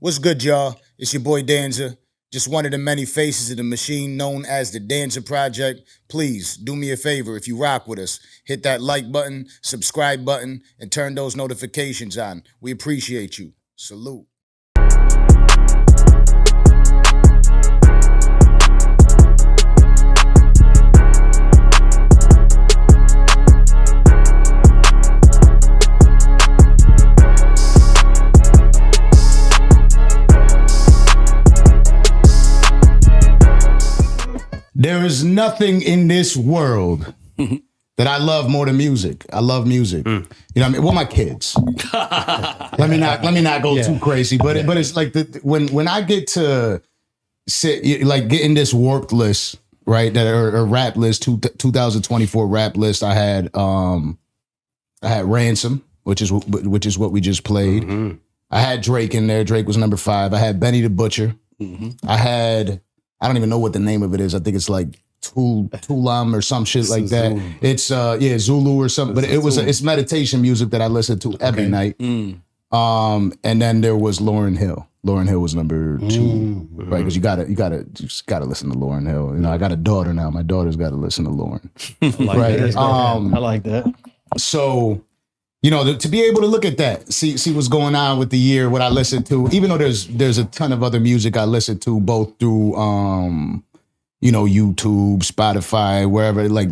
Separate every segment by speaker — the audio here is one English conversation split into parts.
Speaker 1: What's good, y'all? It's your boy Danza. Just one of the many faces of the machine known as the Danza Project. Please do me a favor if you rock with us. Hit that like button, subscribe button, and turn those notifications on. We appreciate you. Salute. There is nothing in this world that I love more than music. I love music. You know what I mean? Well, my kids. let me not go too crazy, but it's like when I get to sit like get in this warped list, right? That or rap list, 2024 rap list. I had Ransom, which is what we just played. I had Drake in there. Drake was number 5. I had Benny the Butcher. I don't even know what the name of it is. I think it's like Tulam or some shit like that. Zulu. It's Zulu or something. But it's meditation music that I listen to every night. And then there was Lauryn Hill. Lauryn Hill was number 2, right? Because you gotta listen to Lauryn Hill. You know, I got a daughter now. My daughter's got to listen to Lauryn. Right? I like that. So, you know, to be able to look at that, see what's going on with the year, what I listen to, even though there's a ton of other music I listen to, both through, you know, YouTube, Spotify, wherever, like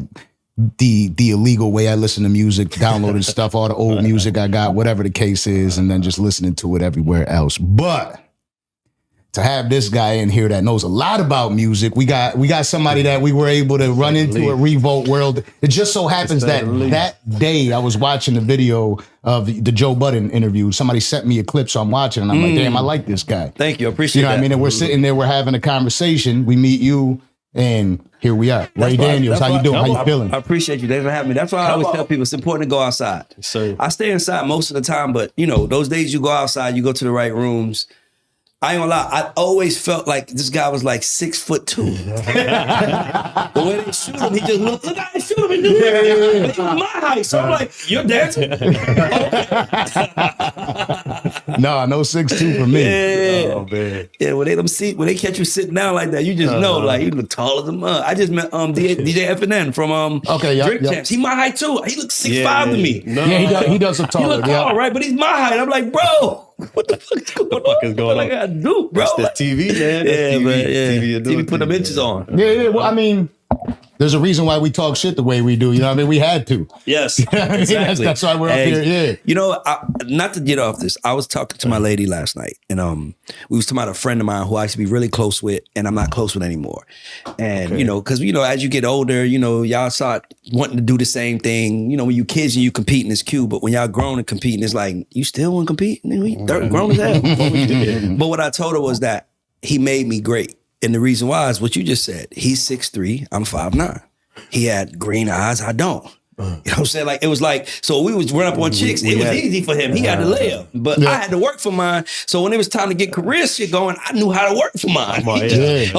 Speaker 1: the illegal way I listen to music, downloading stuff, all the old music I got, whatever the case is, and then just listening to it everywhere else. But to have this guy in here that knows a lot about music, we got somebody that we were able to run into at Revolt World. It just so happens that day I was watching the video of the Joe Budden interview. Somebody sent me a clip, so I'm watching, and I'm like, damn, I like this guy.
Speaker 2: Thank you, I appreciate
Speaker 1: that. You know what I mean? And we're sitting there, we're having a conversation. We meet you, and here we are. Ray Daniels, how you doing? How you feeling?
Speaker 2: I appreciate you. Thanks for having me. That's why I always tell people it's important to go outside.
Speaker 3: Sir.
Speaker 2: I stay inside most of the time, but you know, those days you go outside, you go to the right rooms. I ain't gonna lie, I always felt like this guy was like 6'2". But when they shoot him, he just look how they shoot him and do it. He was my height, so I'm like, you're dancing?
Speaker 1: No 6'2" for me.
Speaker 2: Yeah.
Speaker 3: Oh man.
Speaker 2: Yeah, when they catch you sitting down like that, you just know, like you look taller than mud. I just met DJ FNN from Drink Champs. He my height too. He looks 6'5" to me.
Speaker 1: No. Yeah, he does look taller.
Speaker 2: He look tall, right? But he's my height. I'm like, bro. What the fuck is going on? What I gotta do, bro?
Speaker 3: That's the TV, man.
Speaker 2: That's TV put them inches on.
Speaker 1: Yeah. Well, I mean, there's a reason why we talk shit the way we do. You know what I mean? We had to.
Speaker 2: Yes.
Speaker 1: Exactly. That's why we're up here. Yeah.
Speaker 2: You know, not to get off this, I was talking to my lady last night, and we was talking about a friend of mine who I used to be really close with, and I'm not close with anymore. And you know, because you know, as you get older, you know, y'all start wanting to do the same thing. You know, when you kids and you competing, it's cute, but when y'all grown and competing, it's like you still want to compete. You grown as hell. But what I told her was that he made me great. And the reason why is what you just said. He's 6'3", I'm 5'9". He had green eyes, I don't. You know what I'm saying? Like, it was like, so we was run up on chicks. It was easy for him. He had to lay up. But I had to work for mine. So when it was time to get career shit going, I knew how to work for mine. All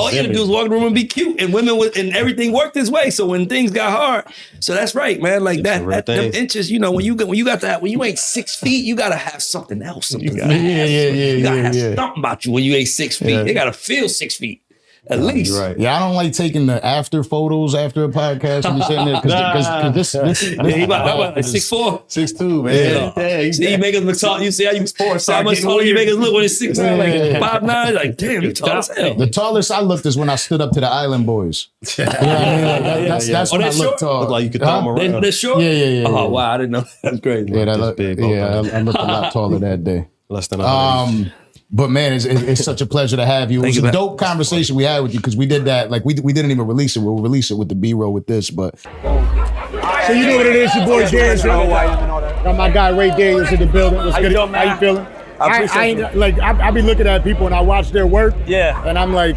Speaker 2: he had to do was walk in the room and be cute. And women and everything worked his way. So when things got hard, so that's right, man. Like them inches, you know, when you got that, when you ain't 6 feet, you gotta have something else. You gotta have something about you when you ain't 6 feet. They gotta feel 6 feet. At least.
Speaker 1: Right. Yeah, I don't like taking the after photos after a podcast when you're sitting there because this
Speaker 2: he about 6'4",
Speaker 1: 6'2", man.
Speaker 2: Yeah. See, you make us look tall. You see how you how much taller you make us look when it's 6'9", like 5'9", like damn, you tall as hell.
Speaker 1: The tallest I looked is when I stood up to the Island Boys. You know what I mean? Like, that's when I looked tall.
Speaker 3: Looked like you could throw them around.
Speaker 2: They're short?
Speaker 1: Yeah.
Speaker 2: Oh wow, I didn't know. That's crazy.
Speaker 1: Yeah, I looked a lot taller that day.
Speaker 3: Less than 100.
Speaker 1: But man, it's such a pleasure to have you. It was a dope conversation we had with you because we did that. Like we didn't even release it. We'll release it with the B-roll with this. But
Speaker 4: so you know what it is, your boy Danza. Got my guy Ray Daniels in the building. What's good? How you feeling? I be looking at people and I watch their work.
Speaker 5: Yeah.
Speaker 4: And I'm like,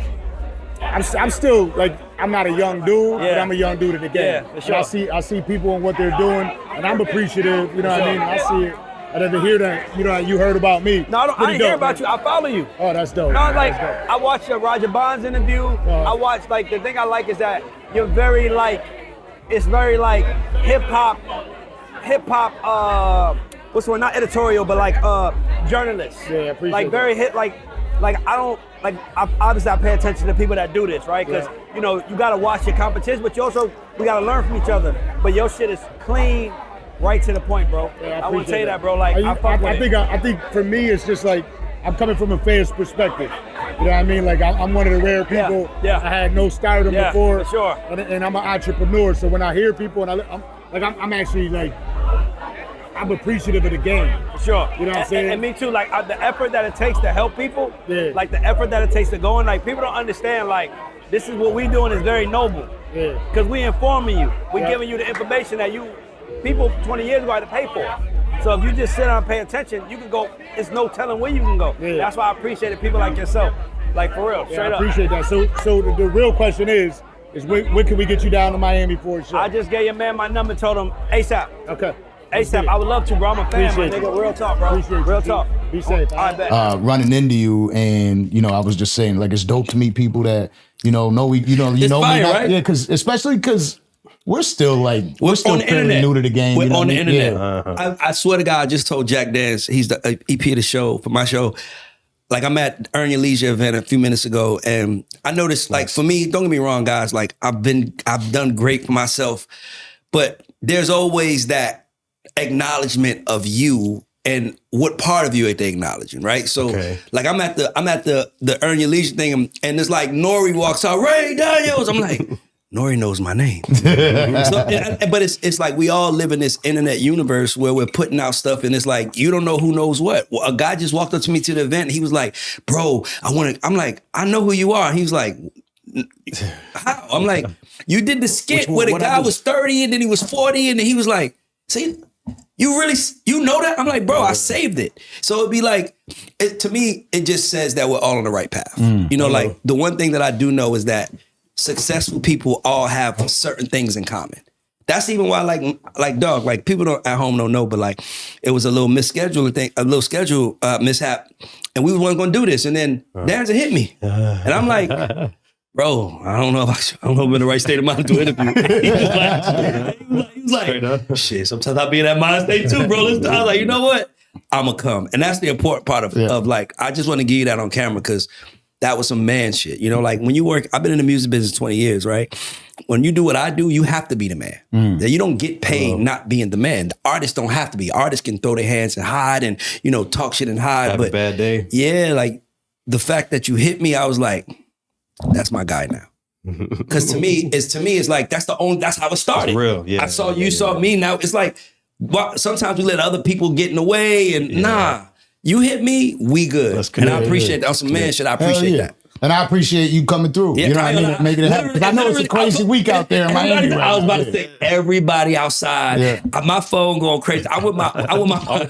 Speaker 4: I'm still like, I'm not a young dude, but I'm a young dude in the game.
Speaker 5: Yeah, for sure.
Speaker 4: And I see people and what they're doing, and I'm appreciative. You know what I mean? I see it. I didn't hear that, you know, you heard about me.
Speaker 5: No, I didn't hear about you. I follow you.
Speaker 4: Oh, that's dope.
Speaker 5: No, like, I watched Roger Bond's interview. I watched, like, the thing I like is that you're very, like, it's very, like, hip-hop, what's the word, not editorial, but, like, journalists.
Speaker 4: Yeah, I appreciate
Speaker 5: like, very
Speaker 4: that.
Speaker 5: hit, like, obviously I pay attention to people that do this, right? Because you know you gotta watch your competition, but we gotta learn from each other. But your shit is clean, right to the point, bro.
Speaker 4: Yeah,
Speaker 5: I want to tell you that, bro. Like
Speaker 4: I think for me it's just like I'm coming from a fan's perspective. You know what I mean? Like I'm one of the rare people.
Speaker 5: Yeah.
Speaker 4: I had no stardom before.
Speaker 5: For sure.
Speaker 4: And I'm an entrepreneur, so when I hear people and I'm actually like I'm appreciative of the game.
Speaker 5: For sure.
Speaker 4: You know what I'm saying?
Speaker 5: And me too. Like the effort that it takes to help people.
Speaker 4: Yeah.
Speaker 5: Like the effort that it takes to go in. Like people don't understand. Like this is what we doing is very noble.
Speaker 4: Yeah.
Speaker 5: Because we informing you. We giving you the information that people 20 years ago had to pay for. So if you just sit down and pay attention, you can go. It's no telling where you can go.
Speaker 4: Yeah.
Speaker 5: That's why I appreciate people like yourself. Like for real, straight up.
Speaker 4: I appreciate that. So the real question is when can we get you down to Miami for a show?
Speaker 5: I just gave your man my number, told him ASAP.
Speaker 4: Okay.
Speaker 5: ASAP, I would love to, bro. I'm a fan, my
Speaker 4: Appreciate
Speaker 5: nigga. Real talk, bro. Real talk.
Speaker 4: Be safe.
Speaker 5: All right, bet.
Speaker 1: Running into you, and I was just saying, like, it's dope to meet people that know we,
Speaker 2: It's
Speaker 1: know
Speaker 2: fire,
Speaker 1: me,
Speaker 2: right?
Speaker 1: yeah, especially because we're still
Speaker 2: on
Speaker 1: fairly
Speaker 2: the internet.
Speaker 1: new to the game.
Speaker 2: We're
Speaker 1: you know
Speaker 2: on
Speaker 1: what
Speaker 2: the
Speaker 1: I mean?
Speaker 2: internet.
Speaker 1: Yeah.
Speaker 2: I swear to God, I just told Jack Dance, he's the EP of the show, for my show. Like I'm at Earn Your Leisure event a few minutes ago, and I noticed, like for me, don't get me wrong, guys, like I've done great for myself, but there's always that acknowledgement of you and what part of you are they acknowledging, right? So like I'm at the Earn Your Leisure thing, and it's like Nori walks out, Ray Daniels. I'm like, Nori knows my name. But it's like we all live in this internet universe where we're putting out stuff, and it's like you don't know who knows what. Well, a guy just walked up to me to the event. And he was like, "Bro, I'm like, I know who you are." He was like, "How?" I'm like, "You did the skit where the guy was 30 and then he was 40, and then he was like, see." You know that? I'm like, bro, I saved it. So it'd be like, to me, it just says that we're all on the right path. Like the one thing that I do know is that successful people all have certain things in common. That's even why, like dog, like people at home don't know, but like it was a little schedule mishap, and we weren't gonna do this, and then Danza hit me, and I'm like, bro, I don't know if I'm in the right state of mind to interview. He was like, shit, sometimes I be in that mind state too, bro. I was like, you know what? I'ma come. And that's the important part of like, I just want to give you that on camera because that was some man shit. Like when you work, I've been in the music business 20 years, right? When you do what I do, you have to be the man. You don't get paid not being the man. The artists don't have to be. Artists can throw their hands and hide and, talk shit and hide.
Speaker 3: Have a bad day.
Speaker 2: Yeah, like the fact that you hit me, I was like, that's my guy now. Because to me, it's like that's how it started.
Speaker 3: It's real, yeah.
Speaker 2: I saw you, saw me. Now it's like sometimes we let other people get in the way, and nah, you hit me, we good. And I appreciate that. On some man shit, I appreciate that.
Speaker 1: And I appreciate you coming through.
Speaker 2: Yeah,
Speaker 1: You know what I mean? Making it happen. 'Cause I know it's a crazy week out there in Miami.
Speaker 2: I was about to say everybody outside.
Speaker 1: Yeah.
Speaker 2: My phone going crazy. I'm with my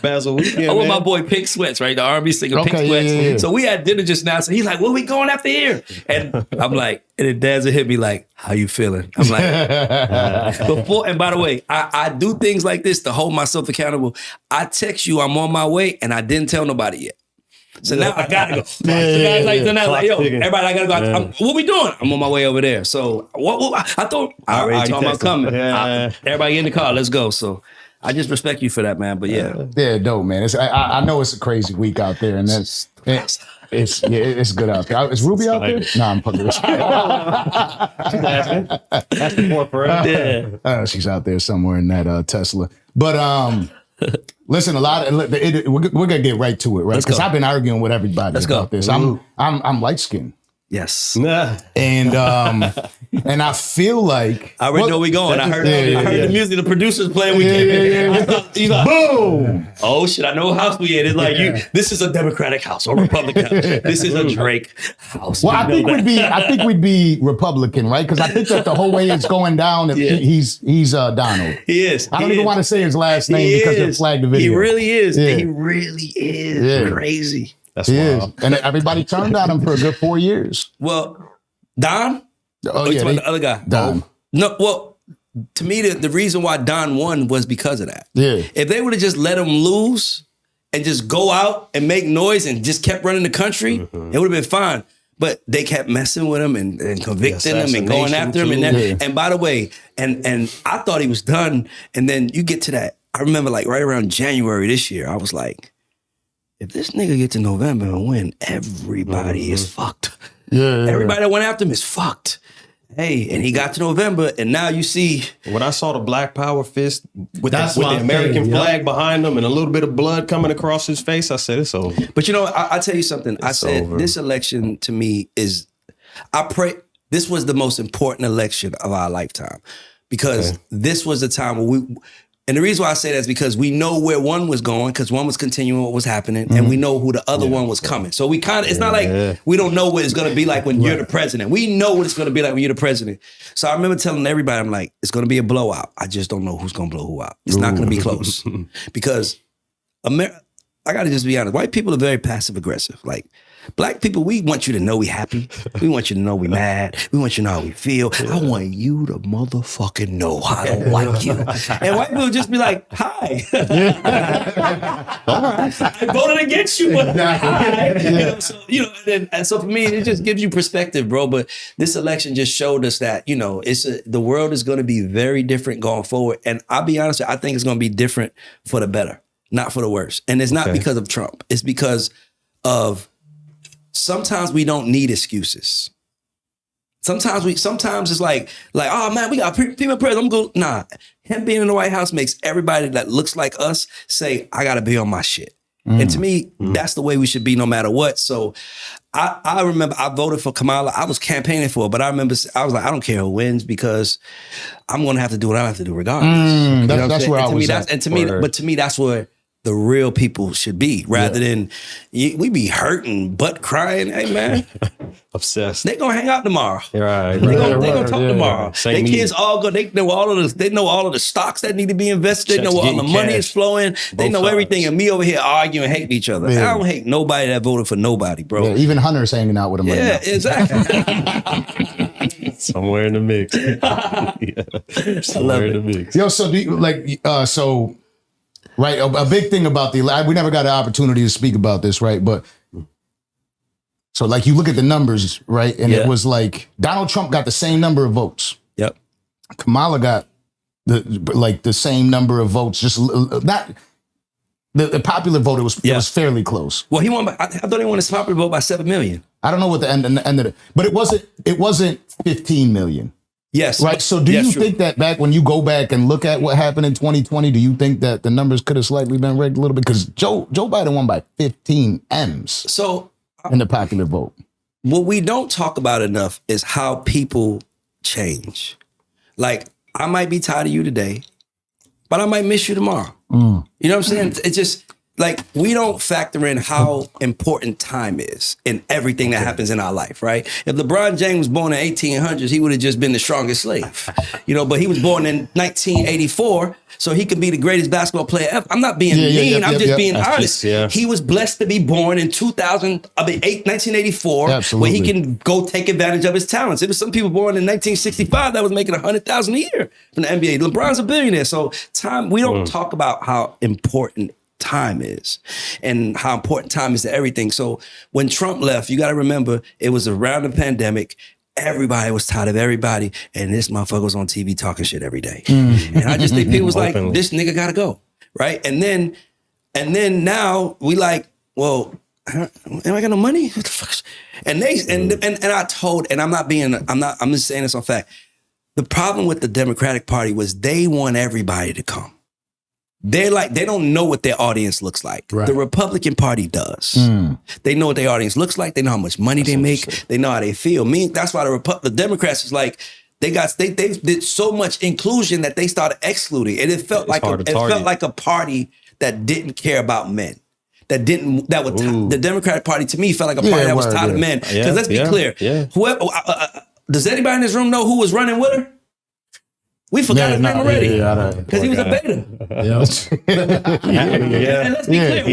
Speaker 3: Basil weekend,
Speaker 2: I'm with my
Speaker 3: man.
Speaker 2: boy Pink Sweats, right? The R&B singer Pink
Speaker 1: Okay,
Speaker 2: Sweats.
Speaker 1: yeah.
Speaker 2: So we had dinner just now. So he's like, "Where we going after here?" And I'm like, and then Danza hit me like, "How you feeling?" I'm like, before. And by the way, I do things like this to hold myself accountable. I text you, I'm on my way, and I didn't tell nobody yet. So now I gotta go. So now it's like, yo, everybody, I gotta go. What we doing? I'm on my way over there. So I thought I already told him I'm coming. Everybody get in the car. Let's go. So I just respect you for that, man. But yeah,
Speaker 1: dope, man. I know it's a crazy week out there, and it's good out there. Is Ruby out there? No, I'm fucking with you.
Speaker 3: That's the more for her.
Speaker 1: She's out there somewhere in that Tesla. But listen, we're gonna get right to it, right? Because I've been arguing with everybody about this. I'm light skinned.
Speaker 2: Yes.
Speaker 1: And I feel like
Speaker 2: I already know where we going. I heard the music, the producers playing. We came in. He's like,
Speaker 1: boom.
Speaker 2: Oh shit! I know what house we in. It's like this is a Democratic house or Republican house. This is a Drake house.
Speaker 1: Well, I think we'd be Republican, right? Because I think that the whole way it's going down, he's Donald.
Speaker 2: He is.
Speaker 1: I don't even want to say his last name because they flagged the video.
Speaker 2: He really is.
Speaker 1: Yeah.
Speaker 2: He really is crazy.
Speaker 3: That's
Speaker 1: He
Speaker 3: wild.
Speaker 1: is. And everybody turned on him for a good 4 years.
Speaker 2: Well, Don.
Speaker 1: Oh yeah,
Speaker 2: the other guy.
Speaker 1: Don.
Speaker 2: No, well, to me, the reason why Don won was because of that.
Speaker 1: Yeah.
Speaker 2: If they would have just let him lose and just go out and make noise and just kept running the country, it would have been fine. But they kept messing with him and convicting him and going after him. And by the way, and I thought he was done. And then you get to that. I remember like right around January this year, I was like, if this nigga get to November and win, everybody is fucked.
Speaker 1: Yeah.
Speaker 2: Everybody that went after him is fucked. Hey, and he got to November, and now you see.
Speaker 3: When I saw the Black Power fist with the
Speaker 6: my
Speaker 3: American
Speaker 6: thing,
Speaker 3: flag behind him and a little bit of blood coming across his face, I said, it's over.
Speaker 2: But you know, I tell you something. I said
Speaker 3: over.
Speaker 2: this election to me is, I pray, this was the most important election of our lifetime because this was the time where and the reason why I say that is because we know where one was going because one was continuing what was happening and we know who the other one was coming. So we kind of, it's not like we don't know what it's going to be like when you're the president. We know what it's going to be like when you're the president. So I remember telling everybody, I'm like, it's going to be a blowout. I just don't know who's going to blow who out. It's not going to be close because I got to just be honest. White people are very passive aggressive. Like, Black people, we want you to know we happy. We want you to know we mad. We want you to know how we feel. I want you to motherfucking know I don't like you. And white people just be like, hi. All right. I voted against you, but hi. And so for me, it just gives you perspective, bro. But this election just showed us that, the world is going to be very different going forward. And I'll be honest, I think it's going to be different for the better, not for the worse. And it's not because of Trump. It's because of sometimes we don't need excuses. Sometimes it's like, oh man, we got female president. I'm going, nah. Him being in the White House makes everybody that looks like us say, I gotta be on my shit. And to me, that's the way we should be no matter what. So I remember I voted for Kamala. I was campaigning for her, but I remember I was like, I don't care who wins because I'm gonna have to do what I have to do regardless.
Speaker 1: That's where I was at.
Speaker 2: And to me, that's where the real people should be, rather than we be hurting, butt crying. Hey man,
Speaker 3: obsessed.
Speaker 2: They gonna hang out tomorrow.
Speaker 3: Right.
Speaker 2: They gonna talk tomorrow.
Speaker 3: Same
Speaker 2: They kids all go. They know all of the stocks that need to be invested. They know where all the money is flowing. They know everything. And me over here arguing, hating each other. I don't hate nobody that voted for nobody, bro.
Speaker 1: Yeah, even Hunter's hanging out with him.
Speaker 2: Yeah,
Speaker 1: right now.
Speaker 2: exactly.
Speaker 3: Somewhere in the mix. Somewhere in the mix.
Speaker 1: Yo, so do you right, a big thing about we never got an opportunity to speak about this, right? But so like you look at the numbers, right? And it was like Donald Trump got the same number of votes.
Speaker 2: Yep.
Speaker 1: Kamala got the same number of votes, just not the popular vote. It was fairly close.
Speaker 2: Well, he won. I thought he won his popular vote by 7 million.
Speaker 1: I don't know what the end of it, but it wasn't 15 million.
Speaker 2: Yes.
Speaker 1: Right. So do you think that back when you go back and look at what happened in 2020, do you think that the numbers could have slightly been rigged a little bit? Because Joe Biden won by 15 M's.
Speaker 2: So
Speaker 1: in the popular vote.
Speaker 2: What we don't talk about enough is how people change. Like, I might be tired of you today, but I might miss you tomorrow. You know what I'm saying? It's just like we don't factor in how important time is in everything that happens in our life, right? If LeBron James was born in 1800s, he would have just been the strongest slave, but he was born in 1984, so he could be the greatest basketball player ever. I'm not being mean. I'm just being honest. He was blessed to be born in 1984, where he can go take advantage of his talents. There was some people born in 1965 that was making $100,000 a year from the NBA. LeBron's a billionaire. So time, we don't talk about how important time is and how important time is to everything. So when Trump left, you got to remember it was around the pandemic. Everybody was tired of everybody, and this motherfucker was on TV talking shit every day. And I just think people was like, this nigga gotta go, right? And then now we like, well, am I got no money? What the fuck? And I'm just saying this on fact. The problem with the Democratic Party was they want everybody to come. They don't know what their audience looks like. Right. The Republican Party does. They know what their audience looks like. They know how much money they make. They know how they feel. That's why the Democrats is like they did so much inclusion that they started excluding, and it felt like a party that didn't care about men. The Democratic Party to me felt like a party that was tired of men. Because let's be clear, whoever does anybody in this room know who was running with her? We forgot his name already because he was a beta. And let's be clear,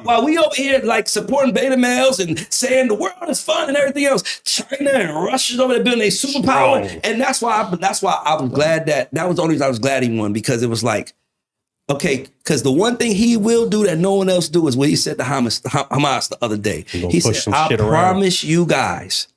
Speaker 2: while we over here like supporting beta males and saying the world is fun and everything else, China and Russia's over there building a superpower, and that's why I was glad that was the only reason I was glad he won, because it was like, okay, because the one thing he will do that no one else do is what he said to Hamas the other day. He said, "I promise you guys,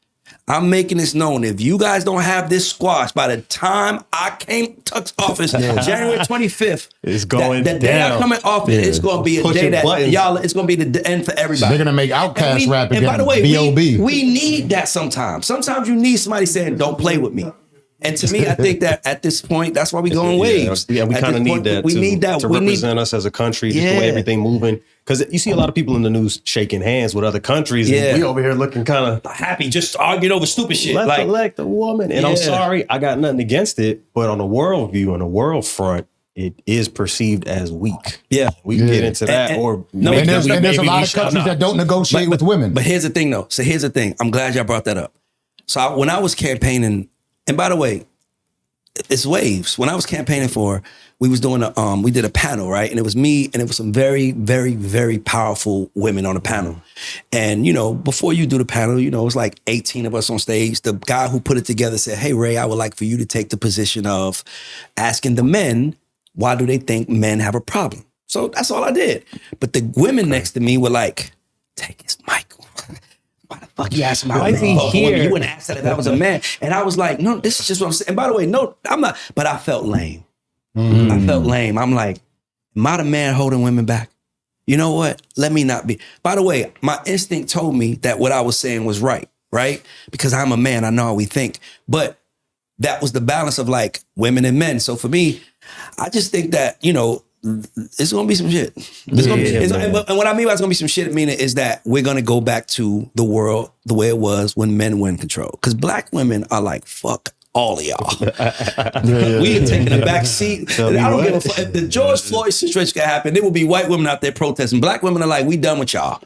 Speaker 2: I'm making this known. If you guys don't have this squash by the time I came to office, January 25th,
Speaker 3: it's going
Speaker 2: the day I come in office, it's going to be a day that y'all, it's going to be the end for everybody.
Speaker 1: They're going to make Outkast rap again.
Speaker 2: And by the way,
Speaker 1: B.O.B.
Speaker 2: we need that sometimes. Sometimes you need somebody saying, don't play with me. And to me, I think that at this point, that's why we go in waves.
Speaker 3: Yeah, we kind of need that. We need that to represent us as a country, just the way everything moving. Because you see a lot of people in the news shaking hands with other countries, and we over here looking kind of
Speaker 2: happy, just arguing over stupid shit.
Speaker 3: Let's elect a woman. And I'm sorry, I got nothing against it, but on a world view, on a world front, it is perceived as weak.
Speaker 2: Yeah,
Speaker 3: we can get into that.
Speaker 1: And there's a lot of countries that don't negotiate with women.
Speaker 2: But here's the thing, though. So here's the thing. I'm glad y'all brought that up. So when I was campaigning. And by the way, it's waves. When I was campaigning we was doing we did a panel, right? And it was me and it was some very, very, very powerful women on the panel. And, before you do the panel, it was like 18 of us on stage. The guy who put it together said, hey, Ray, I would like for you to take the position of asking the men, why do they think men have a problem? So that's all I did. But the women next to me were like, take his mic. Why the fuck you asking about men? You wouldn't ask that if I was a man. And I was like, no, this is just what I'm saying. And by the way, no, I'm not, but I felt lame. I felt lame. I'm like, am I the man holding women back? You know what? Let me not be. By the way, my instinct told me that what I was saying was right? Because I'm a man, I know how we think. But that was the balance of like women and men. So for me, I just think that, it's gonna be some shit. And what I mean by it's gonna be some shit, meaning is that we're gonna go back to the world the way it was when men were in control. Because black women are like, fuck all of y'all. We are taking a back seat. I don't give a fuck. If the George Floyd situation could happen, there will be white women out there protesting. Black women are like, we done with y'all.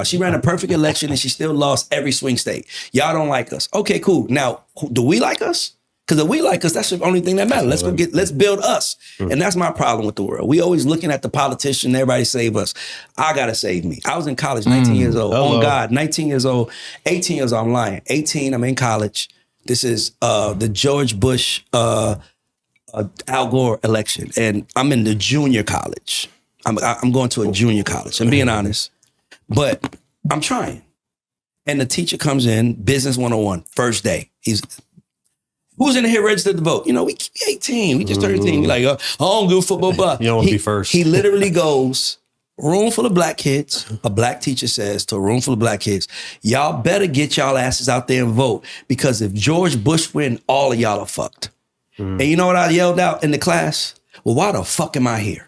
Speaker 2: She ran a perfect election and she still lost every swing state. Y'all don't like us. Okay, cool. Now, do we like us? Because if we like us, that's the only thing that matters. Let's build us. And that's my problem with the world. We always looking at the politician, everybody save us. I gotta save me. I was in college, 19 years old. Oh God, 19 years old, 18 years old, I'm lying. 18, I'm in college. This is the George Bush, Al Gore election. And I'm in the junior college. I'm going to a junior college, I'm being honest. But I'm trying. And the teacher comes in, business 101, first day. Who's in here registered to vote? We 18. We just 13. We like, I don't give a fuck, blah, blah.
Speaker 3: You don't want to be first.
Speaker 2: He literally goes, room full of black kids. A black teacher says to a room full of black kids, y'all better get y'all asses out there and vote. Because if George Bush win, all of y'all are fucked. And you know what I yelled out in the class? Well, why the fuck am I here?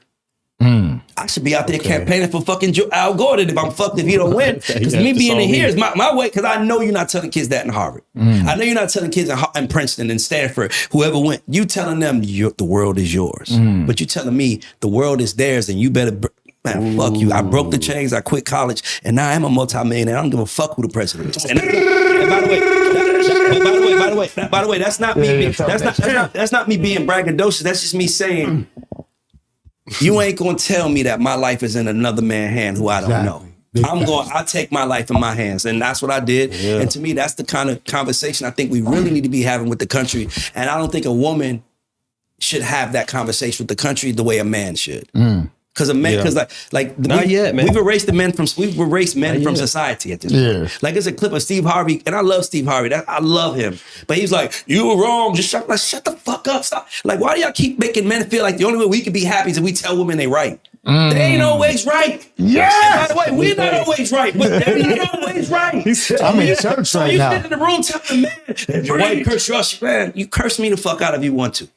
Speaker 2: I should be out there campaigning for fucking Al Gore if I'm fucked if he don't win. Because me being in here is my way. Because I know you're not telling kids that in Harvard. I know you're not telling kids in Princeton and Stanford, whoever went. You telling them the world is yours. But you telling me the world is theirs and you better... Man, fuck you. I broke the chains. I quit college. And now I'm a multimillionaire. I don't give a fuck who the president is. And by the way, that's not me. That's not me being braggadocious. That's just me saying... You ain't gonna tell me that my life is in another man's hand who I don't know. I take my life in my hands, and that's what I did. Yeah. And to me, that's the kind of conversation I think we really need to be having with the country. And I don't think a woman should have that conversation with the country the way a man should. Because a man, because we've erased men from society at this point. Like, it's a clip of Steve Harvey, and I love Steve Harvey. I love him, but he's like, "You were wrong." Just shut the fuck up. Stop. Like, why do y'all keep making men feel like the only way we can be happy is if we tell women they right? They ain't always right. Yeah. By the way, we're not always right, but they're not always right.
Speaker 1: I'm in church right now.
Speaker 2: You sit in the room telling the man, if your wife curse you, man, you curse me the fuck out if you want to.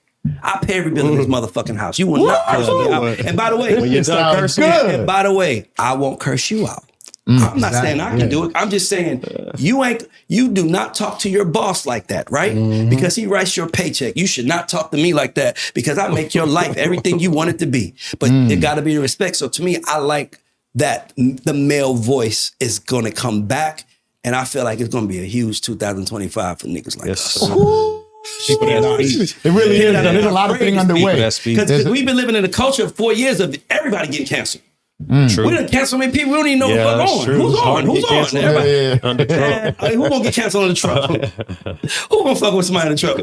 Speaker 2: I pay every bill in this motherfucking house. You will not curse me out. And by the way, when you're done cursing, and by the way, I won't curse you out. I'm not saying I can do it. I'm just saying you do not talk to your boss like that, right? Because he writes your paycheck. You should not talk to me like that because I make your life everything you want it to be. But it got to be respect. So to me, I like that the male voice is going to come back. And I feel like it's going to be a huge 2025 for niggas like us.
Speaker 1: It really is. There's a lot of things underway.
Speaker 2: Because we've been living in a culture of 4 years of everybody getting canceled. True. We done canceled so many people, we don't even know what's going on. Who's on? Everybody. Who gonna get canceled on the truck? Who gonna fuck with somebody in the truck?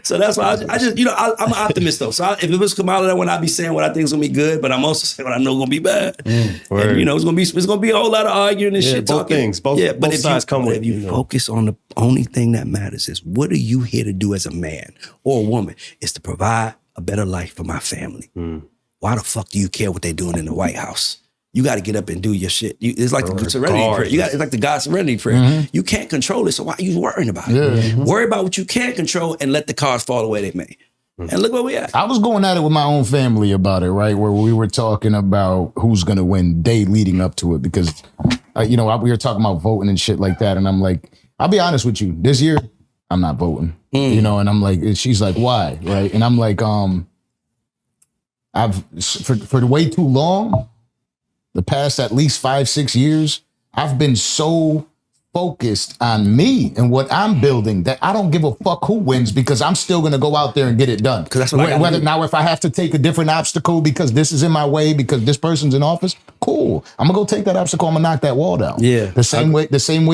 Speaker 2: So that's why I just, I'm an optimist though. So if it was Kamala, that one, I'd be saying what I think is gonna be good, but I'm also saying what I know is gonna be bad. And, it's gonna be a whole lot of arguing and shit.
Speaker 3: Both
Speaker 2: talking.
Speaker 3: things, both sides come with.
Speaker 2: If you focus on the only thing that matters is what are you here to do as a man or a woman? Is to provide a better life for my family. Why the fuck do you care what they're doing in the White House? You got to get up and do your shit. It's like the serenity prayer. It's like the God serenity prayer. You can't control it, so why are you worrying about it? Worry about what you can control and let the cards fall the way they may. And look where we at.
Speaker 1: I was going at it with my own family about it, right? Where we were talking about who's going to win day leading up to it because, we were talking about voting and shit like that. And I'm like, I'll be honest with you. This year, I'm not voting. And I'm like, she's like, why? Right? And I'm like, I've for way too long, the past at least 5-6 years, I've been so focused on me and what I'm building that I don't give a fuck who wins because I'm still going to go out there and get it done.
Speaker 2: Because that's what I gotta do.
Speaker 1: Now, if I have to take a different obstacle because this is in my way because this person's in office, cool. I'm gonna go take that obstacle. I'm gonna knock that wall down.
Speaker 2: Yeah.
Speaker 1: The same way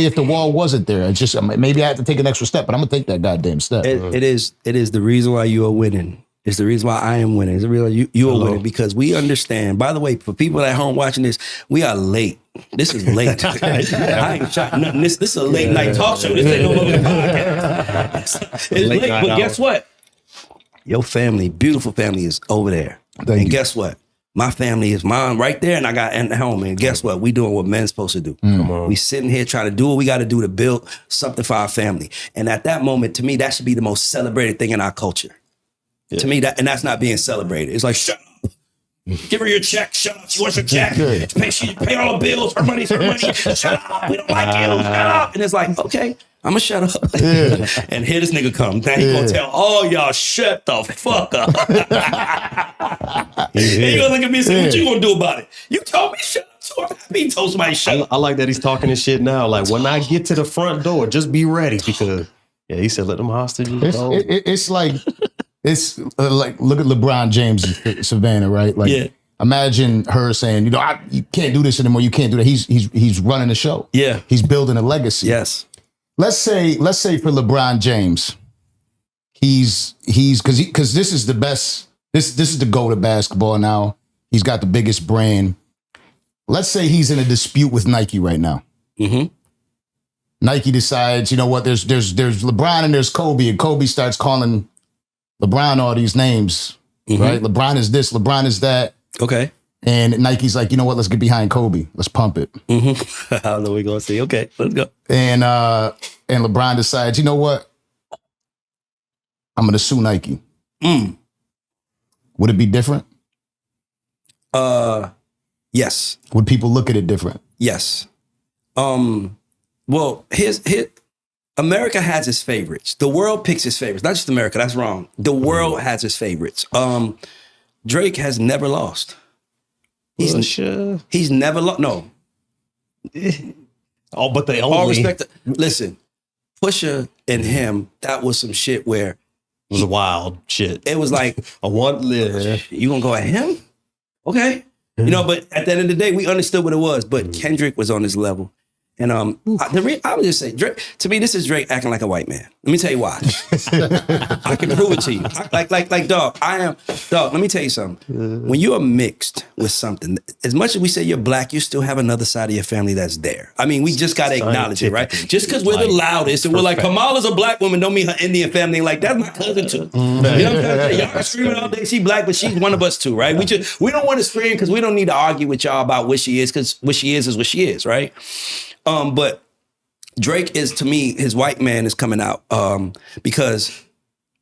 Speaker 1: if the wall wasn't there, it's just maybe I had to take an extra step, but I'm gonna take that goddamn step.
Speaker 2: It is the reason why you are winning. It's the reason why I am winning. It's the reason you are winning because we understand. By the way, for people at home watching this, we are late. This is late. I ain't shot nothing. This is a late night talk show. This ain't no motherfucking podcast. It's late, but guess what? Your family, beautiful family, is over there.
Speaker 1: Thank you.
Speaker 2: Guess what? My family is mine right there, and I got at home. And guess what? We doing what men's supposed to do. We sitting here trying to do what we got to do to build something for our family. And at that moment, to me, that should be the most celebrated thing in our culture. Yeah. To me, that's not being celebrated. It's like, shut up. Give her your check. Shut up. She wants your check. Pay all the bills. Her money's her money. Shut up. We don't like you. Shut up. And it's like, okay, I'm going to shut up. And here this nigga come. Now he going to tell all y'all, shut the fuck up. And he going to look at me and say, what you going to do about it? You told me shut up. So I'm happy he told somebody shut up.
Speaker 3: I like that he's talking this shit now. Like, when I get to the front door, just be ready because, he said, let them hostages go.
Speaker 1: It's like... It's like, look at LeBron James in Savannah, right? Like, imagine her saying, you can't do this anymore. You can't do that. He's running the show.
Speaker 2: Yeah.
Speaker 1: He's building a legacy.
Speaker 2: Yes.
Speaker 1: Let's say for LeBron James, he's because this is the best. This is the GOAT of basketball now. He's got the biggest brand. Let's say he's in a dispute with Nike right now. Nike decides, you know what? There's LeBron and there's Kobe, and Kobe starts calling LeBron all these names, right? LeBron is this, LeBron is that.
Speaker 2: Okay.
Speaker 1: And Nike's like, you know what? Let's get behind Kobe. Let's pump it.
Speaker 2: I don't know what we're going to see. Okay, let's go.
Speaker 1: And LeBron decides, you know what? I'm going to sue Nike. Would it be different?
Speaker 2: Yes.
Speaker 1: Would people look at it different?
Speaker 2: Yes. Well, here's America has its favorites. The world picks its favorites. Not just America, that's wrong. The world has its favorites. Drake has never lost. He's never lost. No.
Speaker 3: But they only...
Speaker 2: All respect. Listen, Pusha and him, that was some shit where...
Speaker 3: It was a wild shit.
Speaker 2: It was like... You gonna go at him? Okay. But at the end of the day, we understood what it was. But Kendrick was on his level. And I would just say, Drake, to me, this is Drake acting like a white man. Let me tell you why. I can prove it to you. Like, dog, let me tell you something. When you are mixed with something, as much as we say you're black, you still have another side of your family that's there. I mean, we just got to acknowledge it, right? Just because we're the loudest and we're like, Kamala's a black woman, don't mean her Indian family. Like, that's my cousin too. You know what I'm saying? Y'all are screaming all day, she black, but she's one of us too, right? We don't want to scream because we don't need to argue with y'all about what she is, because what she is what she is, right? But Drake is, to me, his white man is coming out because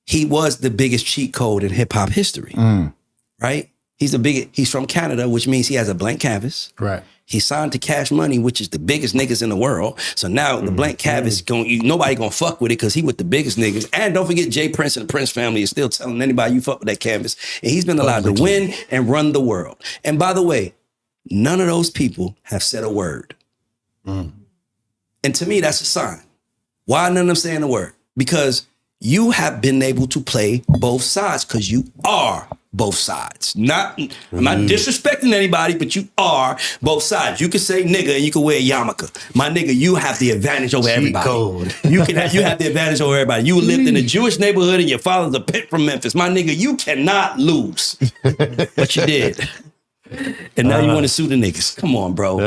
Speaker 2: he was the biggest cheat code in hip hop history, right? He's from Canada, which means he has a blank canvas.
Speaker 1: Right.
Speaker 2: He signed to Cash Money, which is the biggest niggas in the world. So now the blank canvas, nobody gonna fuck with it because he with the biggest niggas. And don't forget, Jay Prince and the Prince family is still telling anybody you fuck with that canvas. And he's been allowed to win and run the world. And by the way, none of those people have said a word. And to me, that's a sign. Why none of them saying a word? Because you have been able to play both sides because you are both sides. I'm not disrespecting anybody, but you are both sides. You can say nigga and you can wear a yarmulke. My nigga, you have the advantage over everybody. You have the advantage over everybody. You lived in a Jewish neighborhood and your father's a pimp from Memphis. My nigga, you cannot lose. But you did. And now you want to sue the niggas. Come on, bro.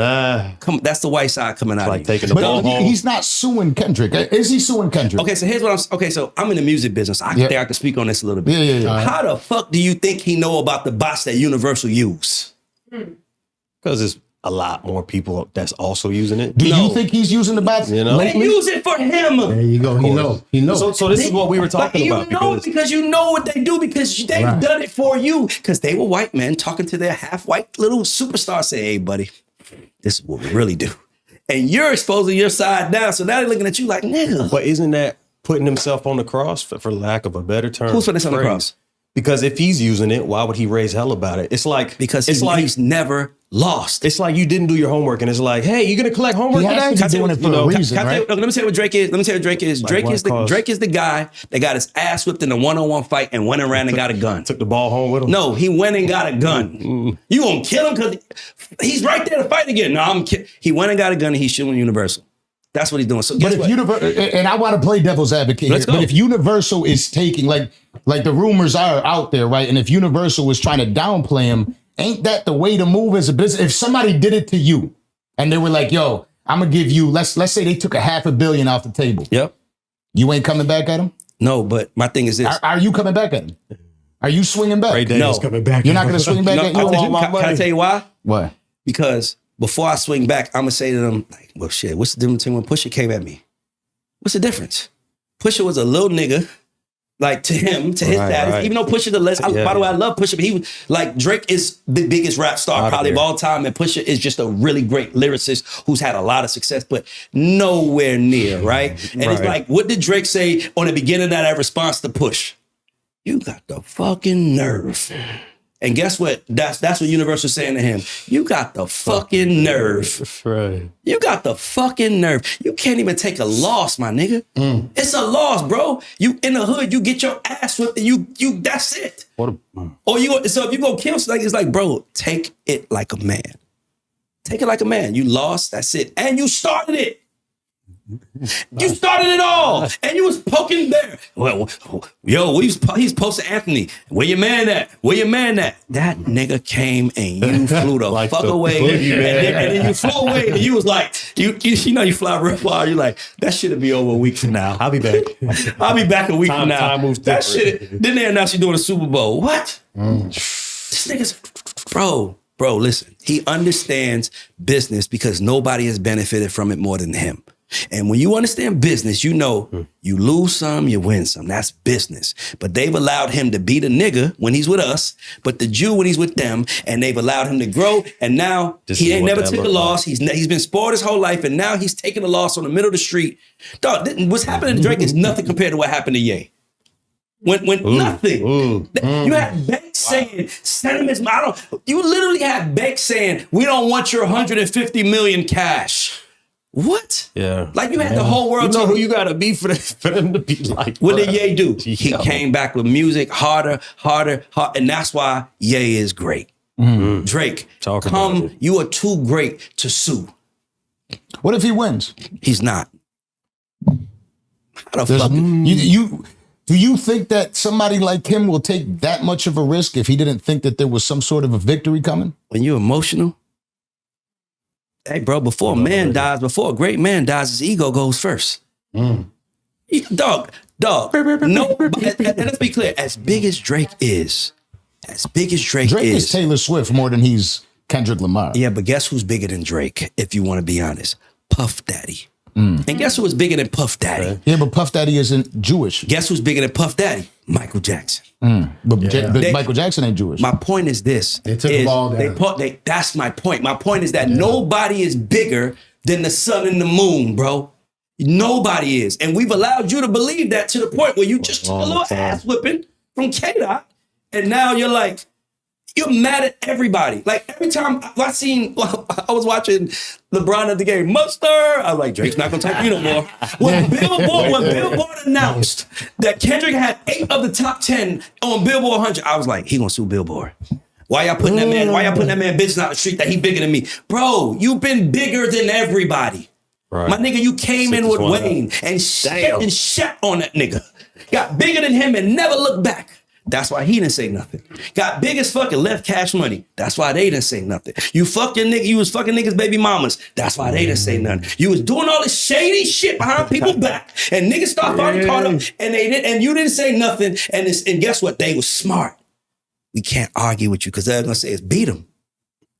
Speaker 2: Come, that's the white side coming out.
Speaker 3: Like taking the ball home.
Speaker 1: He's not suing Kendrick. Is he suing Kendrick?
Speaker 2: Okay, so here's what I'm in the music business. I think I can speak on this a little bit.
Speaker 1: Yeah.
Speaker 2: How the fuck do you think he know about the bots that Universal use?
Speaker 3: Because there's a lot more people that's also using it.
Speaker 1: Do you think he's using the bots?
Speaker 2: They use it for him.
Speaker 6: There you go. He knows.
Speaker 3: So this is what we were talking about.
Speaker 2: Because you know what they do, because they've done it for you. Because they were white men talking to their half-white little superstar, say, hey, buddy, this is what we really do. And you're exposing your side now. So now they're looking at you like, nigga.
Speaker 3: But isn't that putting himself on the cross, for lack of a better term?
Speaker 2: Who's putting this on the cross?
Speaker 3: Because if he's using it, why would he raise hell about it? It's like
Speaker 2: he's never lost.
Speaker 3: It's like you didn't do your homework, and it's like, hey, you gonna collect homework today?
Speaker 1: He's doing it for a reason, right?
Speaker 2: Let me tell you what Drake is. Drake is the guy that got his ass whipped in a one-on-one fight and went around and got a gun.
Speaker 3: Took the ball home with him.
Speaker 2: No, he went and got a gun. You gonna kill him because he's right there to fight again? No, I'm kidding. He went and got a gun and he's shooting Universal. That's what he's doing. So,
Speaker 1: but if and I want to play devil's advocate here, but if Universal is taking like the rumors are out there, right? And if Universal is trying to downplay him, ain't that the way to move as a business? If somebody did it to you and they were like, yo, I'm gonna give you, let's say they took $500 million off the table.
Speaker 2: Yep.
Speaker 1: You ain't coming back at him?
Speaker 2: No, but my thing is this.
Speaker 1: Are you coming back at him? Are you swinging back?
Speaker 3: No. Coming back.
Speaker 1: You're not gonna swing back at you?
Speaker 2: Can I tell you why?
Speaker 1: Why?
Speaker 2: Because before I swing back, I'm gonna say to them, like, well, shit, what's the difference between when Pusha came at me? What's the difference? Pusha was a little nigga, like to him, to his status. Even though Pusha by the way, I love Pusha, but he was like, Drake is the biggest rap star probably of all time, and Pusha is just a really great lyricist who's had a lot of success, but nowhere near, right? And it's like, what did Drake say on the beginning of that response to Push? You got the fucking nerve. And guess what? That's what Universal's saying to him. You got the fucking nerve.
Speaker 3: Right.
Speaker 2: You got the fucking nerve. You can't even take a loss, my nigga. It's a loss, bro. You in the hood, you get your ass whipped and you that's it. So if you go kill something, it's like, bro, take it like a man. Take it like a man. You lost, that's it. And you started it. You started it all, and you was poking there. Well, yo, he's posting Anthony. Where your man at? Where your man at? That nigga came and you flew the like fuck away, and then you flew away, and you was like, you know, you fly real far. You like, that shit'll be over a week from now.
Speaker 3: I'll be back.
Speaker 2: I'll be back a week from now.
Speaker 3: Time moves
Speaker 2: that shit. Then they announced you doing a Super Bowl. What? This nigga's bro. Listen, he understands business because nobody has benefited from it more than him. And when you understand business, you know you lose some, you win some. That's business. But they've allowed him to be the nigga when he's with us, but the Jew when he's with them, and they've allowed him to grow. And now he ain't never took a loss. He's been spoiled his whole life, and now he's taking a loss on the middle of the street. Dog, what's happening to Drake is nothing compared to what happened to Ye. When nothing. You had Banks saying sentiments. You literally had Banks saying, we don't want your $150 million cash. What?
Speaker 3: Yeah.
Speaker 2: Like you had the whole world.
Speaker 3: You know who you gotta be for them to be like.
Speaker 2: What did Ye do? He came back with music harder, and that's why Ye is great. Drake, you are too great to sue.
Speaker 1: What if he wins?
Speaker 2: He's not. How the fuck?
Speaker 1: Do you think that somebody like him will take that much of a risk if he didn't think that there was some sort of a victory coming?
Speaker 2: When you're emotional. Hey, bro, before a great man dies, his ego goes first. Dog. No, and let's be clear, as big as Drake is, Drake is
Speaker 1: Taylor Swift more than he's Kendrick Lamar.
Speaker 2: Yeah, but guess who's bigger than Drake, if you want to be honest? Puff Daddy. And guess who is bigger than Puff Daddy?
Speaker 1: Yeah, but Puff Daddy isn't Jewish.
Speaker 2: Guess who's bigger than Puff Daddy? Michael Jackson.
Speaker 1: But Michael Jackson ain't Jewish.
Speaker 2: My point is this.
Speaker 6: They took the ball down.
Speaker 2: That's my point. My point is that nobody is bigger than the sun and the moon, bro. Nobody is. And we've allowed you to believe that to the point where you just took a little ass whipping from K-Dot. And now you're like, You're mad at everybody. Like every time I was watching LeBron at the game, Mustard. I was like, Drake's not gonna talk to you no more. When Billboard announced that Kendrick had 8 of the top 10 on Billboard 100, I was like, he gonna sue Billboard. Why y'all putting that man business out the street that he bigger than me? Bro, you've been bigger than everybody. Right. My nigga, you came in with Wayne and shat on that nigga. Got bigger than him and never looked back. That's why he didn't say nothing. Got big as fuck and left Cash Money. That's why they didn't say nothing. You fucked your nigga. You was fucking niggas' baby mamas. That's why they didn't say nothing. You was doing all this shady shit behind people's back, and niggas start finally caught up, and they did, and you didn't say nothing. And guess what? They was smart. We can't argue with you because they're gonna say it's beat him.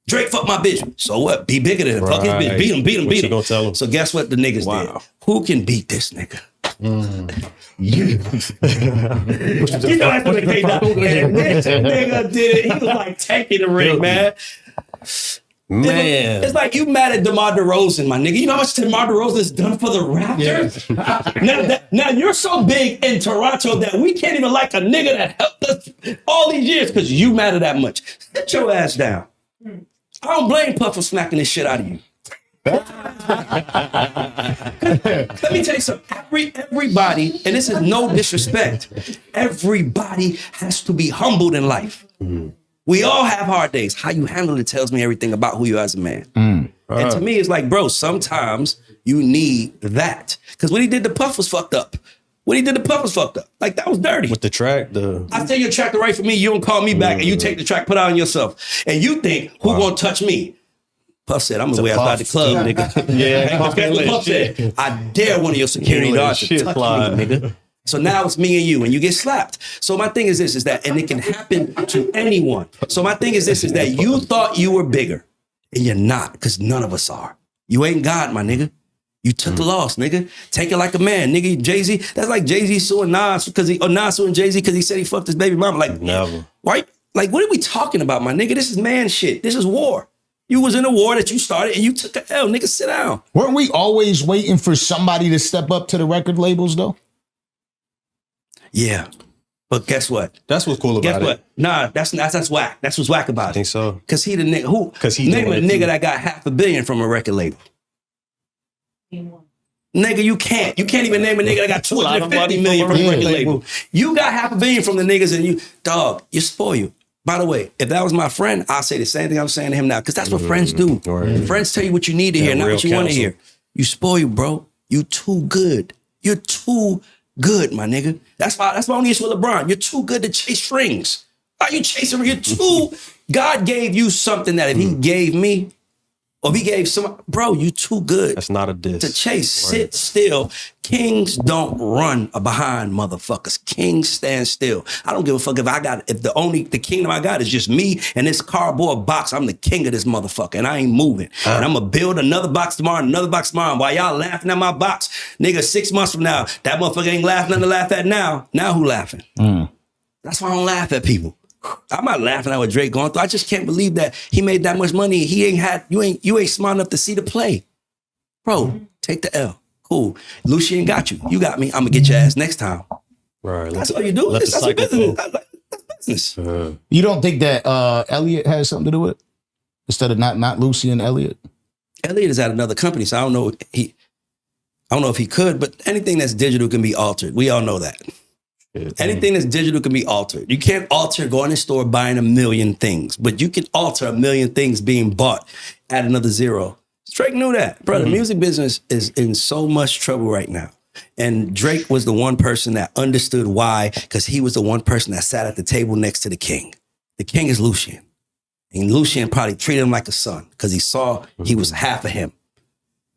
Speaker 2: Drake fucked my bitch. So what? Be bigger than him. Fuck his bitch. Beat him. What you gonna tell him? So guess what the niggas did? Who can beat this nigga? You. You know that's what they did. And this nigga did it. He was like taking the ring, man. It's like you mad at DeMar DeRozan, my nigga. You know how much DeMar DeRozan has done for the Raptors? Yeah. now you're so big in Toronto that we can't even like a nigga that helped us all these years because you matter that much. Sit your ass down. I don't blame Puff for smacking this shit out of you. Let me tell you something. Everybody, and this is no disrespect, everybody has to be humbled in life. We all have hard days. How you handle it tells me everything about who you are as a man. And to me, it's like, bro, sometimes you need that. Because what he did to Puff was fucked up. Like, that was dirty.
Speaker 3: With the track,
Speaker 2: I tell you a track to write for me, you don't call me back, and you take the track, put it on yourself. And you think, who gonna touch me? Puff said, I'm gonna way outside the club, nigga. Puff said, I dare one of your security guards to touch me, nigga. So now it's me and you, and you get slapped. So my thing is this, is that, and it can happen to anyone. So my thing is this, is that you thought you were bigger, and you're not, because none of us are. You ain't God, my nigga. You took the loss, nigga. Take it like a man, nigga. Jay-Z, that's like Jay-Z suing Nas, Nas suing Jay-Z because he said he fucked his baby mama. Like, never. Right? Like, what are we talking about, my nigga? This is man shit. This is war. You was in a war that you started and you took a L. Nigga, sit down.
Speaker 1: Weren't we always waiting for somebody to step up to the record labels, though?
Speaker 2: Yeah. But guess what?
Speaker 3: That's what's cool about it. Guess what?
Speaker 2: Nah, that's whack. That's what's whack about it.
Speaker 3: I think so.
Speaker 2: Because he the nigga who? Because he name a nigga that got $500 million from a record label. Nigga, you can't even name a nigga that got $250 million from a record label. You got $500 million from the niggas and you, dog, you spoiled. By the way, if that was my friend, I'll say the same thing I'm saying to him now, because that's what friends do. Right. Friends tell you what you need to hear, not what you want to hear. You spoiled, bro. You too good. You're too good, my nigga. That's my only issue with LeBron. You're too good to chase strings. Are you chasing? You're too. God gave you something that if he gave me, or if he gave some, bro, you too good.
Speaker 3: That's not a diss.
Speaker 2: To chase. Right. Sit still. Kings don't run behind motherfuckers. Kings stand still. I don't give a fuck if the kingdom I got is just me and this cardboard box. I'm the king of this motherfucker and I ain't moving. And I'm gonna build another box tomorrow, and while y'all laughing at my box, nigga, 6 months from now, that motherfucker ain't laughing to laugh at now. Now who laughing? That's why I don't laugh at people. I'm not laughing at what Drake going through. I just can't believe that he made that much money. You ain't smart enough to see the play. Bro, take the L. Cool. Lucien got you. You got me. I'm gonna get your ass next time. Right. That's all you do. That's business. That's business.
Speaker 1: You don't think that Elliot has something to do with it? Instead of not Lucien, Elliot?
Speaker 2: Elliot is at another company, so I don't know if he could, but anything that's digital can be altered. We all know that. Anything that's digital can be altered. You can't alter going to the store buying 1 million things, but you can alter 1 million things being bought at another zero. Drake knew that. Bro, the music business is in so much trouble right now. And Drake was the one person that understood why, because he was the one person that sat at the table next to the king. The king is Lucien. And Lucien probably treated him like a son because he saw he was half of him.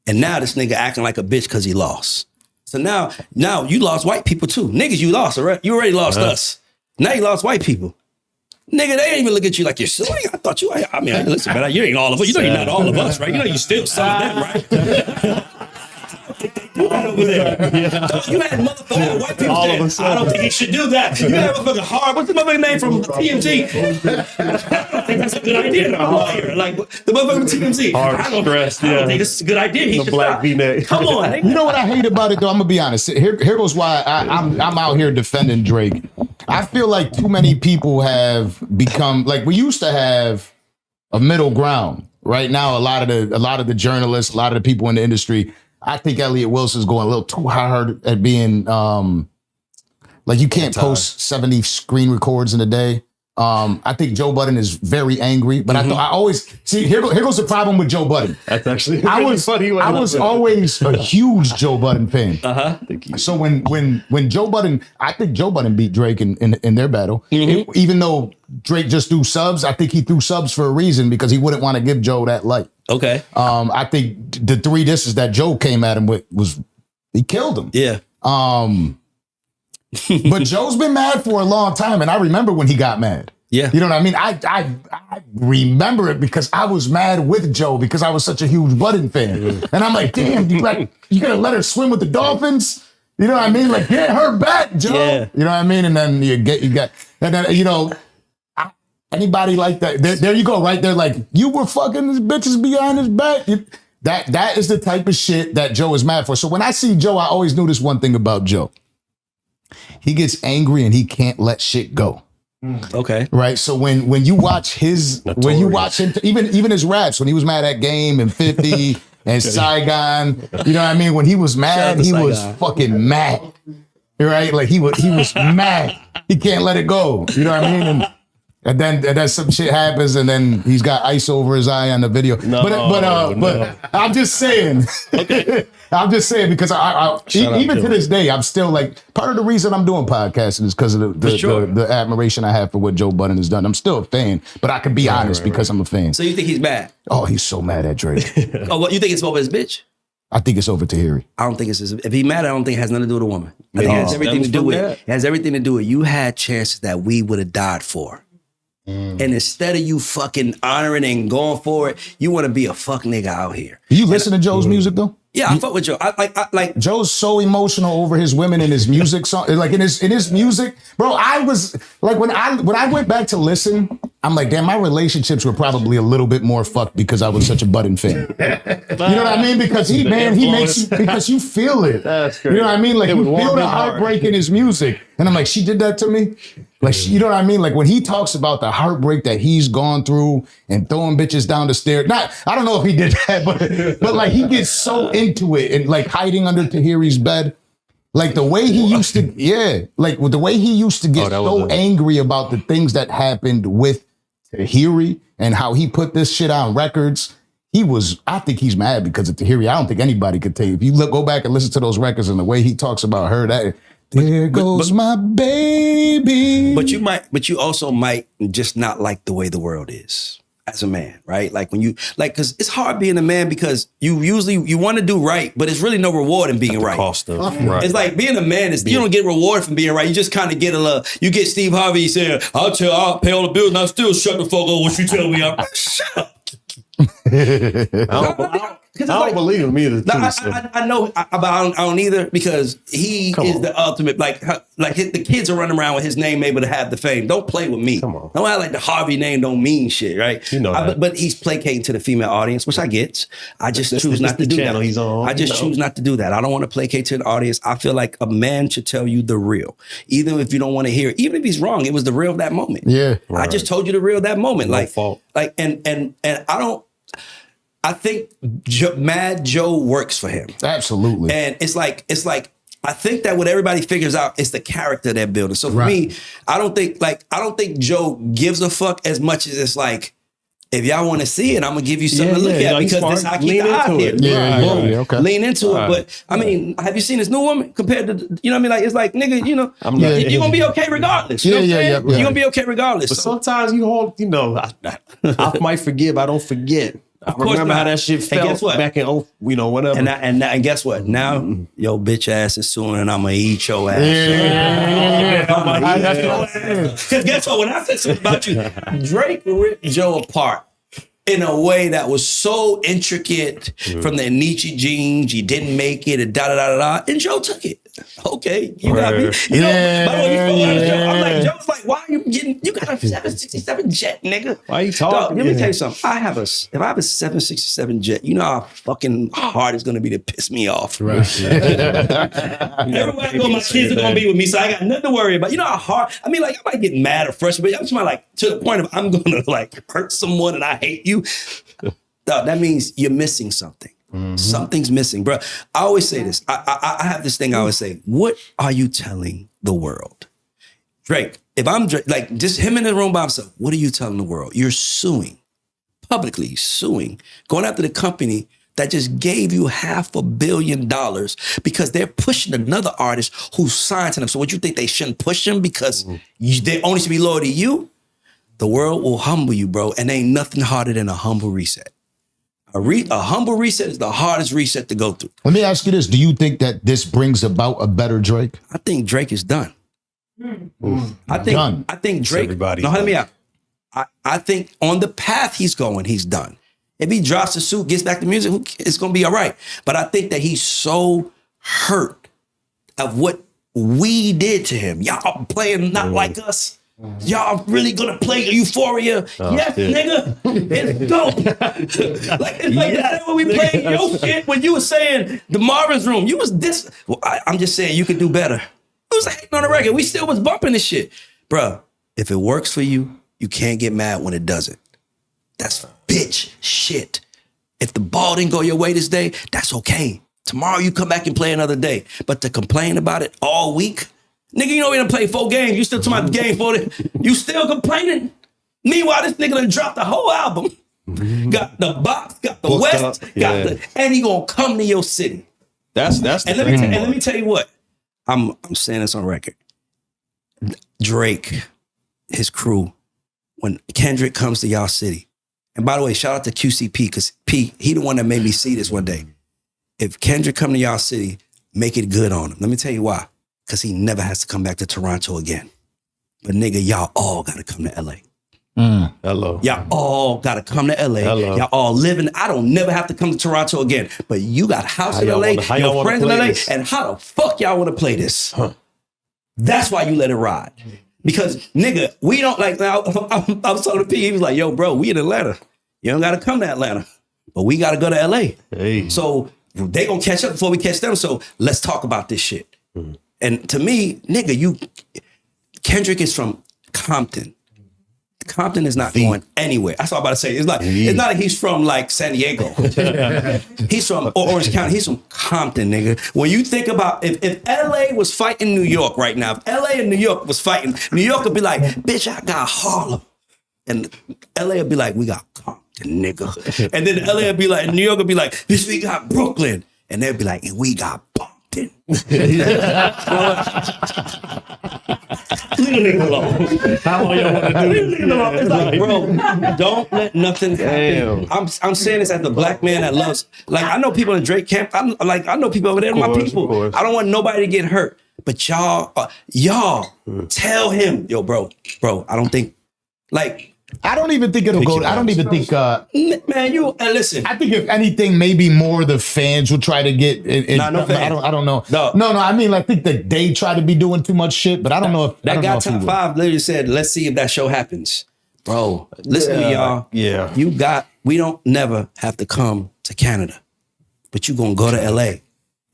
Speaker 2: And now this nigga acting like a bitch because he lost. So now you lost white people too. Niggas, you lost, already. You already lost us. Now you lost white people. Nigga, they ain't even look at you like you're silly. I thought you, listen, man, you ain't all of us. You know you're not all of us, right? You know you still some of them, right? Over there. You had motherfucking white people all of I don't think he should do that. You had motherfucking hard. What's the motherfucking name from TMZ? I think that's a good idea. Like the motherfucking TMZ.
Speaker 3: Hard stress. I don't
Speaker 2: think this is a good idea. He
Speaker 3: the black V-neck.
Speaker 2: Come on.
Speaker 1: You know what I hate about it though? I'm gonna be honest. Here goes why I'm out here defending Drake. I feel like too many people have become like we used to have a middle ground. Right now, a lot of the journalists, a lot of the people in the industry, I think Elliot Wilson's going a little too hard at being like you can't post 70 screen records in a day. I think Joe Budden is very angry, but I always see here goes the problem with Joe Budden.
Speaker 3: That's actually really funny.
Speaker 1: I was always a huge Joe Budden fan. So when Joe Budden, I think Joe Budden beat Drake in their battle. Even though Drake just threw subs, I think he threw subs for a reason because he wouldn't want to give Joe that light.
Speaker 2: Okay.
Speaker 1: I think the 3 disses that Joe came at him with he killed him.
Speaker 2: Yeah.
Speaker 1: But Joe's been mad for a long time, and I remember when he got mad.
Speaker 2: Yeah.
Speaker 1: You know what I mean? I remember it because I was mad with Joe because I was such a huge Budden fan. And I'm like, damn, you gonna let her swim with the dolphins? You know what I mean? Like, get her back, Joe. Yeah. You know what I mean? And then anybody like that, there you go, right there, like, you were fucking this bitches behind his back. That is the type of shit that Joe is mad for. So when I see Joe, I always knew this one thing about Joe. He gets angry and he can't let shit go.
Speaker 2: Okay.
Speaker 1: Right. So when you watch him, even his raps, when he was mad at Game and 50 and Saigon, you know what I mean? When he was mad, he was fucking mad. Right? Like he was mad. He can't let it go. You know what I mean? And then some shit happens, and then he's got ice over his eye on the video. But I'm just saying. Okay. I'm just saying because even to this day, I'm still like, part of the reason I'm doing podcasting is because of the admiration I have for what Joe Budden has done. I'm still a fan, but I can be honest because I'm a fan.
Speaker 2: So you think he's mad?
Speaker 1: Oh, he's so mad at Drake.
Speaker 2: Oh, what, you think it's over his bitch?
Speaker 1: I think it's over Tahiri.
Speaker 2: I don't think it's if he's mad, I don't think it has nothing to do with a woman. I think it has everything to do with it. It has everything to do with you had chances that we would have died for. And instead of you fucking honoring and going for it, you want to be a fuck nigga out here.
Speaker 1: Do you listen to Joe's music though?
Speaker 2: Yeah, I fuck with Joe. I like
Speaker 1: Joe's so emotional over his women in his music song. Like in his music, bro. I was like when I went back to listen, I'm like, damn, my relationships were probably a little bit more fucked because I was such a Budden fan. You know what I mean? Because he makes you, because you feel it. That's great. You know what I mean? Like you feel the heartbreak in his music, and I'm like, she did that to me. Like, you know what I mean? Like when he talks about the heartbreak that he's gone through and throwing bitches down the stairs. I don't know if he did that, but like he gets so into it and like hiding under Tahiri's bed. Like the way he used to, like the way he used to get so angry about the things that happened with Tahiri and how he put this shit on records. I think he's mad because of Tahiri. I don't think anybody could tell you. If you go back and listen to those records and the way he talks about her, there goes my baby.
Speaker 2: But you also might just not like the way the world is as a man, right? Like when because it's hard being a man because you want to do right, but it's really no reward in being right.
Speaker 3: Cost of, right.
Speaker 2: It's like being a man is you don't get reward from being right. You just kind of get you get Steve Harvey saying, I'll pay all the bills and I'll still shut the fuck up when she tell me shut up.
Speaker 3: I don't believe him either.
Speaker 2: I know, but I don't either because he is the ultimate. Like the kids are running around with his name able to have the fame. Don't play with me. Come on. Don't act like the Harvey name don't mean shit, right?
Speaker 3: You know that.
Speaker 2: But he's placating to the female audience, which I get. I just choose not to do that.
Speaker 3: He's on,
Speaker 2: I just choose not to do that. I don't want to placate to the audience. I feel like a man should tell you the real, even if you don't want to hear it. Even if he's wrong, it was the real of that moment.
Speaker 1: Yeah,
Speaker 2: right. I just told you the real of that moment.
Speaker 3: No fault.
Speaker 2: And I don't. I think Mad Joe works for him.
Speaker 1: Absolutely.
Speaker 2: And it's like I think that what everybody figures out is the character they're building. So for me, I don't think Joe gives a fuck as much as it's like, if y'all want to see it, I'm gonna give you something to look at because this how I keep the eye here.
Speaker 1: Okay.
Speaker 2: Lean into it. But I mean, have you seen this new woman compared to, you know what I mean? Like, it's like, nigga, you know, you're gonna be okay regardless. You know what I'm saying? You're gonna be okay regardless.
Speaker 3: But sometimes I might forgive, I don't forget. I remember how that shit felt back in, whatever.
Speaker 2: And guess what? Now, your bitch ass is suing and I'm going to eat your ass. Because guess what? When I said something about you, Drake ripped Joe apart in a way that was so intricate from the Nietzsche genes, you didn't make it, and da-da-da-da-da, and Joe took it. Okay, you got me. You know, by the way, we spoke on the show. I'm like, Joe's like, why are you getting? You got a 767 jet, nigga.
Speaker 3: Why you talking?
Speaker 2: Dog, let me tell you something. If I have a 767 jet, you know how fucking hard it's gonna be to piss me off. Right. Everywhere I go, my kids are gonna be with me, so I got nothing to worry about. You know how hard? I mean, like, I might get mad or frustrated, but I'm just like to the point of I'm gonna like hurt someone and I hate you. Dog, that means you're missing something. Mm-hmm. Something's missing, bro. I always say this. I have this thing I always say. What are you telling the world? Drake, if I'm Drake, like just him in the room by himself, what are you telling the world? You're suing, publicly suing, going after the company that just gave you $500 million because they're pushing another artist who's signed to them. So what you think they shouldn't push him because they only should be loyal to you? The world will humble you, bro. And ain't nothing harder than a humble reset. A humble reset is the hardest reset to go through.
Speaker 1: Let me ask you this. Do you think that this brings about a better Drake?
Speaker 2: I think Drake is done. I think Drake, hear me out. I think on the path he's going, he's done. If he drops the suit, gets back to music, it's going to be all right. But I think that he's so hurt of what we did to him. Y'all playing not like us. Y'all really gonna play Euphoria? Yes, nigga. It's dope. Like it's like the same when we played your shit when you were saying the Marvin's Room. You was this. Well, I'm just saying you could do better. It was hating on the record. We still was bumping this shit, bruh. If it works for you, you can't get mad when it doesn't. That's bitch shit. If the ball didn't go your way this day, that's okay. Tomorrow you come back and play another day. But to complain about it all week. Nigga, you know we done played 4 games. You still talking about the game 4. You still complaining? Meanwhile, this nigga done dropped the whole album. Got the box, got the West, and he gonna come to your city.
Speaker 3: That's the
Speaker 2: thing. And let me tell you what. I'm saying this on record. Drake, his crew, when Kendrick comes to y'all city, and by the way, shout out to QCP, because P, he the one that made me see this one day. If Kendrick come to y'all city, make it good on him. Let me tell you why. Because he never has to come back to Toronto again. But nigga, y'all all gotta come to LA.
Speaker 3: Hello.
Speaker 2: Y'all all gotta come to LA. Hello. Y'all all living. I don't never have to come to Toronto again. But you got a house in LA, your friends in LA, and how the fuck y'all wanna play this? That's why you let it ride. Because nigga, we don't like, I was talking to P, he was like, yo bro, we in Atlanta. You don't gotta come to Atlanta. But we gotta go to LA. Hey. So they gonna catch up before we catch them. So let's talk about this shit. And to me, nigga, Kendrick is from Compton. Compton is not going anywhere. That's all I'm about to say. It's not like he's from like San Diego. He's from Orange County. He's from Compton, nigga. When you think about if LA was fighting New York right now, if LA and New York was fighting, New York would be like, bitch, I got Harlem. And LA would be like, we got Compton, nigga. And then LA would be like, New York would be like, bitch, we got Brooklyn. And they'd be like, and we got Compton. Leave the nigga alone. How long y'all want to do? Leave the nigga alone. It's like, bro, don't let nothing happen. I'm saying this as the black man that loves. Like, I know people in Drake camp. I know people over there. My people. I don't want nobody to get hurt. But y'all tell him, yo, bro. I don't think, like.
Speaker 1: I don't even think it'll go. I don't even think.
Speaker 2: Man, listen.
Speaker 1: I think if anything, maybe more the fans will try to get.
Speaker 2: No fans.
Speaker 1: I don't know. No. I mean, I think that they try to be doing too much shit, but I don't know if
Speaker 2: that guy top 5 literally said, "Let's see if that show happens." Bro, listen to me, y'all.
Speaker 3: Yeah,
Speaker 2: we don't never have to come to Canada, but you gonna go to LA.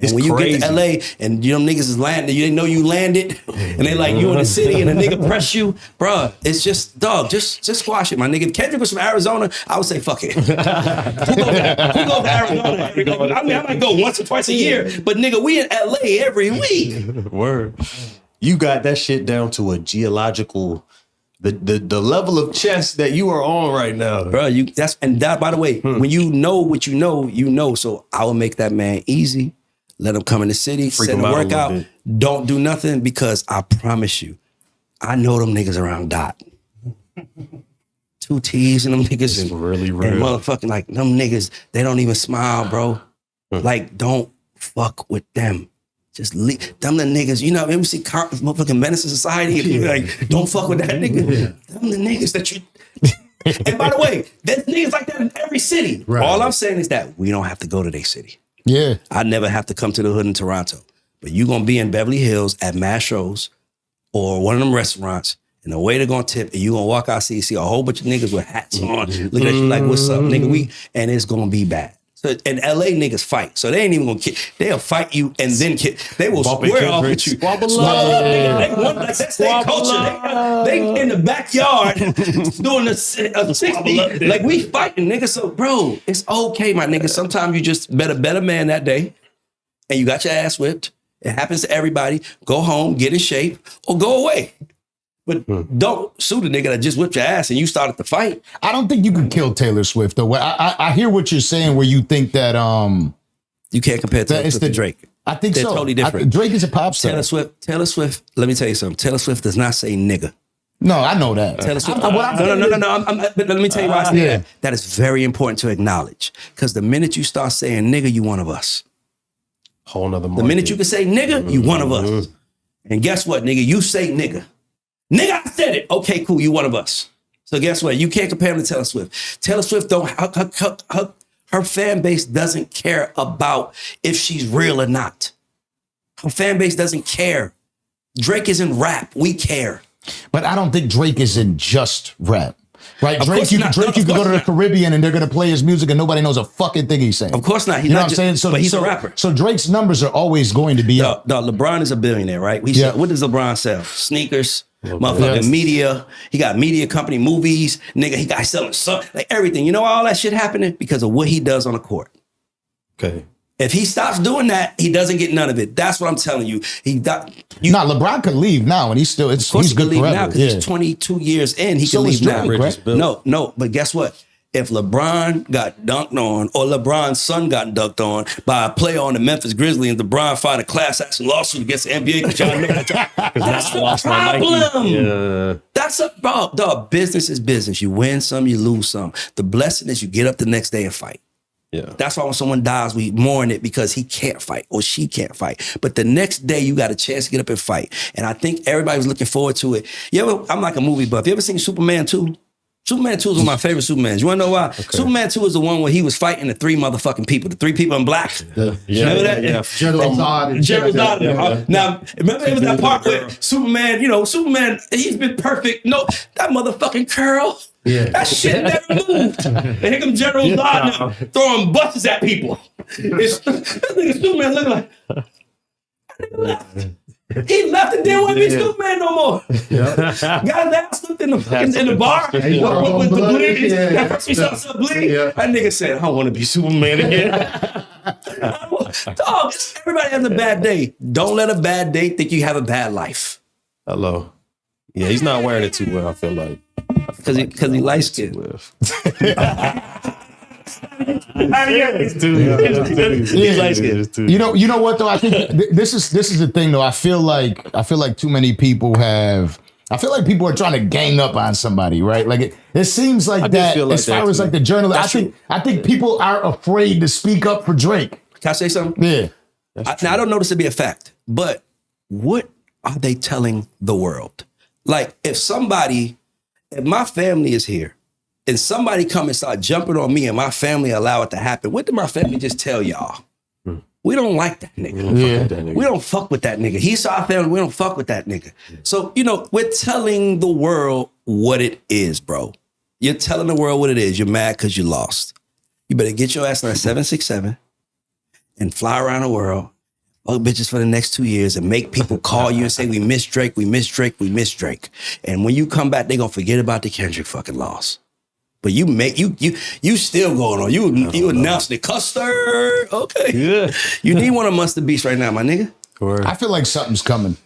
Speaker 2: And when you get to LA and you know niggas is landing, you didn't know you landed, and they like you in the city and a nigga press you, bruh. It's just dog, just squash it, my nigga. If Kendrick was from Arizona, I would say fuck it. Who goes to Arizona? I mean, I might go once or twice a year, but nigga, we in LA every week.
Speaker 3: Word. You got that shit down to a geological. The level of chess that you are on right now,
Speaker 2: bro. By the way, when you know what you know. So I will make that man easy. Let him come in the city, send the workout. Don't do nothing because I promise you, I know them niggas around Dot. 2 T's and them niggas
Speaker 3: and really real.
Speaker 2: And motherfucking like them niggas, they don't even smile, bro. Like, don't fuck with them. Just leave them the niggas. You know, we see motherfucking Menace to Society. And you're like, don't fuck with that nigga. Them the niggas that you. And by the way, there's niggas like that in every city. Right. All I'm saying is that we don't have to go to their city.
Speaker 1: Yeah.
Speaker 2: I never have to come to the hood in Toronto. but you gonna be in Beverly Hills at Mastro's or one of them restaurants, and the waiter gonna tip, and you gonna walk out, see a whole bunch of niggas with hats on, looking at you like, what's up, nigga? And it's gonna be bad. So, and LA niggas fight, so they ain't even gonna kill. They'll fight you and then kill. They will square off with you. That's their culture. They in the backyard doing a 60. Like, we fighting, nigga. So, bro, it's okay, my nigga. Sometimes you just better man that day, and you got your ass whipped. It happens to everybody. Go home, get in shape, or go away. But don't sue the nigga that just whipped your ass and you started the fight.
Speaker 1: I don't think you can kill Taylor Swift though. I hear what you're saying where you think that
Speaker 2: you can't compare Taylor Swift to Drake.
Speaker 1: I think
Speaker 2: they're totally different.
Speaker 1: Drake is a pop star.
Speaker 2: Taylor Swift, let me tell you something. Taylor Swift does not say nigga.
Speaker 1: No, I know that.
Speaker 2: Taylor Swift. No. But let me tell you why I say that. That is very important to acknowledge. Because the minute you start saying nigga, you one of us.
Speaker 3: Whole nother market.
Speaker 2: The minute you can say nigga, you one of us. And guess what, nigga? You say nigga. Nigga, I said it. Okay, cool. You one of us. So guess what? You can't compare him to Taylor Swift. Taylor Swift don't. Her fan base doesn't care about if she's real or not. Her fan base doesn't care. Drake is in rap. We care.
Speaker 1: But I don't think Drake is in just rap. Right? Drake, you can go to the Caribbean and they're going to play his music and nobody knows a fucking thing he's saying.
Speaker 2: Of course not.
Speaker 1: He's not just, saying? So,
Speaker 2: but he's a rapper.
Speaker 1: So Drake's numbers are always going to be up.
Speaker 2: LeBron is a billionaire, right? What does LeBron sell? Sneakers, motherfucking media. He got media company, movies. Nigga, he got selling something, like everything. You know all that shit happening because of what he does on the court.
Speaker 3: Okay.
Speaker 2: If he stops doing that, he doesn't get none of it. That's what I'm telling you.
Speaker 1: LeBron could leave now, and he's good
Speaker 2: leave
Speaker 1: forever.
Speaker 2: now because he's 22 years in. He can leave now.
Speaker 1: Right?
Speaker 2: No. But guess what? If LeBron got dunked on, or LeBron's son got dunked on by a player on the Memphis Grizzlies, and LeBron filed a class action lawsuit against the NBA, because y'all know that's the problem. Yeah. That's dog. Business is business. You win some, you lose some. The blessing is you get up the next day and fight.
Speaker 3: Yeah.
Speaker 2: That's why when someone dies, we mourn it because he can't fight or she can't fight. But the next day, you got a chance to get up and fight. And I think everybody was looking forward to it. I'm like a movie buff. You ever seen Superman 2? Superman 2 is one of my favorite Supermans. You want to know why? Okay. Superman 2 is the one where he was fighting the three motherfucking people, the three people in black. Remember that? Yeah.
Speaker 6: General Zod.
Speaker 2: Now, remember it was that part where Superman, he's been perfect. No, that motherfucking curl. Yeah. That shit never moved. And here comes General Zod now, throwing buses at people. This nigga Superman looking like, he left and didn't want to be Superman no more. Yep. Got his ass slipped in the bar with the bleed. That first we saw some bleed. That nigga said, I don't want to be Superman again. Dog, everybody has a bad day. Don't let a bad day think you have a bad life.
Speaker 3: Hello. Yeah, he's not wearing it too well, I feel like.
Speaker 2: Because he light skinned.
Speaker 1: You know what though? I think this is the thing though. I feel like too many people have. I feel like people are trying to gang up on somebody, right? Like it seems like that. Like as far as like the journalist, I think people are afraid to speak up for Drake.
Speaker 2: Can I say something?
Speaker 1: Yeah.
Speaker 2: Now I don't know this to be a fact, but what are they telling the world? Like if my family is here and somebody come and start jumping on me and my family allow it to happen, what did my family just tell y'all? We don't like that nigga. We don't fuck with that nigga. He's our family. We don't fuck with that nigga. So, we're telling the world what it is, bro. You're telling the world what it is. You're mad because you lost. You better get your ass on a 767 and fly around the world, fuck bitches for the next 2 years and make people call you and say, we miss Drake, we miss Drake, we miss Drake. And when you come back, they gonna forget about the Kendrick fucking loss. But you still going on. You announced it. Custard. Okay. Yeah. You need one of Mustard Beast right now, my nigga.
Speaker 1: I feel like something's coming.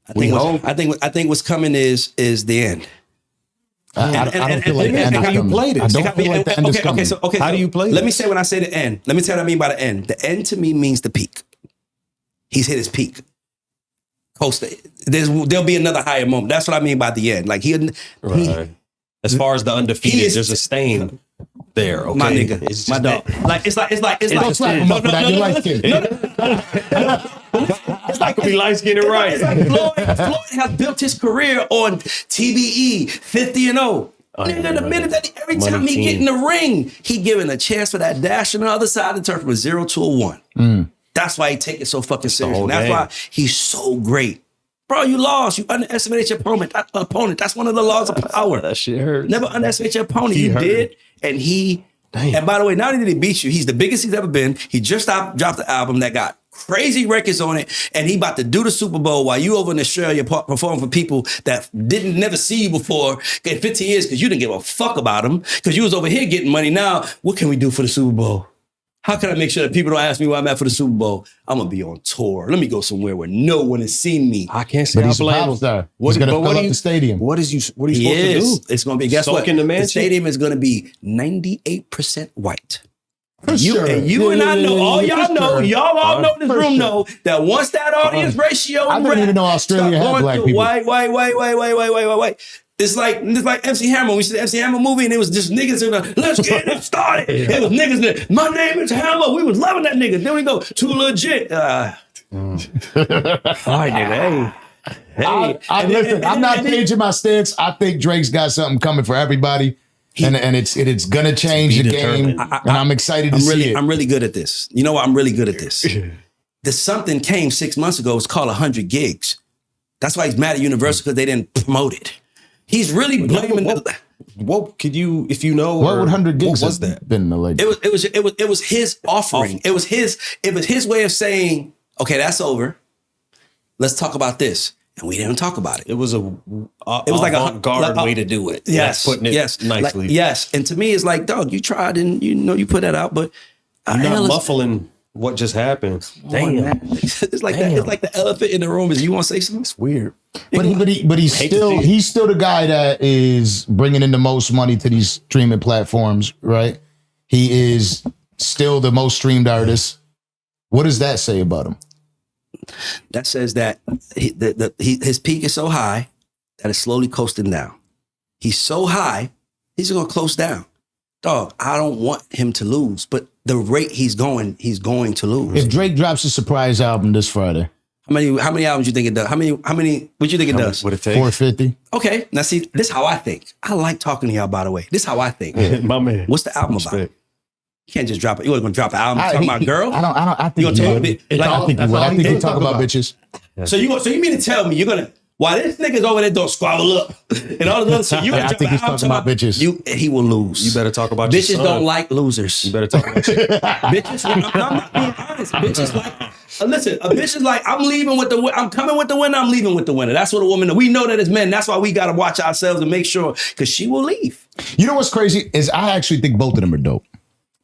Speaker 2: I think what's coming is the end.
Speaker 1: I don't feel like the end is coming. You played it. I don't feel like the end is coming.
Speaker 2: Okay, how do you play it? Let me say when I say the end. Let me tell you what I mean by the end. The end to me means the peak. He's hit his peak. There'll be another higher moment. That's what I mean by the end. Like
Speaker 3: as far as the undefeated, there's a stain there. Okay?
Speaker 2: My nigga, my dog. Like it's like
Speaker 3: it's like be light skinned and right.
Speaker 2: It's like Floyd has built his career on TBE 50-0. Nigga, the minute that every time he get in the ring, he giving a chance for that dash on the other side of the turf from a 0 to a 1. That's why he take it so fucking serious. And that's why he's so great. Bro, you lost. You underestimated your opponent. That's one of the laws of power.
Speaker 3: That shit hurt.
Speaker 2: Never underestimate your opponent. You did. And and by the way, not only did he beat you, he's the biggest he's ever been. He just dropped the album that got crazy records on it, and he about to do the Super Bowl while you over in Australia performing for people that never see you before in 15 years because you didn't give a fuck about them because you was over here getting money. Now, what can we do for the Super Bowl? How can I make sure that people don't ask me where I'm at for the Super Bowl? I'm going to be on tour. Let me go somewhere where no one has seen me.
Speaker 3: I can't say
Speaker 1: I blame him. He's going to fill up the stadium.
Speaker 3: What are you supposed to do?
Speaker 2: It's going to be, guess what? The stadium is going to be 98% white. You and I know, all y'all know, y'all all know in this room know that once that audience ratio,
Speaker 1: I didn't even know Australia had black people.
Speaker 2: White. It's like MC Hammer. We see the MC Hammer movie and it was just niggas in the, let's get it started. It was niggas there. My name is Hammer. We was loving that nigga. Then we go, too legit. All right, nigga, hey.
Speaker 1: Listen, I'm not changing my stance. I think Drake's got something coming for everybody. And it's gonna change the game. And I'm excited to see it.
Speaker 2: I'm really good at this. You know what? I'm really good at this. There's something came 6 months ago. It's called 100 gigs. That's why he's mad at Universal because they didn't promote it. He's really blaming.
Speaker 3: What could you, if you know,
Speaker 1: what would 100 gigs
Speaker 3: was that?
Speaker 1: Been like?
Speaker 2: It was his offering. It was his way of saying, okay, that's over. Let's talk about this. And we didn't talk about it.
Speaker 3: It was like a guard way to do it.
Speaker 2: Yes,
Speaker 3: putting it nicely.
Speaker 2: Yes, and to me, it's like, dog, you tried and you put that out, but
Speaker 3: you're not muffling what just happened.
Speaker 2: Damn, it's like that. It's like the elephant in the room. Is you want to say something? It's weird.
Speaker 1: But he's still the guy that is bringing in the most money to these streaming platforms, right? He is still the most streamed artist. What does that say about him?
Speaker 2: That says that his peak is so high that it's slowly coasting down. He's so high, he's going to close down. Dog, I don't want him to lose, but the rate he's going to lose.
Speaker 1: If Drake drops a surprise album this Friday,
Speaker 2: how many albums you think it does? How many? What you think it does?
Speaker 3: What it take?
Speaker 1: 450.
Speaker 2: Okay, now see, this is how I think. I like talking to y'all. By the way, this is how I think.
Speaker 3: My man.
Speaker 2: What's the album about? You can't just drop it. You wasn't gonna drop an album talking about girls?
Speaker 1: I think you talk about bitches.
Speaker 2: So you mean to tell me you're gonna, while this nigga's over there don't squabble up and all this other shit, you
Speaker 1: I think he's talking about bitches.
Speaker 2: He will lose.
Speaker 3: You better talk about
Speaker 2: bitches
Speaker 3: your son.
Speaker 2: don't like losers.
Speaker 3: You better talk about
Speaker 2: bitches. I'm not being honest. Bitches like, listen, a bitch is like, I'm coming with the winner, I'm leaving with the winner. That's what a woman, we know that as men. That's why we gotta watch ourselves and make sure, because she will leave.
Speaker 1: You know what's crazy is I actually think both of them are dope.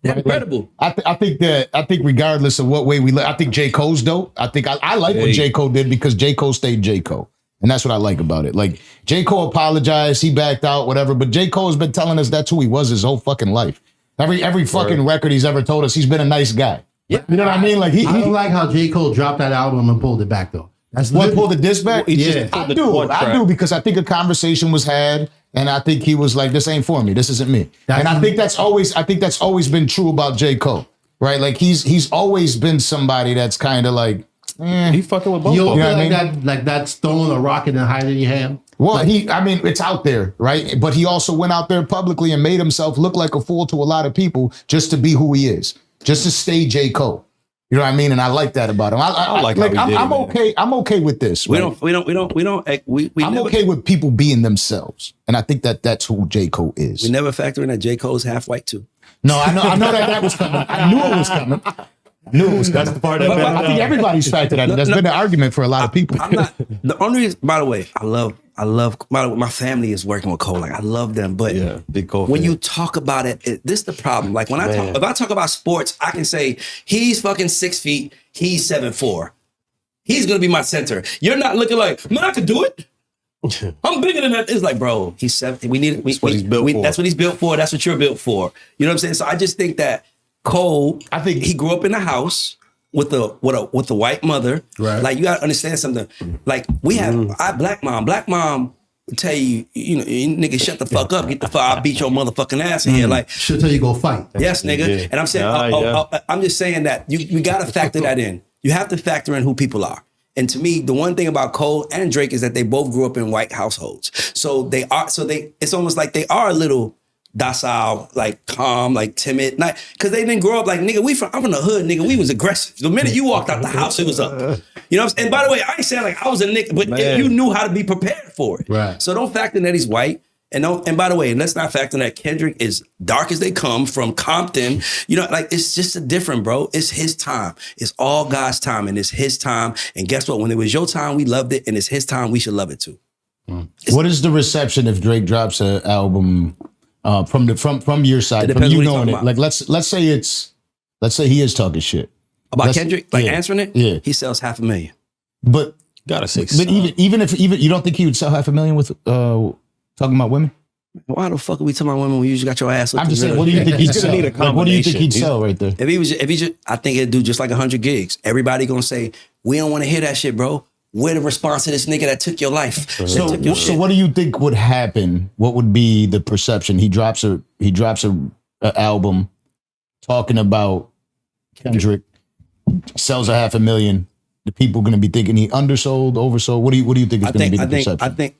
Speaker 2: Right? Incredible.
Speaker 1: Like, I think regardless of what way we look, I think J. Cole's dope. I think I like what J. Cole did because J. Cole stayed J. Cole. And that's what I like about it. Like, J. Cole apologized, he backed out, whatever, but J. Cole has been telling us that's who he was his whole fucking life. Every fucking record he's ever told us, he's been a nice guy. Yeah. You know what I mean? Like I don't
Speaker 6: like how J. Cole dropped that album and pulled it back though.
Speaker 1: That's what pulled the disc back?
Speaker 6: Yeah.
Speaker 1: I do because I think a conversation was had. And I think he was like, this ain't for me. This isn't me. And I think that's always been true about J. Cole, right? Like he's always been somebody that's kind of like,
Speaker 3: he fucking with both.
Speaker 6: You don't feel like that's throwing a rocket and hiding your hand?
Speaker 1: Well, it's out there, right? But he also went out there publicly and made himself look like a fool to a lot of people just to be who he is, just to stay J. Cole. You know what I mean? And I like that about him. I'm okay with this. Right? I'm okay with people being themselves. And I think that's who J. Cole is.
Speaker 2: We never factor in that J. Cole is half white too.
Speaker 1: No, I know that was coming. I knew it was coming. That's the part that I think everybody's factored that. That's been an argument for a lot of people.
Speaker 2: I'm not, the only reason, by the way, I love my family is working with Cole. Like I love them, but
Speaker 3: big Cole
Speaker 2: when
Speaker 3: fan.
Speaker 2: you talk about it, this is the problem. Like if I talk about sports, I can say he's fucking 6 feet, he's 7'4". He's gonna be my center. You're not looking like, man, I could do it. I'm bigger than that. It's like, bro, he's 7. That's what he's built for. That's what he's built for. That's what you're built for. You know what I'm saying? So I just think that Cole, I think he grew up in a house with a white mother. Right. Like, you gotta understand something. Like, we have black mom. Black mom would tell you, you nigga, shut the fuck up. Get the fuck, I'll beat your motherfucking ass in here. Like,
Speaker 6: she'll tell you go fight.
Speaker 2: Yes, nigga. Yeah. And I'm saying, I'm just saying that you gotta factor that in. You have to factor in who people are. And to me, the one thing about Cole and Drake is that they both grew up in white households. So it's almost like they are a little docile, like calm, like timid. Because they didn't grow up like, nigga, I'm from the hood, nigga. We was aggressive. The minute you walked out the house, it was up. You know what I'm saying? And by the way, I ain't saying like I was a nigga, but you knew how to be prepared for it.
Speaker 6: Right.
Speaker 2: So don't factor that he's white. And by the way, let's not factor that Kendrick is dark as they come from Compton. You know, like it's just a different, bro. It's his time. It's all God's time and it's his time. And guess what? When it was your time, we loved it. And it's his time, we should love it too.
Speaker 1: What is the reception if Drake drops an album from your side, from you knowing it? Like let's say he is talking shit.
Speaker 2: About Kendrick, answering it?
Speaker 1: Yeah.
Speaker 2: He sells 500,000.
Speaker 1: But
Speaker 3: gotta say
Speaker 1: but even if you don't think he would sell 500,000 with talking about women?
Speaker 2: Why the fuck are we talking about women when you just got your ass?
Speaker 1: I'm just saying, what do you think he'd sell? Like, what do you think he'd sell right there?
Speaker 2: If he just, I think it'd do just like 100 gigs. Everybody gonna say, we don't want to hear that shit, bro. We're the response to this nigga that took your life.
Speaker 1: So what do you think would happen? What would be the perception? He drops a album talking about Kendrick, sells 500,000. The people going to be thinking he undersold, oversold. What do you think is going to be the perception?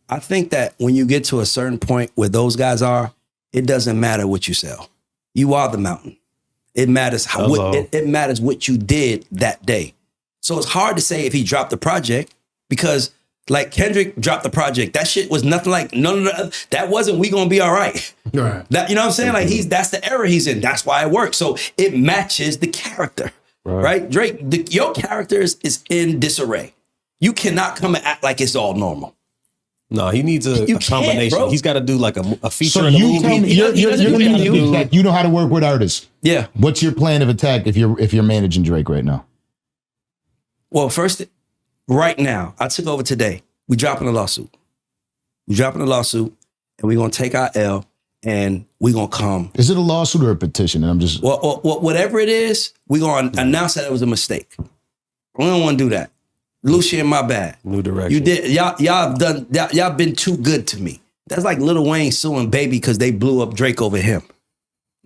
Speaker 2: I think that when you get to a certain point where those guys are, it doesn't matter what you sell. You are the mountain. It matters it matters what you did that day. So it's hard to say if he dropped the project because like Kendrick dropped the project. That shit was nothing like none of the other, that wasn't we gonna be all right.
Speaker 6: Right.
Speaker 2: That, you know what I'm saying? Like that's the era he's in. That's why it works. So it matches the character. Right? Drake, your character is in disarray. You cannot come and act like it's all normal.
Speaker 3: No, he needs a combination. He's got to do like a feature.
Speaker 1: So
Speaker 3: in the
Speaker 1: you tell me, you know how to work with artists.
Speaker 2: Yeah.
Speaker 1: What's your plan of attack if you're managing Drake right now?
Speaker 2: Well, first, right now, I took over today. We dropping a lawsuit. And we're gonna take our L. And we're going to come.
Speaker 1: Is it a lawsuit or a petition? And I'm just...
Speaker 2: Well, whatever it is, we're going to announce that it was a mistake. We don't want to do that. Lucien, my bad.
Speaker 3: New direction.
Speaker 2: You did. Y'all been too good to me. That's like Lil Wayne suing Baby because they blew up Drake over him.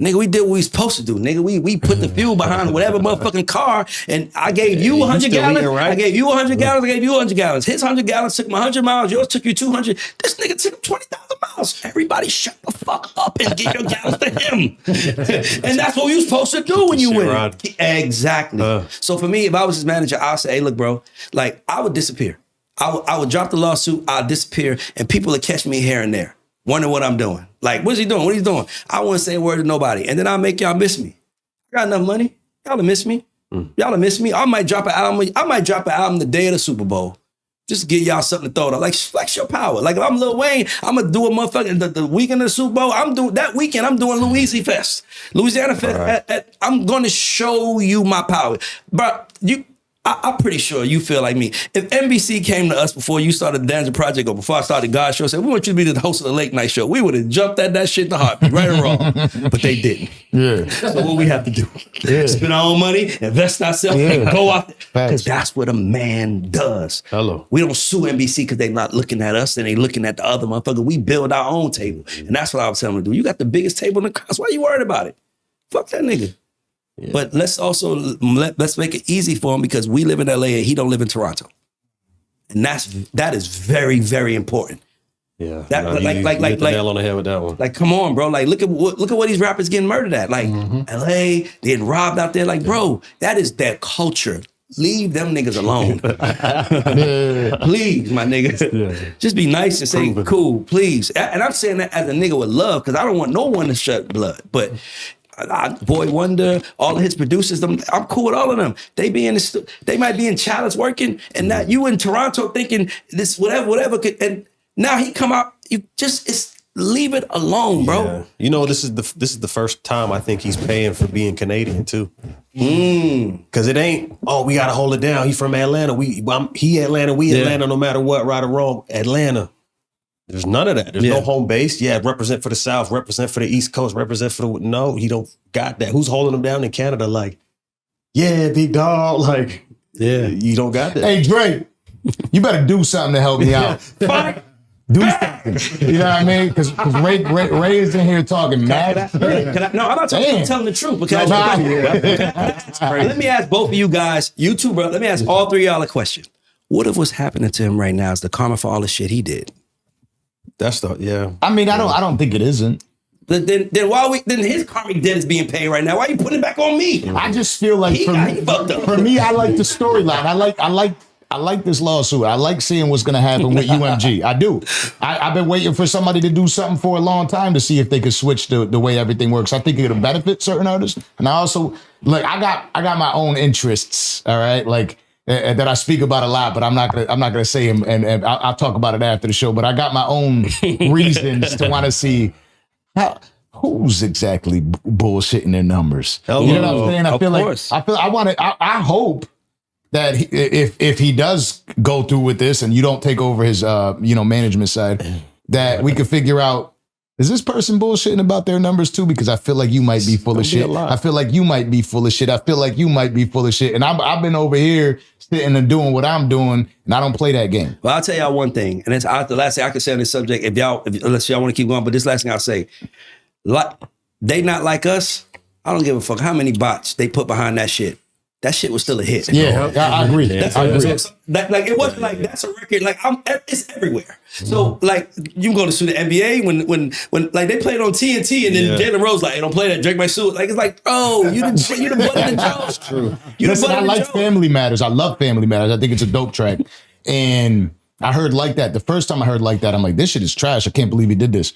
Speaker 2: Nigga, we did what we supposed to do. Nigga, we put the fuel behind whatever motherfucking car, and I gave you 100 gallons. I gave you 100 gallons. I gave you 100 gallons. His 100 gallons took him 100 miles. Yours took you 200. This nigga took him 20,000 miles. Everybody shut the fuck up and get your gallons to him. And that's what you supposed to do when you win. Exactly. So for me, if I was his manager, I'll say, hey, look, bro, like I would disappear. I would drop the lawsuit. I'll disappear, and people would catch me here and there. Wonder what I'm doing. Like, what's he doing? What he's doing? I wouldn't say a word to nobody. And then I'll make y'all miss me. I got enough money. Y'all will miss me. Y'all will miss me. I might drop an album the day of the Super Bowl. Just to give y'all something to throw it up. Like, flex your power. Like, if I'm Lil Wayne, I'm going to do a motherfucking, the weekend of the Super Bowl, I'm doing Louisiana Fest. Right. I'm going to show you my power. But I'm pretty sure you feel like me. If NBC came to us before you started the Danza Project or before I started God's show, said, we want you to be the host of the late night show, we would have jumped at that shit in the heartbeat, right or wrong. But they didn't.
Speaker 1: Yeah.
Speaker 2: So what we have to do? Yeah. Spend our own money, invest in ourselves, and go out there. Because that's what a man does.
Speaker 3: Hello.
Speaker 2: We don't sue NBC because they're not looking at us and they looking at the other motherfucker. We build our own table. And that's what I was telling them to do. You got the biggest table in the house. Why you worried about it? Fuck that nigga. Yeah. But let's make it easy for him because we live in LA and he don't live in Toronto, and that is very, very important.
Speaker 3: Yeah,
Speaker 2: you hit the
Speaker 3: nail on the head with that one.
Speaker 2: Like, come on, bro. Like, look at what these rappers getting murdered at. Like, LA, getting robbed out there. Like, bro, that is their culture. Leave them niggas alone. Please, my niggas. Yeah. Just be nice and say, cool, please. And I'm saying that as a nigga with love because I don't want no one to shed blood, but. Boy Wonder, all of his producers, I'm cool with all of them. They might be in Chalice working, and now you in Toronto thinking this whatever. And now he come out, leave it alone, bro.
Speaker 3: Yeah. You know, this is the first time I think he's paying for being Canadian too. Because it ain't, we gotta hold it down. He from Atlanta. He Atlanta, we Atlanta, no matter what, right or wrong. Atlanta. There's none of that. There's no home base. Yeah, represent for the South, represent for the East Coast, represent for no, he don't got that. Who's holding him down in Canada? Like, yeah, big dog. Like, yeah, you don't got that.
Speaker 1: Hey, Drake, you better do something to help me out. Do something. You know what I mean? Because Ray is in here talking mad.
Speaker 2: No, I'm not talking. I'm telling the truth. Because let me ask both of you guys, you two, bro. Let me ask all three of y'all a question. What if what's happening to him right now is the karma for all the shit he did?
Speaker 3: That's I
Speaker 1: mean, I don't think it isn't.
Speaker 2: Then his karmic debt is being paid right now. Why are you putting it back on me?
Speaker 1: I just feel like for me, I like the storyline. I like this lawsuit. I like seeing what's going to happen with UMG. I do. I've been waiting for somebody to do something for a long time to see if they could switch the way everything works. I think it'll benefit certain artists. And I also, like, I got my own interests, all right? Like, that I speak about a lot, but I'm not gonna say them, and I'll talk about it after the show. But I got my own reasons to want to see who's exactly bullshitting their numbers. You know what I'm saying? I hope that if he does go through with this and you don't take over his management side, that we could figure out, is this person bullshitting about their numbers too? Because I feel like you might be full of shit. I feel like you might be full of shit. I feel like you might be full of shit. And I've been over here sitting and doing what I'm doing, and I don't play that game.
Speaker 2: Well, I'll tell y'all one thing, and it's the last thing I can say on this subject. Unless y'all want to keep going, but this last thing I'll say, they not like us. I don't give a fuck how many bots they put behind that shit. That shit was still a hit.
Speaker 1: Yeah, I agree. I agree.
Speaker 2: It wasn't like that's a record. Like it's everywhere. So like you go to see the NBA when like they played on TNT and then Jalen Rose like, hey, don't play that. Drake might sue it. Like it's like, oh, you the butt of the joke. That's true.
Speaker 1: Listen, I like Family Matters. I love Family Matters. I think it's a dope track. And I heard Like That. The first time I heard Like That, I'm like, this shit is trash. I can't believe he did this.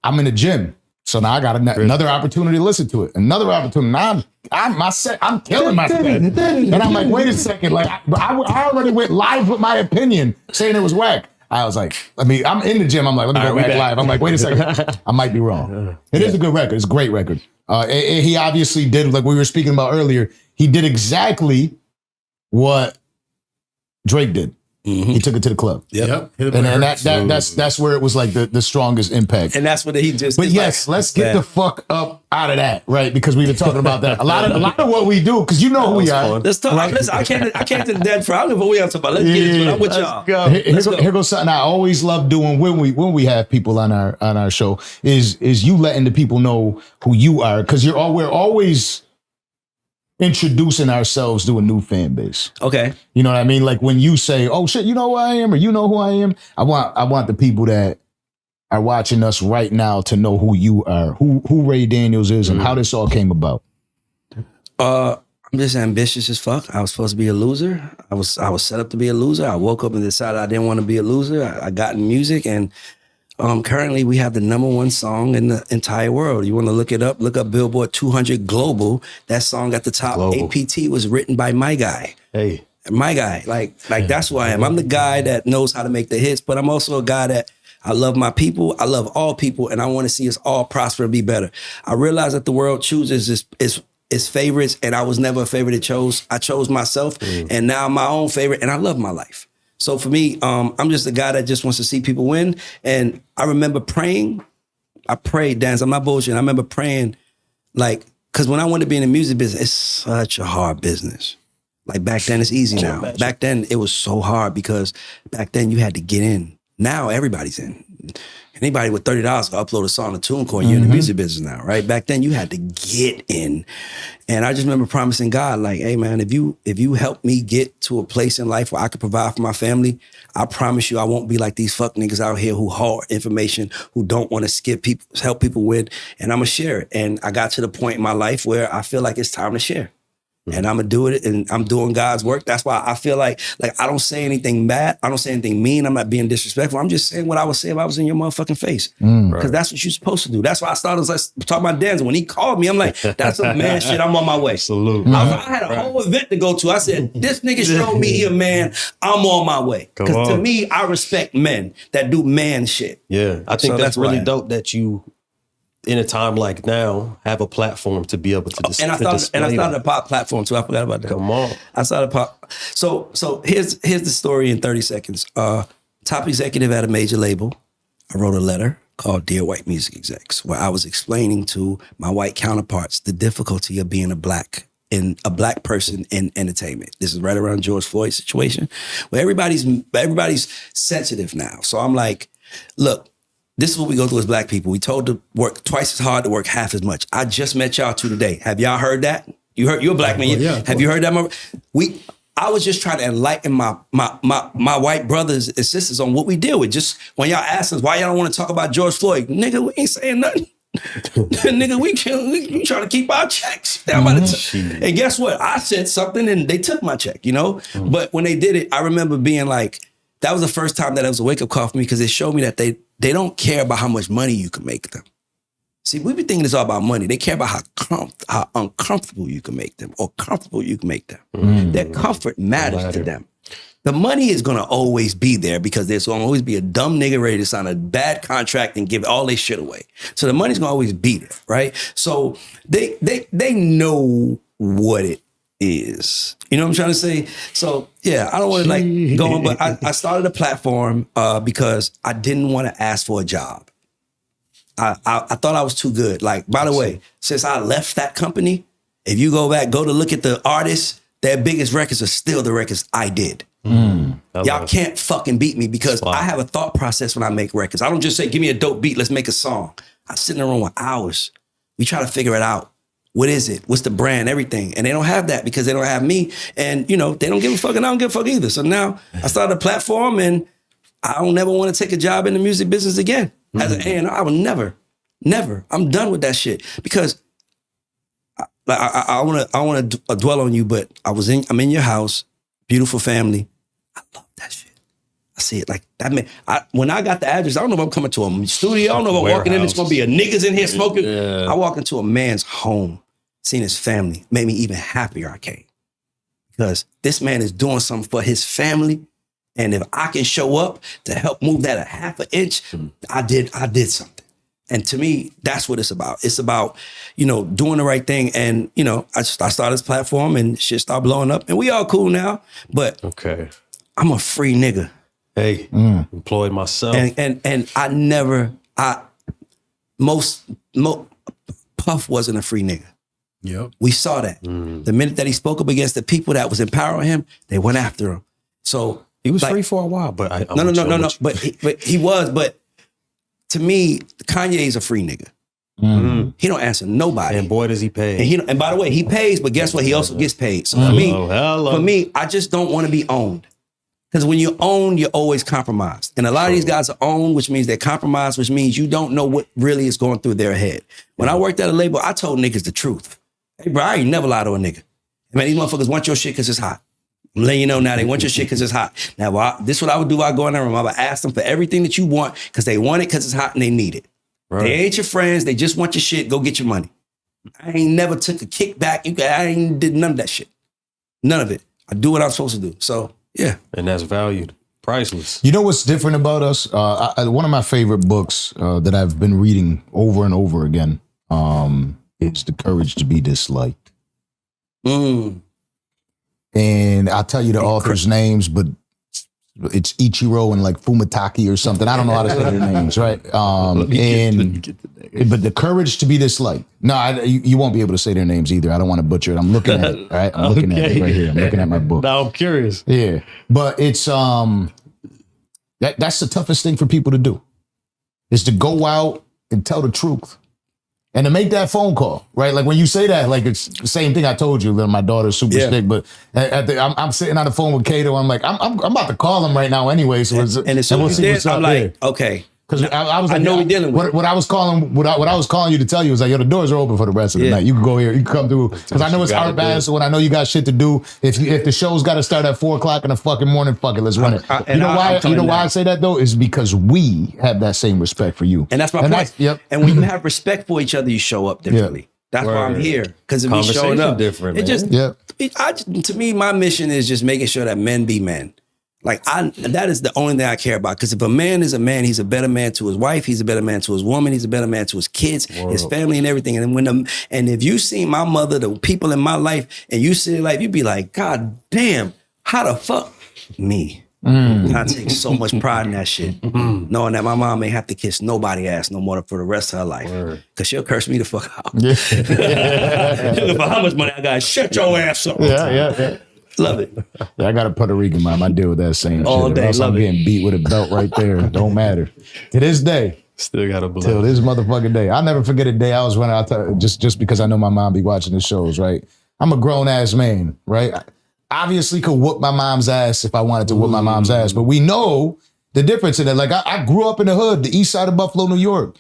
Speaker 1: I'm in the gym. So now I got another opportunity to listen to it. Another opportunity. Now I'm killing my set. And I'm like, wait a second. Like I already went live with my opinion saying it was whack. I was like, I'm in the gym. I'm like, let me go back live. I'm like, wait a second. I might be wrong. It is a good record. It's a great record. He obviously did, like we were speaking about earlier, he did exactly what Drake did. Mm-hmm. He took it to the club.
Speaker 6: Yep.
Speaker 1: And that's where it was like the strongest impact.
Speaker 2: And that's what he just.
Speaker 1: But yes, let's get the fuck up out of that, right? Because we've been talking about that. A lot of what we do, because you know who we are.
Speaker 2: Let's talk. Listen, I can't to the dead for. I don't know what we have to talk about. Let's get into it. I'm with y'all.
Speaker 1: Here goes something I always love doing when we have people on our show is you letting the people know who you are, because we're always introducing ourselves to a new fan base.
Speaker 2: Okay.
Speaker 1: You know what I mean? Like when you say, oh shit, you know who I am, or you know who I am. I want the people that are watching us right now to know who you are, who Ray Daniels is, and how this all came about.
Speaker 2: I'm just ambitious as fuck. I was supposed to be a loser. I was set up to be a loser. I woke up and decided I didn't want to be a loser. I got in music, and currently we have the #1 song in the entire world. You want to look it up? Look up Billboard 200 Global. That song at the top, Global. APT, was written by my guy.
Speaker 3: Hey.
Speaker 2: My guy. Like that's who I am. I'm the guy that knows how to make the hits, but I'm also a guy that I love my people. I love all people, and I want to see us all prosper and be better. I realize that the world chooses its favorites, and I was never a favorite it chose. I chose myself, and now I'm my own favorite, and I love my life. So for me, I'm just a guy that just wants to see people win. And I remember praying. I prayed, Danza. I'm not bullshitting. I remember praying, like, because when I wanted to be in the music business, it's such a hard business. Like back then, it's easy now. Back then, it was so hard because back then you had to get in. Now everybody's in. Anybody with $30 can upload a song to TuneCore. You're in the music business now, right? Back then, you had to get in. And I just remember promising God, like, hey, man, if you help me get to a place in life where I could provide for my family, I promise you I won't be like these fuck niggas out here who hoard information, who don't want to skip people, help people win, and I'm going to share it. And I got to the point in my life where I feel like it's time to share. And I'm gonna do it, and I'm doing God's work. That's why I feel like I don't say anything bad. I don't say anything mean. I'm not being disrespectful. I'm just saying what I would say if I was in your motherfucking face. Because that's what you're supposed to do. That's why I started talking about Danza. When he called me, I'm like, that's some man shit. I'm on my way.
Speaker 3: Absolutely.
Speaker 2: I had a whole event to go to. I said, this nigga showed me he a man. I'm on my way. Because to me, I respect men that do man shit.
Speaker 3: Yeah, I think that's really dope that you, in a time like now, have a platform to be able to display.
Speaker 2: And I started a pop platform too. I forgot about that.
Speaker 3: Come on.
Speaker 2: I started pop. So here's the story in 30 seconds. Top executive at a major label. I wrote a letter called Dear White Music Execs, where I was explaining to my white counterparts the difficulty of being a black person in entertainment. This is right around George Floyd's situation, where everybody's sensitive now. So I'm like, look, this is what we go through as black people. We told to work twice as hard to work half as much. I just met y'all two today. Have y'all heard that? You're a black man.
Speaker 6: Yeah,
Speaker 2: have you heard that? I was just trying to enlighten my white brothers and sisters on what we deal with. Just when y'all ask us why y'all don't want to talk about George Floyd, nigga, we ain't saying nothing. Nigga, we trying to keep our checks. And guess what? I said something and they took my check, you know? But when they did it, I remember being like, that was the first time that it was a wake-up call for me because it showed me that they don't care about how much money you can make them. See, we be thinking it's all about money. They care about how uncomfortable you can make them or comfortable you can make them. Their comfort matters to them. The money is going to always be there because there's going to always be a dumb nigga ready to sign a bad contract and give all their shit away. So the money's going to always be there, right? So they know what it is. You know what I'm trying to say? So yeah, I don't want to like go on, but I started a platform because I didn't want to ask for a job. I thought I was too good. Like, by the way, since I left that company, if you go to look at the artists, their biggest records are still the records I did. Y'all can't fucking beat me because I have a thought process when I make records. I don't just say, give me a dope beat, let's make a song. I sit in the room for hours. We try to figure it out. What is it? What's the brand? Everything. And they don't have that because they don't have me. And, you know, they don't give a fuck and I don't give a fuck either. So now I started a platform and I don't never want to take a job in the music business again. As an A&R, I will never. I'm done with that shit because I want to dwell on you, but I'm in your house, beautiful family. I love that shit. I see it like that. Man, when I got the address, I don't know if I'm coming to a studio. I don't know if I'm walking in. It's gonna be a niggas in here smoking. Yeah. I walk into a man's home, seeing his family, made me even happier. I came because this man is doing something for his family, and if I can show up to help move that a half an inch, I did something. And to me, that's what it's about. It's about, you know, doing the right thing. And, you know, I started this platform and shit started blowing up. And we all cool now. But I'm a free nigga.
Speaker 3: Hey, employed myself.
Speaker 2: And Puff wasn't a free nigga.
Speaker 6: Yep.
Speaker 2: We saw that. The minute that he spoke up against the people that was empowering him, they went after him. So
Speaker 3: he was free for a while, but
Speaker 2: no. But he was. But to me, Kanye is a free nigga. He don't answer nobody.
Speaker 3: And boy, does he pay.
Speaker 2: And by the way, he pays, but guess what? He also gets paid. So for me, I just don't want to be owned. Because when you own, you're always compromised. And a lot of these guys are owned, which means they're compromised, which means you don't know what really is going through their head. When I worked at a label, I told niggas the truth. Hey, bro, I ain't never lied to a nigga. Man, these motherfuckers want your shit because it's hot. I'm letting you know now, they want your shit because it's hot. Now, this is what I would do. I go in there room. I would ask them for everything that you want because they want it because it's hot and they need it. Right. They ain't your friends. They just want your shit. Go get your money. I ain't never took a kickback. I ain't did none of that shit. None of it. I do what I'm supposed to do. So, yeah.
Speaker 3: And that's valued. Priceless.
Speaker 1: You know what's different about us? One of my favorite books that I've been reading over and over again is The Courage to Be Disliked. And I'll tell you the authors' names, but it's Ichiro and like Fumitaki or something. I don't know how to say their names, right? But The Courage to Be Disliked. No, you won't be able to say their names either. I don't want to butcher it. I'm looking at it, right? I'm looking at it right here. I'm looking at my book.
Speaker 3: Now I'm curious.
Speaker 1: Yeah, but it's that's the toughest thing for people to do, is to go out and tell the truth. And to make that phone call, right? Like when you say that, like it's the same thing I told you that my daughter's super sick, but I'm sitting on the phone with Kato. I'm like, I'm about to call him right now anyway. So
Speaker 2: and as soon as you did, I'm like, okay.
Speaker 1: Because I was like,
Speaker 2: I know we're dealing with
Speaker 1: what I was calling you to tell you was like, yo, the doors are open for the rest of the night. You can go here, you can come through. Because I know it's art bad, so when I know you got shit to do, if the show's got to start at 4:00 in the fucking morning, fuck it, let's run it. You know why I say that though? Is because we have that same respect for you.
Speaker 2: And that's my point. And when you have respect for each other, you show up differently. That's why I'm here. Because of me showing up.
Speaker 3: Different,
Speaker 2: it just, to me, my mission is just making sure that men be men. Like that is the only thing I care about. Because if a man is a man, he's a better man to his wife. He's a better man to his woman. He's a better man to his kids, his family, and everything. And if you see my mother, the people in my life, and you see life, you'd be like, God damn, how the fuck me? I take so much pride in that shit, knowing that my mom ain't have to kiss nobody ass no more for the rest of her life, because she'll curse me the fuck out. For how much money I got? Shut your ass up.
Speaker 1: Yeah.
Speaker 2: Love it.
Speaker 1: Yeah, I got a Puerto Rican mom. I deal with that same
Speaker 2: all
Speaker 1: shit.
Speaker 2: Day.
Speaker 1: Else I'm getting beat with a belt right there. Don't matter. To this day.
Speaker 3: Still got a blood.
Speaker 1: Till this motherfucking day. I'll never forget a day I was running out just because I know my mom be watching the shows, right? I'm a grown ass man, right? I obviously could whoop my mom's ass if I wanted to whoop my mom's ass, but we know the difference in it. Like I grew up in the hood, the east side of Buffalo, New York.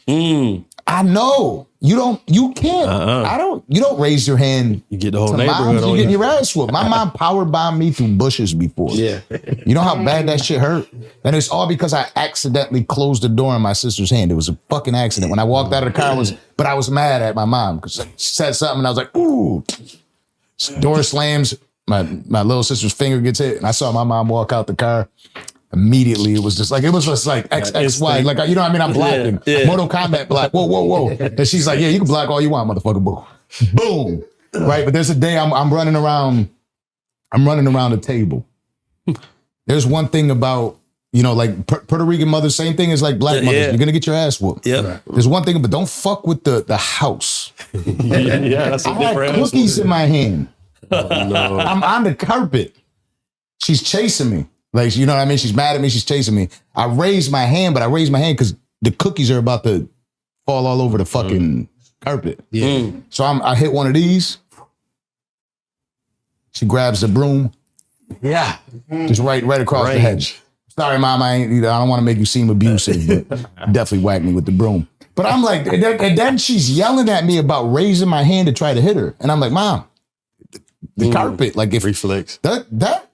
Speaker 1: I know. You can't. You don't raise your hand.
Speaker 3: You get the whole
Speaker 1: to
Speaker 3: neighborhood
Speaker 1: moms,
Speaker 3: on
Speaker 1: you
Speaker 3: you.
Speaker 1: getting your ass whooped. My mom power bombed me through bushes before.
Speaker 2: Yeah.
Speaker 1: You know how bad that shit hurt? And it's all because I accidentally closed the door in my sister's hand. It was a fucking accident. When I walked out of the car, I was mad at my mom because she said something and I was like, ooh. Door slams, my little sister's finger gets hit, and I saw my mom walk out the car. Immediately, it was just like XXY. Like, you know what I mean? I'm blocking. Mortal Kombat block. Whoa. And she's like, yeah, you can block all you want, motherfucker. Boom. Right? But there's a day I'm running around the table. There's one thing about, like Puerto Rican mothers, same thing as like black mothers. You're gonna get your ass whooped.
Speaker 2: Yeah.
Speaker 1: There's one thing, but don't fuck with the house.
Speaker 3: That's a
Speaker 1: I had
Speaker 3: different
Speaker 1: cookies in my hand.
Speaker 3: Oh, no.
Speaker 1: I'm on the carpet. She's chasing me. Like, you know what I mean? She's mad at me. She's chasing me. I raise my hand because the cookies are about to fall all over the fucking carpet.
Speaker 6: Yeah.
Speaker 1: So I hit one of these. She grabs the broom.
Speaker 2: Yeah.
Speaker 1: Just right across the hedge. Sorry, Mom, I don't want to make you seem abusive, but definitely whacked me with the broom. But I'm like, and then she's yelling at me about raising my hand to try to hit her. And I'm like, Mom, the carpet, like if
Speaker 3: reflex.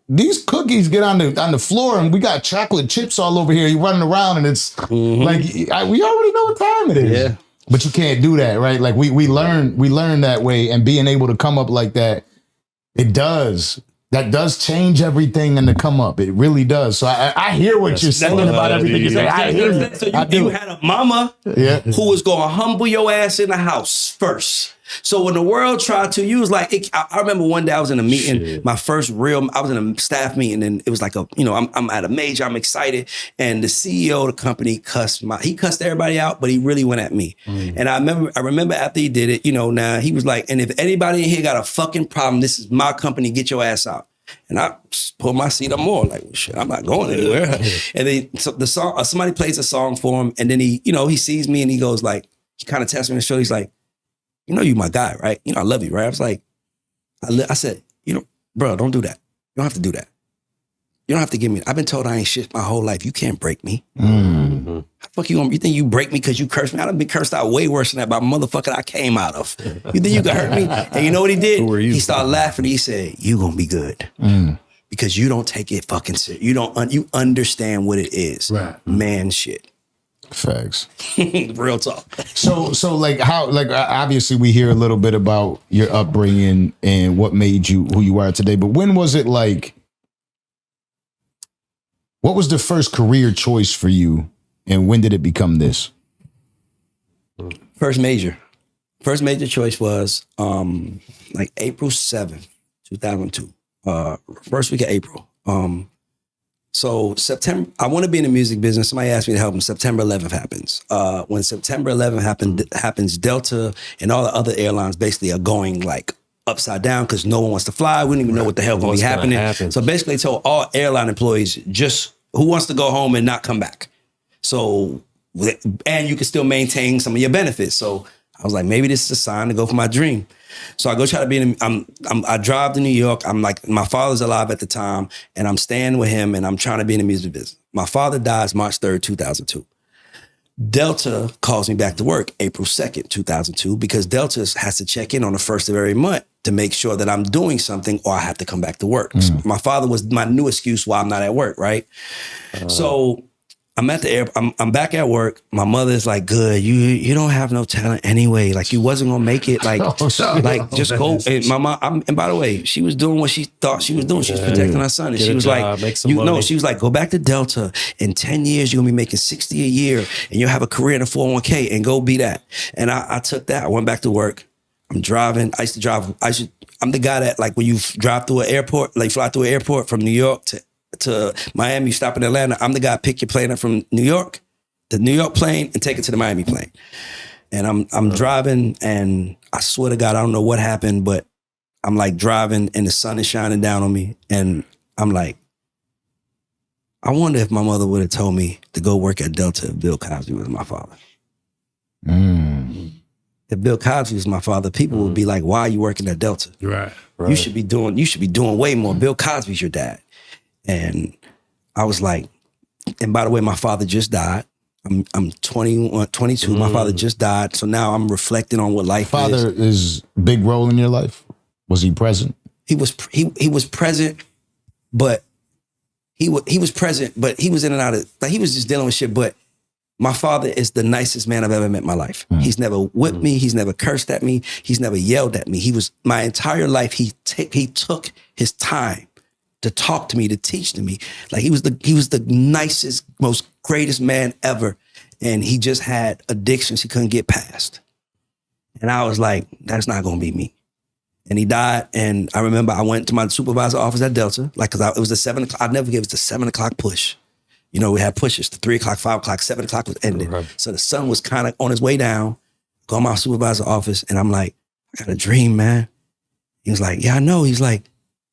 Speaker 1: These cookies get on the floor and we got chocolate chips all over here. You're running around and it's like, we already know what time it is.
Speaker 2: Yeah.
Speaker 1: But you can't do that, right? Like we learn that way, and being able to come up like that, that does change everything in the come up. It really does. So I hear what you're saying about everything you're saying. I hear you.
Speaker 2: So you had a mama who was going to humble your ass in the house first. So when the world tried to, you was like, I remember one day I was in a meeting, I was in a staff meeting, and it was like I'm at a major, I'm excited. And the CEO of the company he cussed everybody out, but he really went at me. And I remember after he did it, now he was like, and if anybody in here got a fucking problem, this is my company, get your ass out. And I pulled my seat up more, like, well, shit, I'm not going anywhere. And then somebody plays a song for him, and then he sees me and he goes like, he kind of tests me on the shoulder. He's like, you my guy, right? I love you, right? I was like, I said, bro, don't do that. You don't have to do that. You don't have to give me, I've been told I ain't shit my whole life. You can't break me. How fuck you think you break me because you cursed me? I done been cursed out way worse than that by a motherfucker I came out of. You think you can hurt me? And you know what he did? He started laughing. He said, you gonna be good. Because you don't take it fucking serious. You understand what it is.
Speaker 6: Right.
Speaker 2: Man shit.
Speaker 1: Facts.
Speaker 2: Real talk.
Speaker 1: So like how, like obviously we hear a little bit about your upbringing and what made you who you are today, but when was it like, what was the first career choice for you and when did it become this?
Speaker 2: First major choice was like April 7th, 2002. First week of April. So September, I want to be in the music business. Somebody asked me to help them. September 11th happens. When September 11th happens, Delta and all the other airlines basically are going like upside down because no one wants to fly. We don't even know what the hell going to be happening. So basically they told all airline employees, just who wants to go home and not come back. So, and you can still maintain some of your benefits. So I was like, maybe this is a sign to go for my dream. So I go try to be I drive to New York. I'm like, my father's alive at the time and I'm staying with him and I'm trying to be in the music business. My father dies March 3rd, 2002. Delta calls me back to work April 2nd, 2002, because Delta has to check in on the first of every month to make sure that I'm doing something or I have to come back to work. So my father was my new excuse why I'm not at work, right? So I'm at the airport. I'm back at work. My mother's like, good, you don't have no talent anyway. Like you wasn't gonna make it. Like, just go. And my mom, and by the way, she was doing what she thought she was doing. She was protecting her son. And she was like, she was like, go back to Delta. In 10 years, you're gonna be making $60 a year and you'll have a career in a 401k and go be that. And I took that. I went back to work. I'm driving. I used to drive. I'm the guy that like when you drive through an airport, like fly through an airport from New York to Miami, you stop in Atlanta, I'm the guy pick your plane up from New York, the New York plane, and take it to the Miami plane. And I'm driving, and I swear to God, I don't know what happened, but I'm like driving, and the sun is shining down on me, and I'm like, I wonder if my mother would have told me to go work at Delta if Bill Cosby was my father. If Bill Cosby was my father, people would be like, why are you working at Delta?
Speaker 6: Right.
Speaker 2: You should be doing way more. Bill Cosby's your dad. And I was like, and by the way, my father just died. I'm 21, 22. My father just died. So now I'm reflecting on what life
Speaker 1: Father
Speaker 2: is.
Speaker 1: is big role in your life? Was he present?
Speaker 2: He was present, but he was present, but he was in and out of, like he was just dealing with shit. But my father is the nicest man I've ever met in my life. He's never whipped me. He's never cursed at me. He's never yelled at me. He was, my entire life, he took his time to talk to me, to teach to me. Like he was the nicest, most greatest man ever. And he just had addictions he couldn't get past. And I was like, that's not gonna be me. And he died. And I remember I went to my supervisor's office at Delta, like, cause it was the 7 o'clock, I'd never give it the 7 o'clock push. You know, we had pushes, the 3 o'clock, 5 o'clock, 7 o'clock was ending. Right. So the sun was kind of on his way down. Go to my supervisor's office and I'm like, I got a dream, man. He was like, yeah, I know. He's like,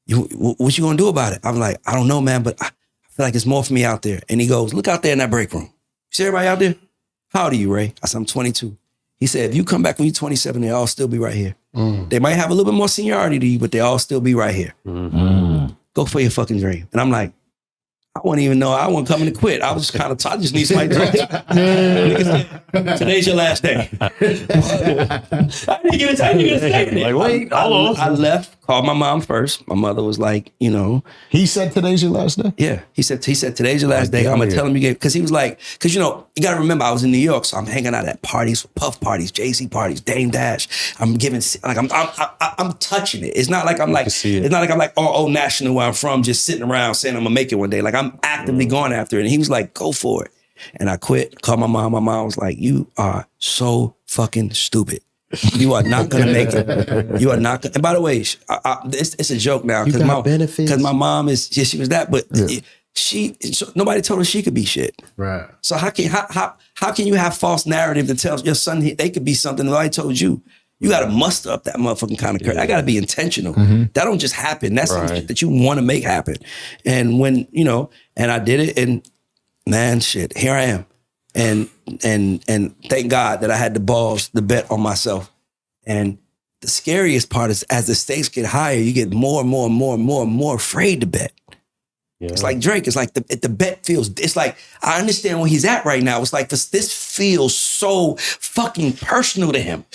Speaker 2: what you gonna do about it? I'm like, I don't know, man, but I feel like it's more for me out there. And he goes, look out there in that break room. You see everybody out there? How old are you, Ray? I said, I'm 22. He said, if you come back when you're 27, they all still be right here. They might have a little bit more seniority to you, but they all still be right here. Go for your fucking dream. And I'm like, I wouldn't even know. I wasn't coming to quit. I was just kind of, I just need somebody to today's your last day. I didn't get a statement. Like, wait, I left, called my mom first. My mother was like, you know.
Speaker 1: He said today's your last day?
Speaker 2: Yeah. He said today's your last day. I'm going to tell him you get, because he was like, because, you know, you got to remember, I was in New York, so I'm hanging out at parties, Puff parties, Jay-Z parties, Dame Dash. I'm giving, like, I'm touching it. It's not like I'm like, it's not like I'm like, oh, national where I'm from, just sitting around saying I'm going to make it one day. Like, I'm actively going after it. And he was like, go for it. And I quit, called my mom. My mom was like, you are so fucking stupid. You are not going to make it. You are not going to. And by the way, it's a joke now. Because my mom is, yeah, she was that, but nobody told her she could be shit. Right. So how can you have false narrative that tells your son they could be something nobody told you? You got to muster up that motherfucking kind of courage. I got to be intentional. That don't just happen. That's something that you want to make happen. And when, you know, and I did it, and man, shit, here I am. And thank God that I had the balls to bet on myself. And the scariest part is as the stakes get higher, you get more and more and more and more and more afraid to bet. Yeah. It's like Drake. It's like the bet feels, it's like, I understand where he's at right now. It's like this feels so fucking personal to him.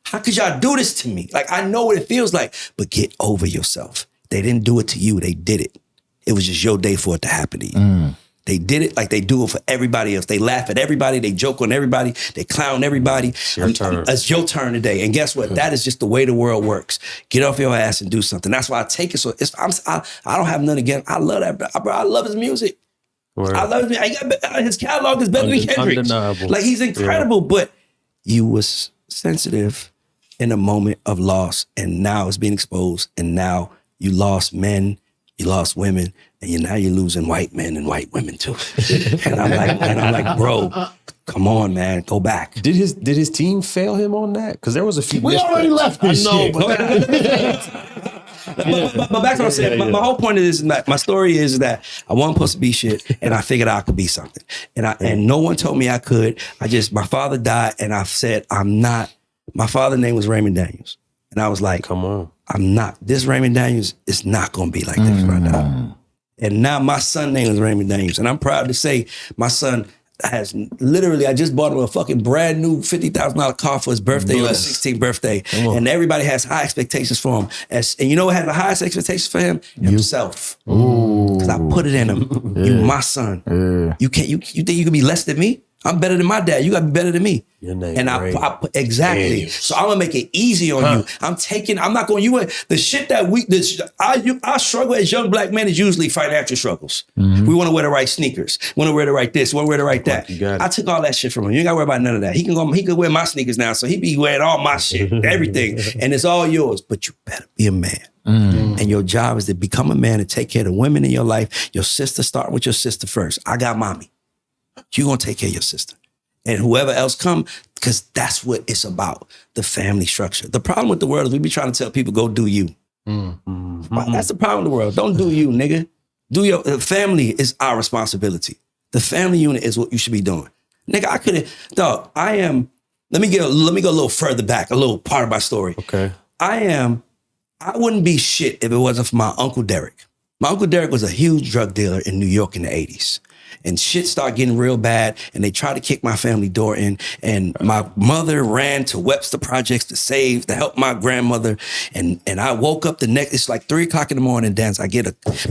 Speaker 2: How could y'all do this to me? Like, I know what it feels like, but get over yourself. They didn't do it to you. They did it. It was just your day for it to happen to you. They did it like they do it for everybody else. They laugh at everybody. They joke on everybody. They clown everybody. It's your turn today. And guess what? That is just the way the world works. Get off your ass and do something. That's why I take it. So I don't have none against. I love that, bro. I love his music. Word. I love his catalog is better than Kendrick's. Like, he's incredible, but you was sensitive in a moment of loss, and now it's being exposed, and now you lost men, you lost women, and now you're losing white men and white women too. and I'm like, bro, come on, man, go back.
Speaker 3: Did his team fail him on that? Because there was a few.
Speaker 1: We already left this shit.
Speaker 2: But back to what I'm saying. My whole point of this is that my story is that I wasn't supposed to be shit, and I figured I could be something. And no one told me I could. My father died, and I said, I'm not. My father's name was Raymond Daniels. And I was like, come on. I'm not. This Raymond Daniels is not going to be like this right now. And now my son's name is Raymond Daniels. And I'm proud to say my son has literally, I just bought him a fucking brand new $50,000 car for his birthday, on his 16th birthday. And everybody has high expectations for him. And you know what has the highest expectations for him? Himself. Because I put it in him. You my son. You think you can be less than me? I'm better than my dad. You got to be better than me. Your name, and I exactly. Yes. So I'm gonna make it easy on you. I'm not going. The shit that I struggle as young black men is usually financial struggles. We want to wear the right sneakers. Want to wear the right this. Want to wear the right that. I took all that shit from him. You ain't got to worry about none of that. He can wear my sneakers now, so he be wearing all my shit, everything, and it's all yours. But you better be a man. And your job is to become a man and take care of the women in your life. Your sister, start with your sister first. I got mommy. You gonna take care of your sister. And whoever else come, because that's what it's about, the family structure. The problem with the world is we be trying to tell people, go do you. That's the problem with the world. Don't do you, nigga. The family is our responsibility. The family unit is what you should be doing. Nigga, let me go a little further back, a little part of my story. Okay. I wouldn't be shit if it wasn't for my Uncle Derek. My Uncle Derek was a huge drug dealer in New York in the 80s. And shit started getting real bad. And they tried to kick my family door in. And my mother ran to Webster Projects to help my grandmother. And I woke up it's like 3 o'clock in the morning, Danza.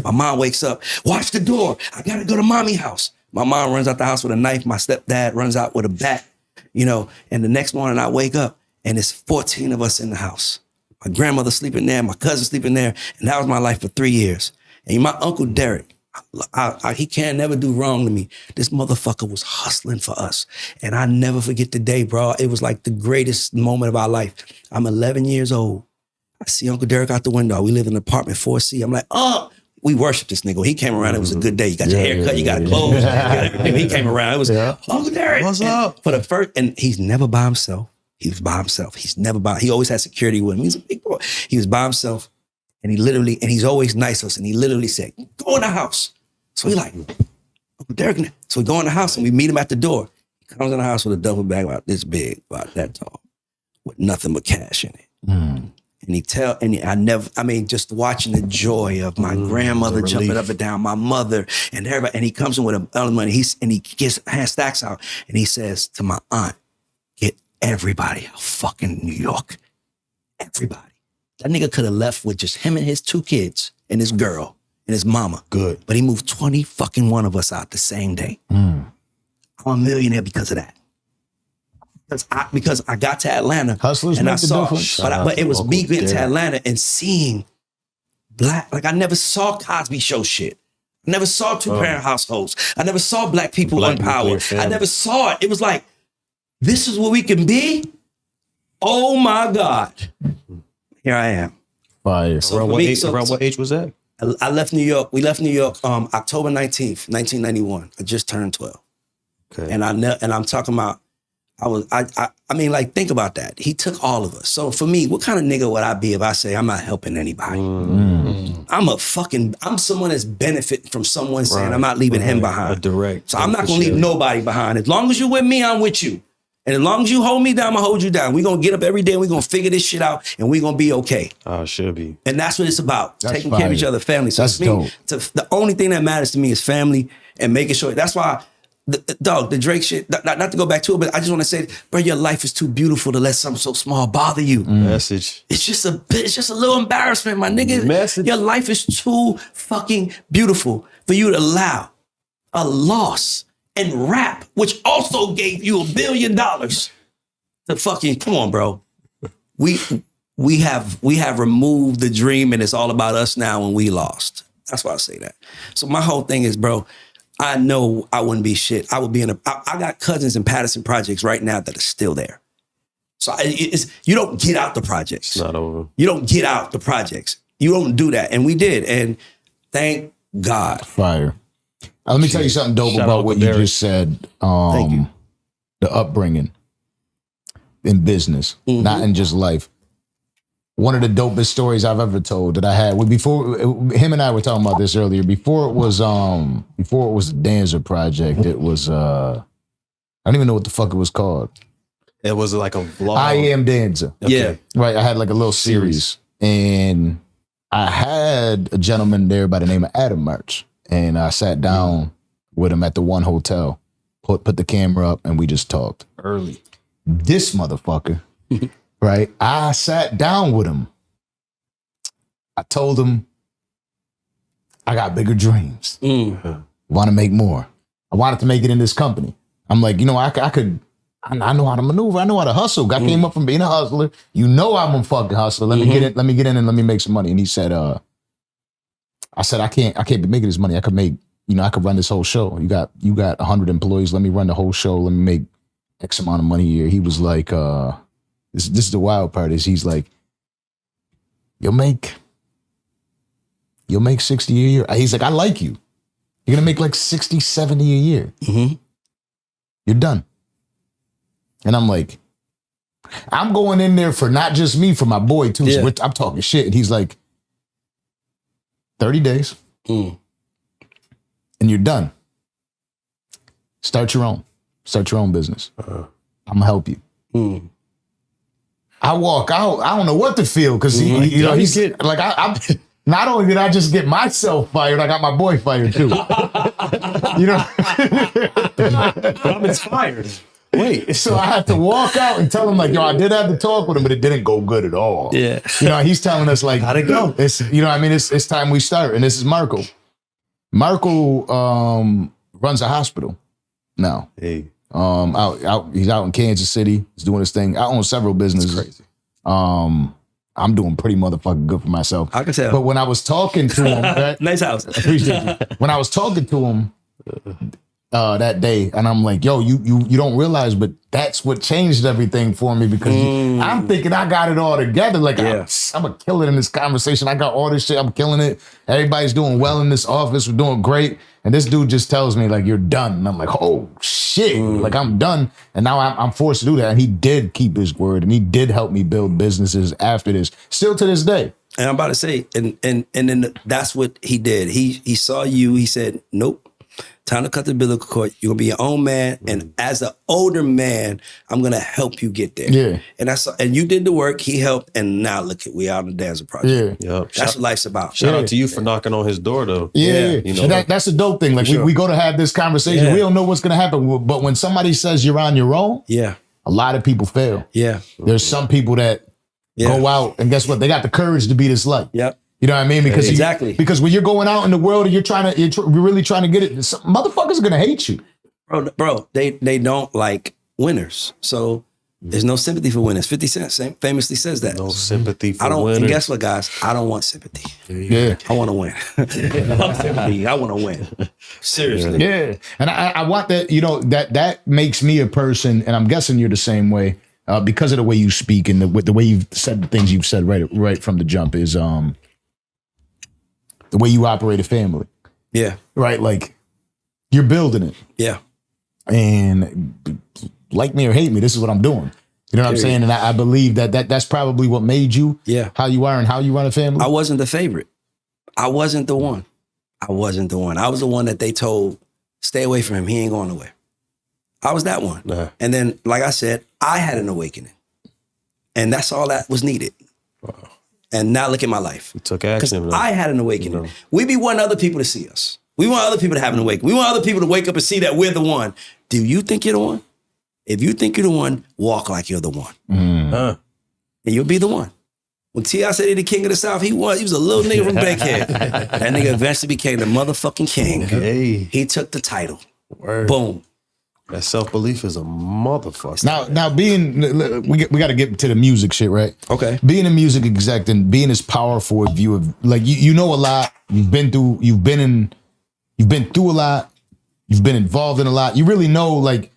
Speaker 2: My mom wakes up, watch the door. I gotta go to mommy house. My mom runs out the house with a knife. My stepdad runs out with a bat, and the next morning I wake up and it's 14 of us in the house. My grandmother sleeping there, my cousin sleeping there. And that was my life for 3 years. And my Uncle Derek, he can't never do wrong to me. This motherfucker was hustling for us. And I never forget the day, bro. It was like the greatest moment of our life. I'm 11 years old. I see Uncle Derek out the window. We live in an apartment 4C. I'm like, we worship this nigga. He came around. It was a good day. You got your hair cut. You got clothes. You got everything. He came around. It was Uncle Derek.
Speaker 3: What's up?
Speaker 2: For the first, and he's never by himself. He was by himself. He always had security with him. He's a big boy. He was by himself. And he's always nice to us. And he literally said, go in the house. So we like, Uncle Derek. So we go in the house and we meet him at the door. He comes in the house with a duffel bag about this big, about that tall, with nothing but cash in it. And just watching the joy of my grandmother jumping up and down, my mother and everybody. And he comes in with a bunch of money. He gets hand stacks out and he says to my aunt, get everybody out fucking New York. Everybody. That nigga could have left with just him and his 2 kids and his girl and his mama.
Speaker 1: Good.
Speaker 2: But he moved 20 fucking one of us out the same day. I'm a millionaire because of that. Because I got to Atlanta
Speaker 1: Hustlers
Speaker 2: and I
Speaker 1: make the
Speaker 2: saw,
Speaker 1: difference.
Speaker 2: but it was me getting to Atlanta and seeing black, like I never saw Cosby Show shit. I never saw 2-parent households. I never saw black people in power. I never saw it. It was like, this is what we can be? Oh my God. Here I am.
Speaker 1: Fire.
Speaker 2: So
Speaker 3: Around
Speaker 2: for
Speaker 3: what
Speaker 2: me,
Speaker 3: age, around what age was that?
Speaker 2: I left New York. We left New York October 19th, 1991. I just turned 12.
Speaker 3: Okay.
Speaker 2: And I'm talking about, think about that. He took all of us. So for me, what kind of nigga would I be if I say I'm not helping anybody? I'm someone that's benefiting from someone saying I'm not leaving him behind.
Speaker 3: A direct.
Speaker 2: So I'm not gonna leave nobody behind. As long as you're with me, I'm with you. And as long as you hold me down, I'm gonna hold you down. We're gonna get up every day and we're gonna figure this shit out and we're gonna be okay.
Speaker 3: Oh, it should be.
Speaker 2: And that's what it's about.
Speaker 1: That's
Speaker 2: taking care of each
Speaker 1: fire.
Speaker 2: other, family. So
Speaker 1: That's
Speaker 2: to me,
Speaker 1: dope.
Speaker 2: the only thing that matters to me is family and making sure. That's why the Drake shit, not to go back to it, but I just want to say, bro, your life is too beautiful to let something so small bother you.
Speaker 3: Message.
Speaker 2: It's just a little embarrassment, my nigga.
Speaker 3: Message.
Speaker 2: Your life is too fucking beautiful for you to allow a loss in rap, which also gave you $1 billion to fucking, come on, bro. We have removed the dream and it's all about us now when we lost. That's why I say that. So my whole thing is, bro, I know I wouldn't be shit. I would be I got cousins in Patterson Projects right now that are still there. So you don't get out the projects.
Speaker 3: It's not over.
Speaker 2: You don't get out the projects. You don't do that. And we did. And thank God.
Speaker 1: Fire. Let me tell you something dope
Speaker 3: Shout
Speaker 1: about
Speaker 3: out
Speaker 1: what
Speaker 3: to
Speaker 1: you
Speaker 3: Derek.
Speaker 1: just said.
Speaker 2: Thank you.
Speaker 1: The upbringing in business, not in just life. One of the dopest stories I've ever told that I had before him and I were talking about this earlier. Before it was the Danza Project, it was I don't even know what the fuck it was called.
Speaker 3: It was like a vlog.
Speaker 1: I Am Danza.
Speaker 2: Yeah.
Speaker 1: Right. I had like a little series. And I had a gentleman there by the name of Adam March. And I sat down with him at the one hotel, put the camera up, and we just talked.
Speaker 3: Early.
Speaker 1: This motherfucker, right? I sat down with him. I told him I got bigger dreams. Want to make more. I wanted to make it in this company. I'm like, I know how to maneuver. I know how to hustle. I came up from being a hustler. You know I'm a fucking hustler. Let me get in. Let me get in and let me make some money. And he said, I said, I can't be making this money. I could make, I could run this whole show. You got 100 employees. Let me run the whole show. Let me make X amount of money a year. He was like, this is the wild part is he's like, you'll make 60 a year. He's like, I like you. You're going to make like 60, 70 a year. You're done. And I'm like, I'm going in there for not just me, for my boy too.
Speaker 2: Yeah.
Speaker 1: So I'm talking shit. And he's like, 30 days. And you're done. Start your own business. I'm gonna help you. I walk out. I don't know what to feel because he's like, I'm not only did I just get myself fired, I got my boy fired too. You know,
Speaker 3: But I'm inspired. Wait.
Speaker 1: so I had to walk out and tell him like, yo, I did have to talk with him, but it didn't go good at all.
Speaker 2: Yeah.
Speaker 1: You know, he's telling us like,
Speaker 3: How'd it go?
Speaker 1: It's, you know, I mean, it's time we start. And this is Marco. Marco runs a hospital now.
Speaker 3: Hey.
Speaker 1: He's out in Kansas City. He's doing his thing. I own several businesses.
Speaker 3: That's crazy.
Speaker 1: I'm doing pretty motherfucking good for myself.
Speaker 2: I can tell.
Speaker 1: But when I was talking to him, right,
Speaker 2: Nice house.
Speaker 1: appreciate you. When I was talking to him that day, and I'm like, yo, you don't realize, but that's what changed everything for me because I'm thinking I got it all together. Like,
Speaker 2: Yeah.
Speaker 1: I'm going to kill it in this conversation. I got all this shit. I'm killing it. Everybody's doing well in this office. We're doing great. And this dude just tells me, like, you're done. And I'm like, oh, shit. Like, I'm done. And now I'm forced to do that. And he did keep his word. And he did help me build businesses after this. Still to this day.
Speaker 2: And I'm about to say, and then that's what he did. He saw you. He said, nope. Time to cut the umbilical cord. You're gonna be your own man, and as an older man, I'm gonna help you get there.
Speaker 1: Yeah.
Speaker 2: And you did the work. He helped, and now look at we out on the Danza Project.
Speaker 1: Yeah.
Speaker 3: Yep.
Speaker 2: That's what life's about.
Speaker 3: Shout out to you for knocking on his door, though.
Speaker 1: Yeah.
Speaker 3: You know,
Speaker 1: And that's a dope thing. Like,
Speaker 2: sure.
Speaker 1: we go to have this conversation.
Speaker 2: Yeah.
Speaker 1: We don't know what's going to happen. But when somebody says you're on your own,
Speaker 2: Yeah,
Speaker 1: a lot of people fail.
Speaker 2: yeah,
Speaker 1: There's some people that
Speaker 2: yeah.
Speaker 1: go out and guess what? They got the courage to be this light.
Speaker 2: Yep.
Speaker 1: You know what I mean? Because
Speaker 2: Exactly.
Speaker 1: because when you're going out in the world and you're really trying to get it, some motherfuckers are gonna hate you.
Speaker 2: Bro, they don't like winners. So there's no sympathy for winners. 50 Cent famously says that.
Speaker 3: no sympathy for
Speaker 2: I don't.
Speaker 3: winners.
Speaker 2: And guess what, guys? I don't want sympathy.
Speaker 1: Yeah.
Speaker 2: I want to win. Fuck sympathy. I want to win. Seriously.
Speaker 1: Yeah. And I want that, you know, that makes me a person, and I'm guessing you're the same way, because of the way you speak and the way you've said the things you've said right from the jump is the way you operate a family.
Speaker 2: Yeah.
Speaker 1: Right? Like, you're building it.
Speaker 2: Yeah.
Speaker 1: And like me or hate me, this is what I'm doing. You know what I'm saying? And I believe that's probably what made you how you are and how you run a family.
Speaker 2: I wasn't the favorite. I wasn't the one. I wasn't the one. I was the one that they told, stay away from him. He ain't going nowhere. I was that one.
Speaker 3: Nah.
Speaker 2: And then, like I said, I had an awakening. And that's all that was needed.
Speaker 3: Wow.
Speaker 2: And now look at my life.
Speaker 3: You took
Speaker 2: Because
Speaker 3: action.
Speaker 2: I had an awakening.
Speaker 3: No.
Speaker 2: We be wanting other people to see us. We want other people to have an awakening. We want other people to wake up and see that we're the one. Do you think you're the one? If you think you're the one, walk like you're the one.
Speaker 3: Huh.
Speaker 2: And you'll be the one. When T.I. said he the king of the South, he was a little nigga from Bankhead. That nigga eventually became the motherfucking king.
Speaker 3: Hey.
Speaker 2: He took the title.
Speaker 3: Word.
Speaker 2: Boom.
Speaker 3: That self-belief is a motherfucker.
Speaker 1: Now being we got to get to the music shit, right?
Speaker 2: Okay.
Speaker 1: Being a music exec and being as powerful a view of, like, you know a lot. You've been through a lot. You've been involved in a lot. You really know, like,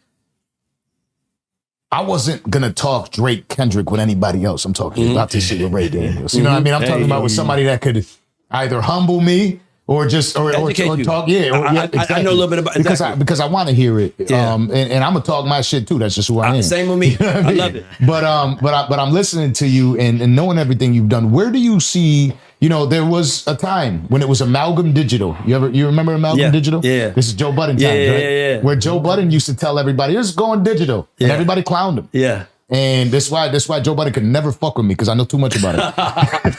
Speaker 1: I wasn't gonna talk Drake, Kendrick with anybody else. I'm talking about this shit with Ray Daniels. You know what I mean? I'm talking about with somebody that could either humble me or just or
Speaker 2: Educate you.
Speaker 1: talk. Yeah,
Speaker 2: I know a little bit about
Speaker 1: because
Speaker 2: exactly.
Speaker 1: because I want to hear it.
Speaker 2: Yeah.
Speaker 1: And I'm gonna talk my shit too. That's just who I am.
Speaker 2: Same with me. I love it.
Speaker 1: But I'm listening to you and knowing everything you've done. Where do you see? You know, there was a time when it was Amalgam Digital. You remember Amalgam Digital?
Speaker 2: Yeah.
Speaker 1: This is Joe Budden times, right?
Speaker 2: Yeah.
Speaker 1: Where Joe Budden used to tell everybody, "It's going digital," and
Speaker 2: Yeah.
Speaker 1: everybody clowned him.
Speaker 2: Yeah.
Speaker 1: And that's why Joe Budden could never fuck with me because I know too much about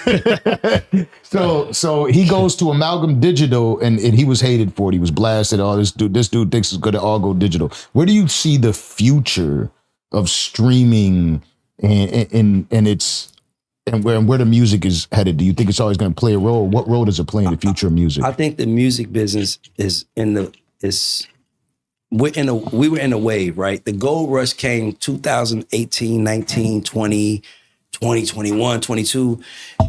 Speaker 1: it. So he goes to Amalgam Digital and he was hated for it. He was blasted. Oh, this dude thinks it's going to all go digital. Where do you see the future of streaming and where the music is headed? Do you think it's always going to play a role? What role does it play in the future of music?
Speaker 2: I think the music business we were in a wave, right? The gold rush came 2018, 19, 20, 21, 22.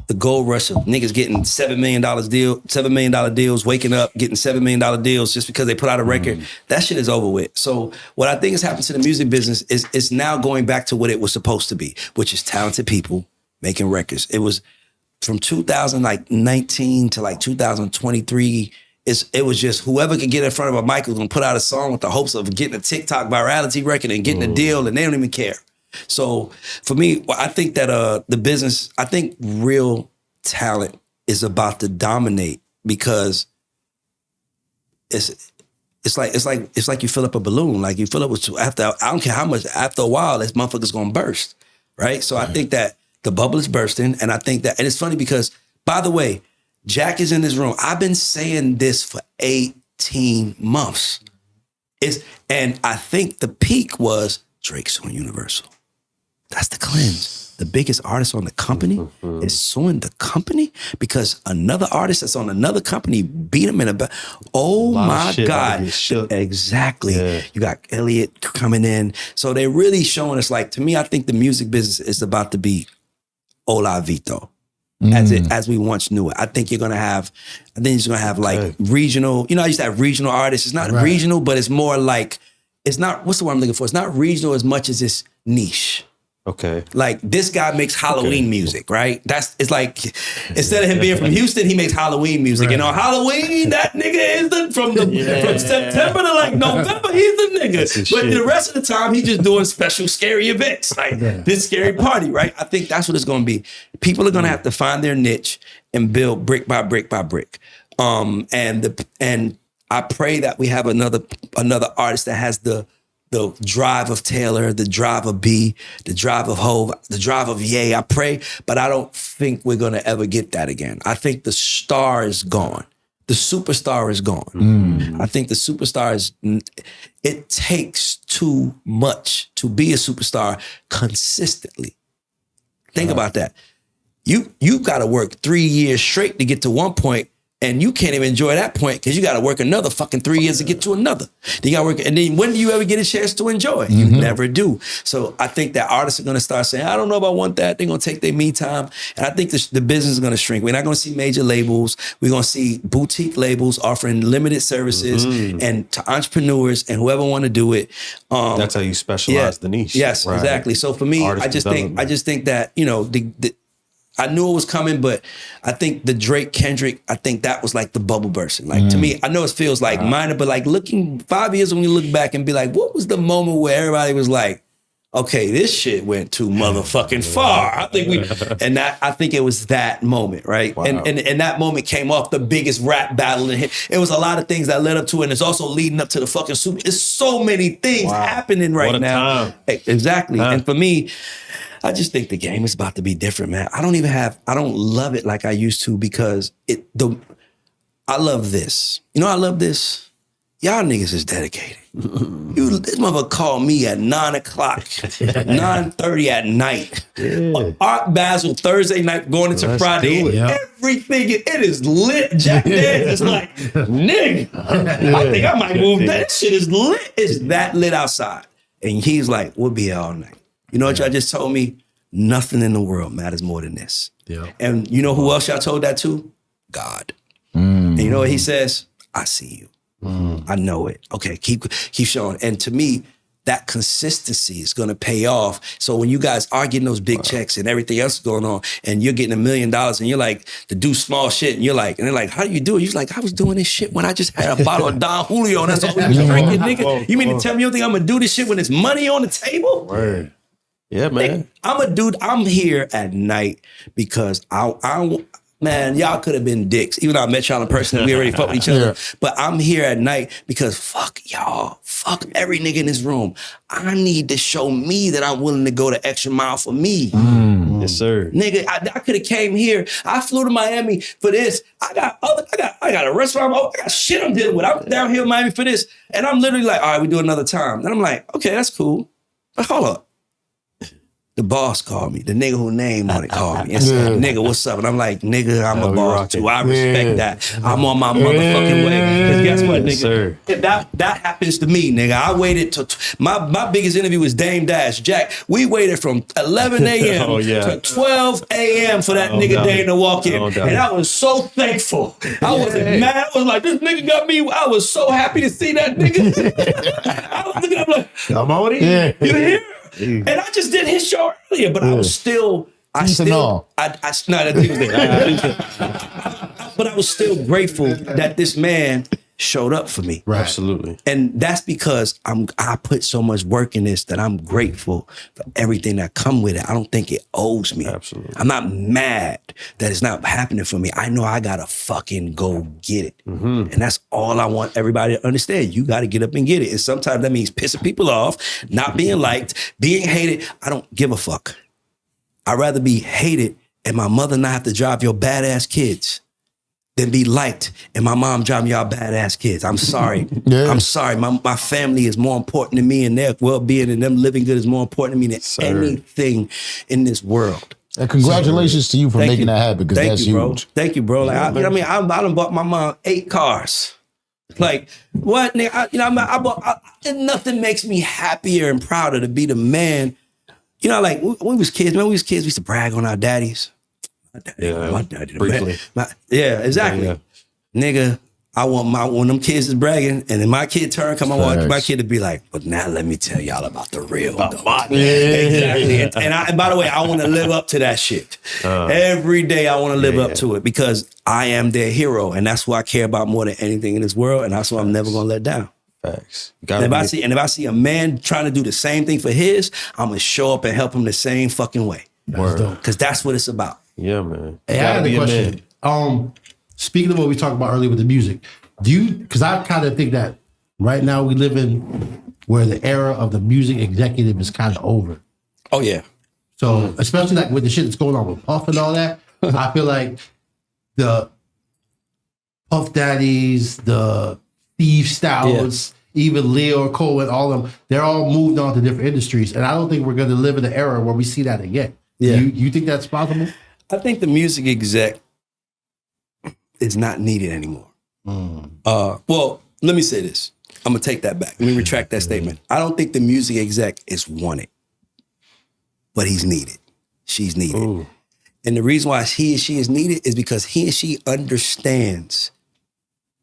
Speaker 2: The gold rush of niggas getting $7 million deals, waking up, getting $7 million deals just because they put out a record. That shit is over with. So what I think has happened to the music business is it's now going back to what it was supposed to be, which is talented people making records. It was from 2019 to like 2023. It was just whoever could get in front of a mic was gonna put out a song with the hopes of getting a TikTok virality record and getting a deal, and they don't even care. So for me, I think that the business, I think real talent is about to dominate because it's like you fill up a balloon. Like you fill up with I don't care how much, after a while, this motherfucker's gonna burst. Right? So I think that the bubble is bursting, and I think that, and it's funny because, by the way, Jack is in this room. I've been saying this for 8 18 months. And I think the peak was Drake suing Universal. That's the cleanse. The biggest artist on the company is suing the company because another artist that's on another company beat him in a oh my God. Exactly. Yeah. You got Elliot coming in. So they're really showing us, like, to me, I think the music business is about to be Ola Vito. As we once knew it. I think you're gonna have like regional, I used to have regional artists. It's not regional, but it's more like, it's not, what's the word I'm looking for? It's not regional as much as it's niche.
Speaker 3: Okay.
Speaker 2: Like, this guy makes Halloween music, right? It's like, instead of him being from Houston, he makes Halloween music. Right. And on Halloween, that nigga is from September to like November, he's the nigga. But the rest of the time, he's just doing special scary events, like this scary party, right? I think that's what it's gonna be. People are gonna have to find their niche and build brick by brick by brick. And I pray that we have another artist that has the drive of Taylor, the drive of B, the drive of Hove, the drive of Ye. I pray, but I don't think we're going to ever get that again. I think the star is gone. The superstar is gone. I think the superstar is, it takes too much to be a superstar consistently. Think about that. You got to work 3 years straight to get to one point. And you can't even enjoy that point because you got to work another fucking 3 years to get to another. You got to work, and then when do you ever get a chance to enjoy? You never do. So I think that artists are going to start saying, I don't know if I want that. They're going to take their me time. And I think the business is going to shrink. We're not going to see major labels. We're going to see boutique labels offering limited services and to entrepreneurs and whoever want to do it.
Speaker 3: That's how you specialize the niche.
Speaker 2: Yes, exactly. So for me, I just think that, I knew it was coming, but I think the Drake Kendrick, I think that was like the bubble bursting. Like, to me, I know it feels like minor, but like looking 5 years when you look back and be like, what was the moment where everybody was like, okay, this shit went too motherfucking far. I think it was that moment, right? Wow. And that moment came off the biggest rap battle in hit. It was a lot of things that led up to it, and it's also leading up to the fucking super. It's so many things happening right now. Time. Exactly. And for me, I just think the game is about to be different, man. I don't love it like I used to because I love this. I love this. Y'all niggas is dedicated. This motherfucker called me at 9 o'clock, 9:30 at night. Art Basel Thursday night going into Friday. Everything, it is lit. Jack Dance is like, nigga, I think I might move. That shit is lit. It's that lit outside. And he's like, we'll be here all night. You know what y'all just told me? Nothing in the world matters more than this. Yeah. And you know who else y'all told that to? God. And you know what he says? I see you. I know it. Okay, keep showing. And to me, that consistency is going to pay off. So when you guys are getting those big checks and everything else is going on, and you're getting $1 million, and you're like to do small shit, and they're like, how do you do it? You're like, I was doing this shit when I just had a bottle of Don Julio, and that's all we was drinking, nigga. You mean to tell me you don't think I'm gonna do this shit when there's money on the table?
Speaker 3: Word. Yeah, man.
Speaker 2: I'm a dude. I'm here at night because man, y'all could have been dicks. Even though I met y'all in person, we already fucked with each other. But I'm here at night because fuck y'all. Fuck every nigga in this room. I need to show me that I'm willing to go the extra mile for me.
Speaker 3: Yes, sir.
Speaker 2: Nigga, I could have came here. I flew to Miami for this. I got a restaurant. I got shit I'm dealing with. I'm down here in Miami for this. And I'm literally like, all right, we do another time. And I'm like, okay, that's cool. But hold up. The boss called me. The nigga who name on it called me and said, nigga, what's up? And I'm like, nigga, I'm a boss too. I respect that. I'm on my motherfucking way. Because guess what, nigga? If that happens to me, nigga. I waited till my biggest interview was Dame Dash. Jack, we waited from 11 a.m. to 12 a.m. for that nigga Dame to walk in. And I was so thankful. I wasn't mad. I was like, this nigga got me. I was so happy to see that nigga. I was looking at him like, come on in. You here? And I just did his show earlier, but I was still, but I was still grateful that this man showed up for me.
Speaker 3: Right. Absolutely.
Speaker 2: And that's because I put so much work in this that I'm grateful for everything that come with it. I don't think it owes me.
Speaker 3: Absolutely.
Speaker 2: I'm not mad that it's not happening for me. I know I gotta fucking go get it. And that's all I want everybody to understand. You gotta get up and get it. And sometimes that means pissing people off, not being liked, being hated. I don't give a fuck. I'd rather be hated and my mother not have to drive your badass kids than be liked. And my mom driving y'all badass kids. I'm sorry.
Speaker 1: Yeah.
Speaker 2: I'm sorry. My family is more important to me, and their well-being and them living good is more important to me than anything in this world.
Speaker 1: And congratulations to you for making that happen, because that's
Speaker 2: you, bro.
Speaker 1: huge.
Speaker 2: Thank you, bro. Like, I done bought my mom 8 cars. Like, what, nigga? Nothing makes me happier and prouder to be the man. You know, like, when we was kids, we used to brag on our daddies. My daddy,
Speaker 3: briefly.
Speaker 2: Exactly. Yeah. Nigga, I want when them kids is bragging, and then my kid turn, I want my kid to be like, but now let me tell y'all about the real. Exactly. And by the way, I want to live up to that shit. Every day I want to live up to it, because I am their hero, and that's what I care about more than anything in this world, and that's what I'm never gonna let down.
Speaker 3: Facts.
Speaker 2: And if I see a man trying to do the same thing for his, I'm gonna show up and help him the same fucking way. Because that's what it's about.
Speaker 3: Yeah, man.
Speaker 6: Hey, I had a question. Speaking of what we talked about earlier with the music, because I kind of think that right now we live in where the era of the music executive is kind of over.
Speaker 2: Oh, yeah.
Speaker 6: So, especially like with the shit that's going on with Puff and all that, I feel like the Puff Daddies, the Steve Styles, even Leo Cole and all of them, they're all moved on to different industries. And I don't think we're going to live in an era where we see that again. Yeah. You think that's possible?
Speaker 2: I think the music exec is not needed anymore. Well, let me say this. I'm going to take that back. Let me retract that statement. I don't think the music exec is wanted, but he's needed. She's needed. Ooh. And the reason why he and she is needed is because he and she understands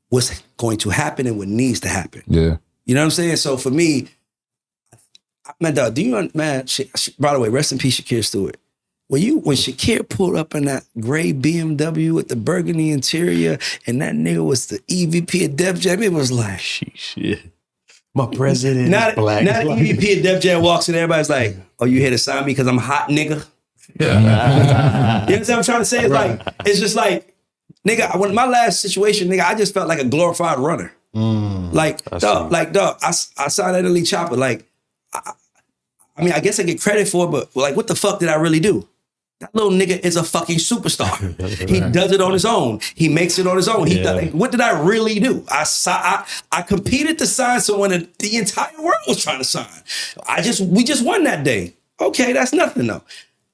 Speaker 2: what's going to happen and what needs to happen.
Speaker 1: Yeah.
Speaker 2: You know what I'm saying? So for me, man, dog, by the way, rest in peace, Shakir Stewart. When Shakir pulled up in that gray BMW with the burgundy interior, and that nigga was the EVP of Def Jam, it was like, shit.
Speaker 3: My president is black.
Speaker 2: Now the EVP of Def Jam walks in, everybody's like, oh, you here to sign me because I'm hot, nigga? Yeah. You know what I'm trying to say? It's just like, nigga, when my last situation, nigga, I just felt like a glorified runner. I signed at Elite Chopper. Like, I mean, I guess I get credit for it, but like, what the fuck did I really do? That little nigga is a fucking superstar. He does it on his own. He makes it on his own. What did I really do? I competed to sign someone that the entire world was trying to sign. We just won that day. Okay, that's nothing though.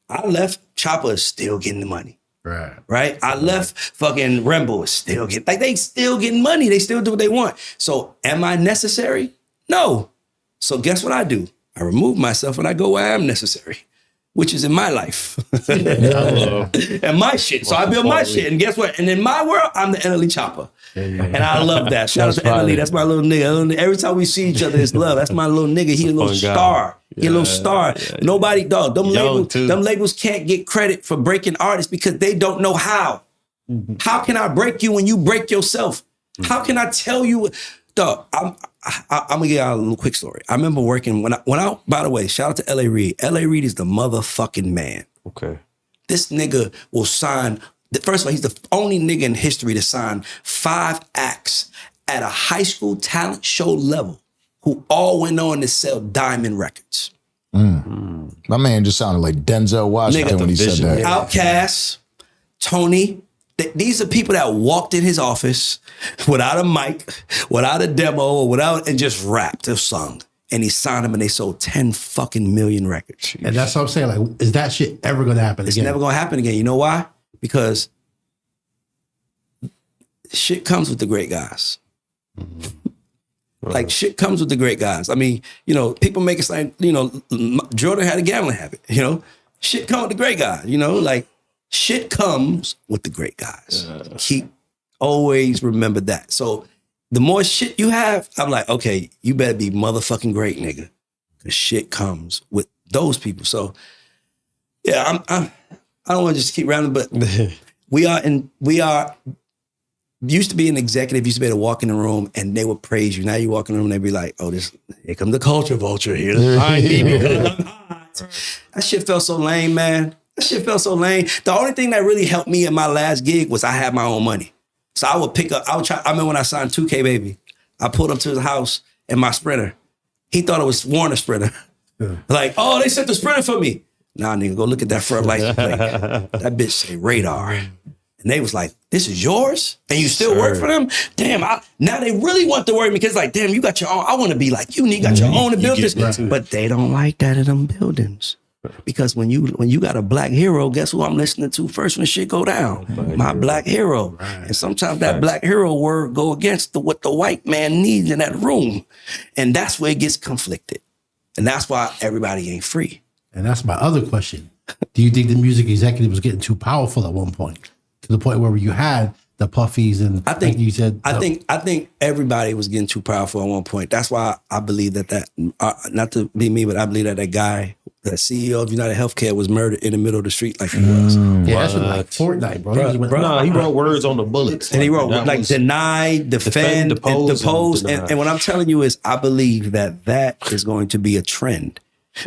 Speaker 2: I left, Chopper is still getting the money. Right? I left, fucking Rembo is still getting, like, they still getting money. They still do what they want. So am I necessary? No. So guess what I do? I remove myself and I go where I am necessary, which is in my life and my shit. So I build my shit, and guess what? And in my world, I'm the Elliot Chopper, and I love that. Shout out to Elliot. That's my little nigga. Every time we see each other, it's love. That's my little nigga. He a little star. He a little star. Nobody, dog. Them labels can't get credit for breaking artists because they don't know how. How can I break you when you break yourself? How can I tell you, dog? I'm gonna give y'all a little quick story. I remember working when I, by the way, shout out to L.A. Reid. L.A. Reid is the motherfucking man.
Speaker 3: Okay.
Speaker 2: This nigga will sign, first of all, he's the only nigga in history to sign 5 acts at a high school talent show level who all went on to sell diamond records.
Speaker 1: My man just sounded like Denzel Washington when he said that.
Speaker 2: Outkast, Tony. These are people that walked in his office without a mic, without a demo, and just rapped a song. And he signed them, and they sold 10 fucking million records.
Speaker 6: And that's what I'm saying. Like, is that shit ever going to happen again?
Speaker 2: It's never going to happen again. You know why? Because shit comes with the great guys. Like, shit comes with the great guys. I mean, you know, people make it like, you know, Jordan had a gambling habit, you know? Shit come with the great guys, you know? Like, shit comes with the great guys. Always remember that. So the more shit you have, I'm like, okay, you better be motherfucking great, nigga. Because shit comes with those people. So yeah, I don't want to just keep rounding, but we are used to be an executive, used to be able to walk in the room and they would praise you. Now you walk in the room and they be like, oh, here come the culture vulture here. That shit felt so lame, man. That shit felt so lame. The only thing that really helped me in my last gig was I had my own money. So I would I remember when I signed 2K Baby, I pulled up to his house in my Sprinter. He thought it was Warner Sprinter. Like, oh, they sent the Sprinter for me. Nah, nigga, go look at that front license plate. That bitch say radar. And And they was like, this is yours? And you still work for them? Damn, now they really want to work me because like, damn, you got your own. I want to be like you got your own to build this. But they don't like that in them buildings. Because when you got a black hero, guess who I'm listening to first when shit go down? My black hero. Right. And sometimes that black hero word go against what the white man needs in that room. And that's where it gets conflicted. And that's why everybody ain't free.
Speaker 6: And that's my other question. Do you think the music executive was getting too powerful at one point? To the point where you had the Puffies and
Speaker 2: I think
Speaker 6: like you said.
Speaker 2: I think everybody was getting too powerful at one point. That's why I believe that not to be me, but I believe that guy, the CEO of United Healthcare, was murdered in the middle of the street like he was.
Speaker 6: Yeah, that's like Fortnite, bro.
Speaker 3: He wrote words on the bullets.
Speaker 2: And he wrote like deny, defend, depose. And what I'm telling you is I believe that is going to be a trend.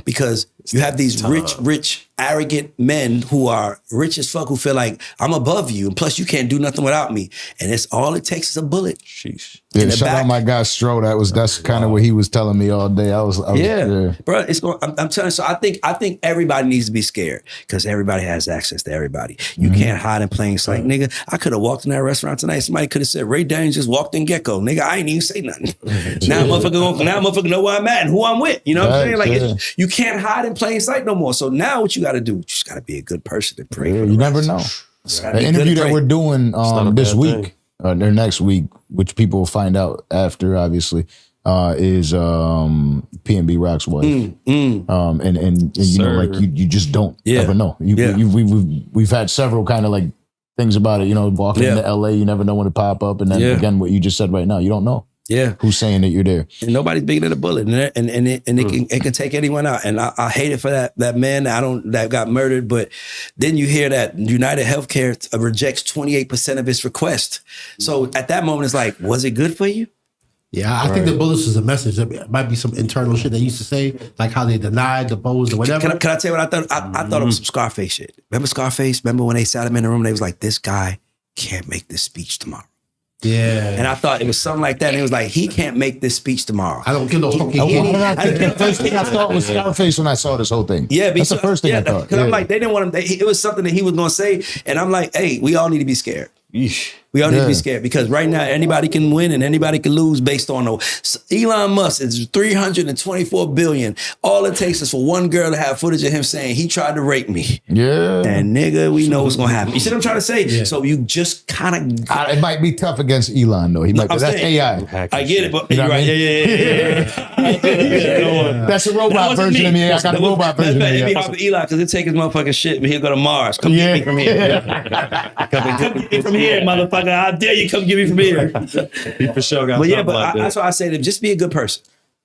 Speaker 2: Because you have these rich, arrogant men who are rich as fuck who feel like I'm above you. And plus you can't do nothing without me. And it's all it takes is a bullet. Sheesh.
Speaker 1: Yeah, shout out my guy Stro. That's kind of what he was telling me all day. I was
Speaker 2: bro. I'm telling you. So I think everybody needs to be scared because everybody has access to everybody. You can't hide in plain sight, nigga. I could have walked in that restaurant tonight. Somebody could have said Ray Daniels just walked in Gecko, nigga. I ain't even say nothing. Now motherfucker know where I'm at and who I'm with. You know what I'm saying? Like you can't hide in plain sight no more. So now what you got to do? You just got to be a good person and pray.
Speaker 1: You never know. The interview that we're doing this week. Or next week, which people will find out after, obviously, is P&B Rock's wife. And you know, like you just don't ever know. We've had several kind of like things about it. You know, walking into L.A., you never know when to pop up, and then again, what you just said right now, you don't know. Yeah, who's saying that you're there?
Speaker 2: And nobody's bigger than a bullet, and it can take anyone out. And I hate it for that man that got murdered. But then you hear that United Healthcare rejects 28% of its requests. So at that moment, it's like, was it good for you?
Speaker 6: Yeah, I think the bullets is a message. There might be some internal shit they used to say, like how they denied, deposed, or whatever.
Speaker 2: Can I tell you what I thought? I thought it was some Scarface shit. Remember Scarface? Remember when they sat him in the room? And they was like, this guy can't make this speech tomorrow.
Speaker 6: Yeah.
Speaker 2: And I thought it was something like that. And it was like, he can't make this speech tomorrow.
Speaker 6: I don't give no fucking
Speaker 1: The first thing I thought was Scarface when I saw this whole thing.
Speaker 2: Yeah,
Speaker 1: that's the first thing I thought.
Speaker 2: Because I'm like, they didn't want him. It was something that he was going to say. And I'm like, hey, we all need to be scared. We all need to be scared because right now anybody can win and anybody can lose based on Elon Musk is $324 billion. All it takes is for one girl to have footage of him saying he tried to rape me. Yeah. And nigga, we know what's gonna happen. You see what I'm trying to say? Yeah. So you just kind of
Speaker 1: it might be tough against Elon though. He might that's AI.
Speaker 2: I get it, but you're right. Yeah.
Speaker 1: That's a robot version of me. I got a robot version of me.
Speaker 2: It'd be hard for Elon because he'll take his motherfucking shit, but he'll go to Mars. Come get me from here. Come get me from here, motherfucker. How dare you come get me from here?
Speaker 3: He for sure got
Speaker 2: that's why I say to him, just be a good person.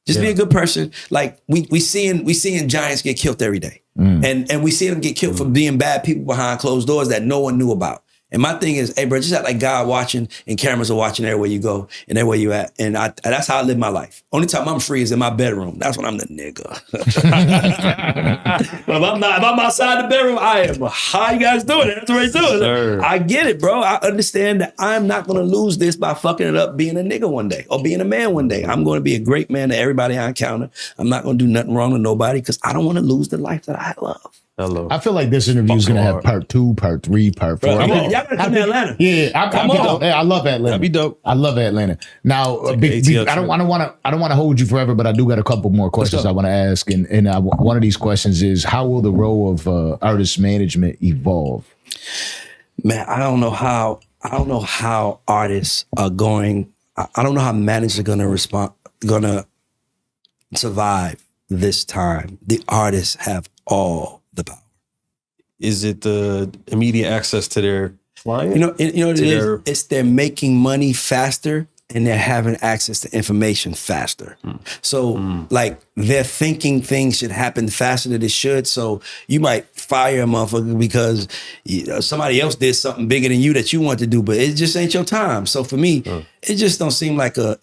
Speaker 2: Just be a good person. Like we seeing giants get killed every day. And we see them get killed for being bad people behind closed doors that no one knew about. And my thing is, hey, bro, just act like God watching and cameras are watching everywhere you go and everywhere you at. And that's how I live my life. Only time I'm free is in my bedroom. That's when I'm the nigga. But if I'm outside the bedroom, I am. How you guys doing it? That's what he's doing. Sir. I get it, bro. I understand that I'm not going to lose this by fucking it up being a nigga one day or being a man one day. I'm going to be a great man to everybody I encounter. I'm not going to do nothing wrong to nobody because I don't want to lose the life that I love.
Speaker 1: I feel like this interview is going to have part 2, part 3, part 4.
Speaker 2: Y'all gotta come to Atlanta.
Speaker 1: Yeah, I love Atlanta.
Speaker 3: That'd be dope.
Speaker 1: I love Atlanta. Now, I don't want to hold you forever, but I do got a couple more questions I want to ask. And one of these questions is, how will the role of artist management evolve?
Speaker 2: Man, I don't know how artists are going. I don't know how managers are going to survive this time. The artists have all the power.
Speaker 3: Is it the immediate access to their client?
Speaker 2: You know what it is? It's they're making money faster and they're having access to information faster. So like they're thinking things should happen faster than it should. So you might fire a motherfucker because somebody else did something bigger than you that you want to do, but it just ain't your time. So for me, it just don't seem like the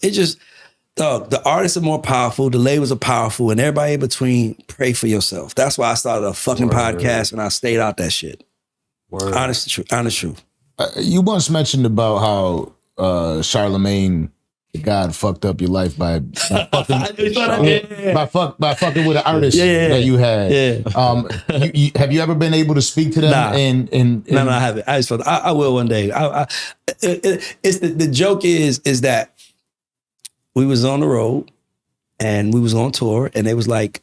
Speaker 2: artists are more powerful, the labels are powerful, and everybody in between, pray for yourself. That's why I started a fucking podcast and I stayed out that shit. Honest truth.
Speaker 1: You once mentioned about how Charlamagne God fucked up your life by fucking with an artist
Speaker 2: Yeah.
Speaker 1: that you had.
Speaker 2: Yeah.
Speaker 1: Have you ever been able to speak to them?
Speaker 2: Nah. No, I haven't. I will one day. It's the joke is that we was on the road and we was on tour and they was like,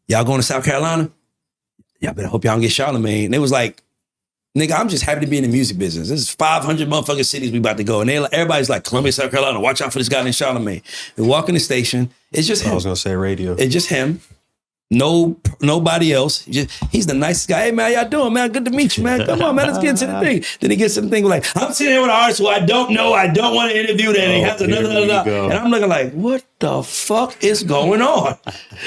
Speaker 2: y'all going to South Carolina? Y'all better hope y'all don't get Charlamagne. And it was like, nigga, I'm just happy to be in the music business. This is 500 motherfucking cities we about to go. And everybody's like, Columbia, South Carolina, watch out for this guy named Charlamagne. We walk in the station, it's just him.
Speaker 3: I was gonna say radio.
Speaker 2: It's just him. Nobody else. He's the nicest guy. Hey man, how y'all doing, man? Good to meet you, man. Come on, man. Let's get into the thing. Then he gets to the thing like, I'm sitting here with an artist who I don't know. I don't want to interview that. He has another. And I'm looking like, what the fuck is going on?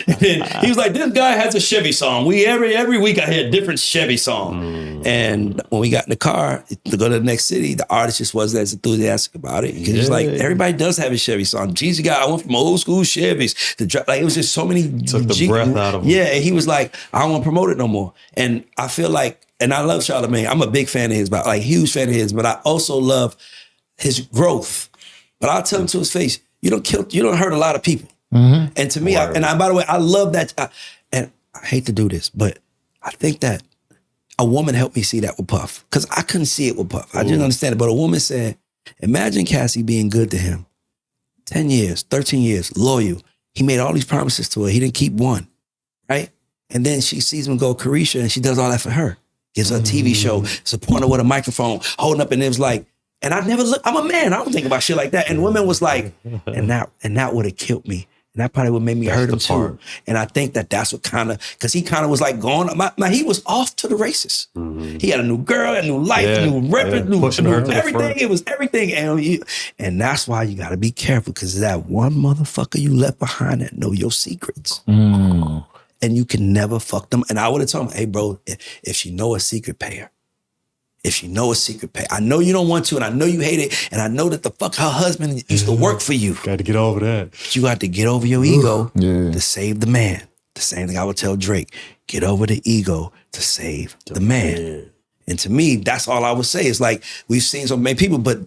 Speaker 2: And then he was like, this guy has a Chevy song. Every week I hear a different Chevy song. And when we got in the car to go to the next city, the artist just wasn't as enthusiastic about it. Because it's like, everybody does have a Chevy song. Jeezy guy, I went from old school Chevys to like, it was just so many.
Speaker 3: Took the breath out of him.
Speaker 2: Yeah, and he was like, I don't want to promote it no more. And I feel like, and I love Charlamagne. I'm a big fan of his, but like huge fan of his, but I also love his growth. But I'll tell him to his face, you don't hurt a lot of people. Mm-hmm. And to me, by the way, I love that. And I hate to do this, but I think that a woman helped me see that with Puff. Because I couldn't see it with Puff. I didn't understand it. But a woman said, imagine Cassie being good to him. 10 years, 13 years, loyal. He made all these promises to her. He didn't keep one. Right? And then she sees him go Carisha and she does all that for her. Gives her a TV show, supporting her with a microphone, holding up, and it was like, and I never look, I'm a man, I don't think about shit like that. And women was like, and that would have killed me. And that probably would make me hurt him too. And I think that's what kind of, because he kind of was like going, he was off to the races. Mm-hmm. He had a new girl, a new life, new record, new everything. It was everything. And that's why you got to be careful, because that one motherfucker you left behind that know your secrets. Mm. And you can never fuck them. And I would have told him, hey, bro, if she know a secret, pay her. If she know a secret, pay. I know you don't want to, and I know you hate it, and I know that her husband used to work for you.
Speaker 3: Got to get over that.
Speaker 2: But you got to get over your ego to save the man. The same thing I would tell Drake. Get over the ego to save the man. And to me, that's all I would say. It's like, we've seen so many people, but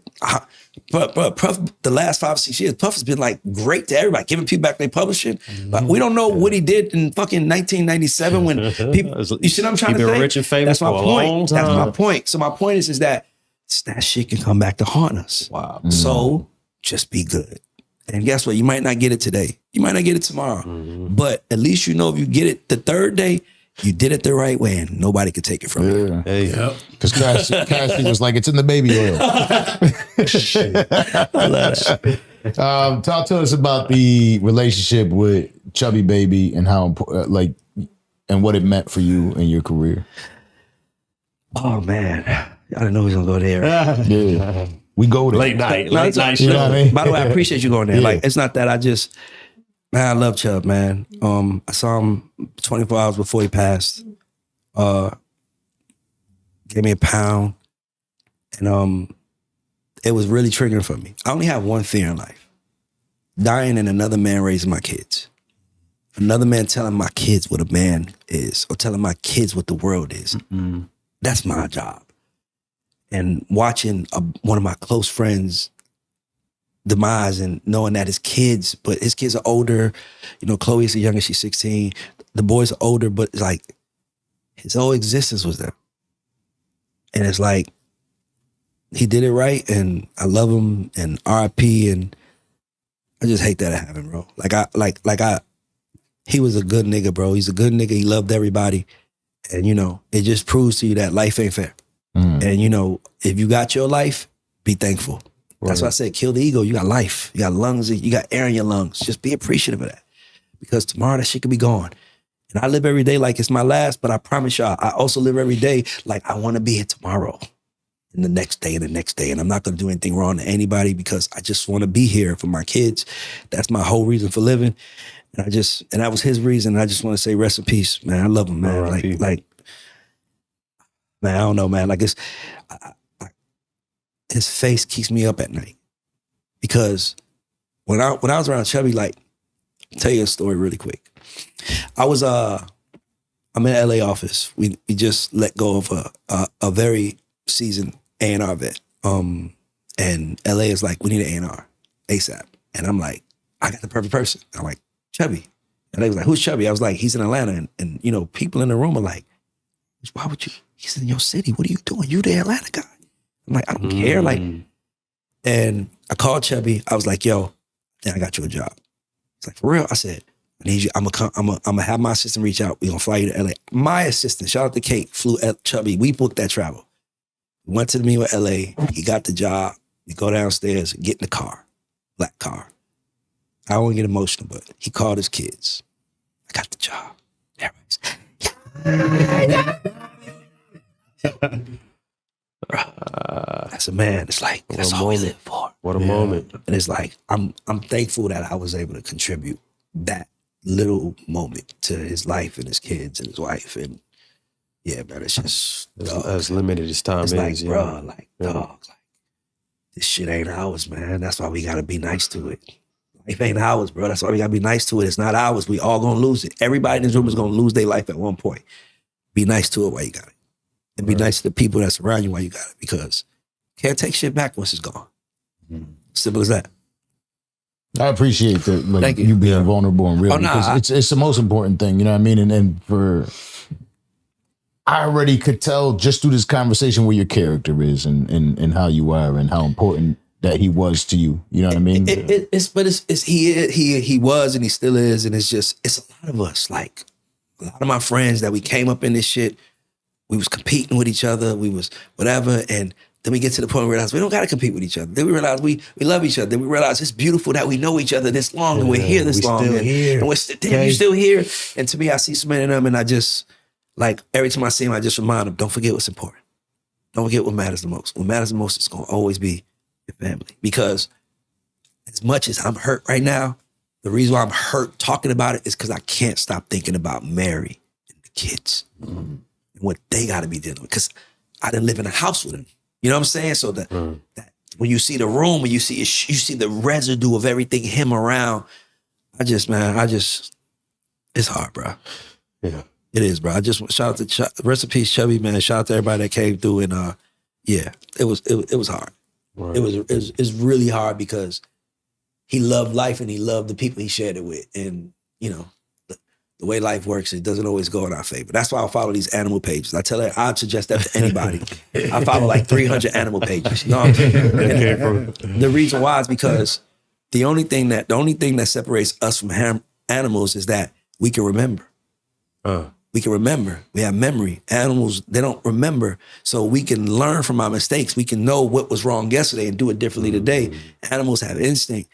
Speaker 2: Puff, the last 5 or 6 years, Puff has been like great to everybody, giving people back their publishing. But we don't know what he did in fucking 1997 when people, you see what I'm trying to say?
Speaker 3: Rich and famous
Speaker 2: that's my
Speaker 3: for
Speaker 2: point.
Speaker 3: A long time.
Speaker 2: That's my point. So my point is that shit can come back to haunt us.
Speaker 3: Wow.
Speaker 2: So just be good. And guess what? You might not get it today. You might not get it tomorrow. Mm-hmm. But at least you know if you get it the third day, you did it the right way and nobody could take it from you.
Speaker 3: Hey,
Speaker 1: because Cassie was like, it's in the baby oil.
Speaker 2: I love that.
Speaker 1: Talk to us about the relationship with Chubbie Baby and how and what it meant for you in your career.
Speaker 2: Oh man, I didn't know he was gonna go there.
Speaker 1: Yeah, we go there.
Speaker 3: Late night show.
Speaker 1: You know what I mean?
Speaker 2: By the way, I appreciate you going there. Like, it's not that man, I love Chubb, man. I saw him 24 hours before he passed. Gave me a pound. And it was really triggering for me. I only have one fear in life. Dying and another man raising my kids. Another man telling my kids what a man is, or telling my kids what the world is. Mm-hmm. That's my job. And watching one of my close friends demise and knowing that his kids are older. You know, Chloe's the youngest, she's 16. The boys are older, but it's like his whole existence was there. And it's like, he did it right, and I love him, and R.I.P. and I just hate that it happened, bro. He was a good nigga, bro. He's a good nigga. He loved everybody. And, you know, it just proves to you that life ain't fair. Mm. And, you know, if you got your life, be thankful. Right. That's why I said, kill the ego. You got life. You got lungs. You got air in your lungs. Just be appreciative of that. Because tomorrow that shit could be gone. And I live every day like it's my last, but I promise y'all, I also live every day like I want to be here tomorrow. And the next day and the next day. And I'm not going to do anything wrong to anybody because I just want to be here for my kids. That's my whole reason for living. And that was his reason. I just want to say rest in peace, man. I love him, man. Like, man, I don't know, man. Like his face keeps me up at night. Because when I was around Chubbie, like, I'll tell you a story really quick. I'm in the LA office. We just let go of a very seasoned A&R vet. And LA is like, we need an A&R. ASAP. And I'm like, I got the perfect person. I'm like, Chubbie. And they was like, who's Chubbie? I was like, he's in Atlanta. And you know, people in the room are like, why would you? He's in your city. What are you doing? You the Atlanta guy. I'm like, I don't care. Like, and I called Chubbie. I was like, yo, I got you a job. He's like, for real? I said, I need you. I'm gonna have my assistant reach out. We're gonna fly you to LA. My assistant, shout out to Kate, flew Chubbie. We booked that travel. We went to the meeting with LA. He got the job. We go downstairs, get in the car, black car. I don't want to get emotional, but he called his kids. I got the job. Everybody's, as a man, it's like, that's all we live for.
Speaker 3: What a moment.
Speaker 2: And it's like, I'm thankful that I was able to contribute that little moment to his life and his kids and his wife. And yeah, man, it's just,
Speaker 3: as limited as time
Speaker 2: it's
Speaker 3: is.
Speaker 2: like, bro, like, dog, like, this shit ain't ours, man. That's why we gotta be nice to it. Life ain't ours, bro. That's why we gotta be nice to it. It's not ours. We all gonna lose it. Everybody in this room is gonna lose their life at one point. Be nice to it while you got it. And be nice to the people that surround you while you got it, because you can't take shit back once it's gone. Simple as that.
Speaker 1: I appreciate that, like,
Speaker 2: Thank you.
Speaker 1: you being vulnerable and real,
Speaker 2: Oh, nah,
Speaker 1: because it's the most important thing, you know what I mean? And for, I already could tell just through this conversation where your character is and how you are and how important that he was to you. You know what I mean?
Speaker 2: He was and he still is, and it's a lot of us. Like, a lot of my friends that we came up in this shit, we was competing with each other, we was whatever, and then we get to the point where we realize we don't gotta compete with each other. Then we realize we love each other. Then we realize it's beautiful that we know each other this long and we're here this long.
Speaker 3: Still
Speaker 2: and we're
Speaker 3: here.
Speaker 2: you still here. And to me, I see so many of them, and I just, like, every time I see them, I just remind them, don't forget what's important. Don't forget what matters the most. What matters the most is gonna always be your family. Because as much as I'm hurt right now, the reason why I'm hurt talking about it is because I can't stop thinking about Mary and the kids and what they got to be dealing with. Because I didn't live in a house with them. You know what I'm saying? So that when you see the room, when you see the residue of everything, him around, it's hard, bro.
Speaker 3: Yeah.
Speaker 2: It is, bro. I just shout out to rest in peace, Chubbie, man. Shout out to everybody that came through, and yeah, it was hard.
Speaker 3: Right.
Speaker 2: It was really hard because he loved life and he loved the people he shared it with, and you know the way life works, it doesn't always go in our favor. That's why I follow these animal pages. I'd suggest that to anybody. I follow like 300 animal pages. You know what I'm saying? The reason why is because the only thing that separates us from animals is that we can remember. We can remember. We have memory. Animals, they don't remember. So we can learn from our mistakes. We can know what was wrong yesterday and do it differently today. Animals have instinct.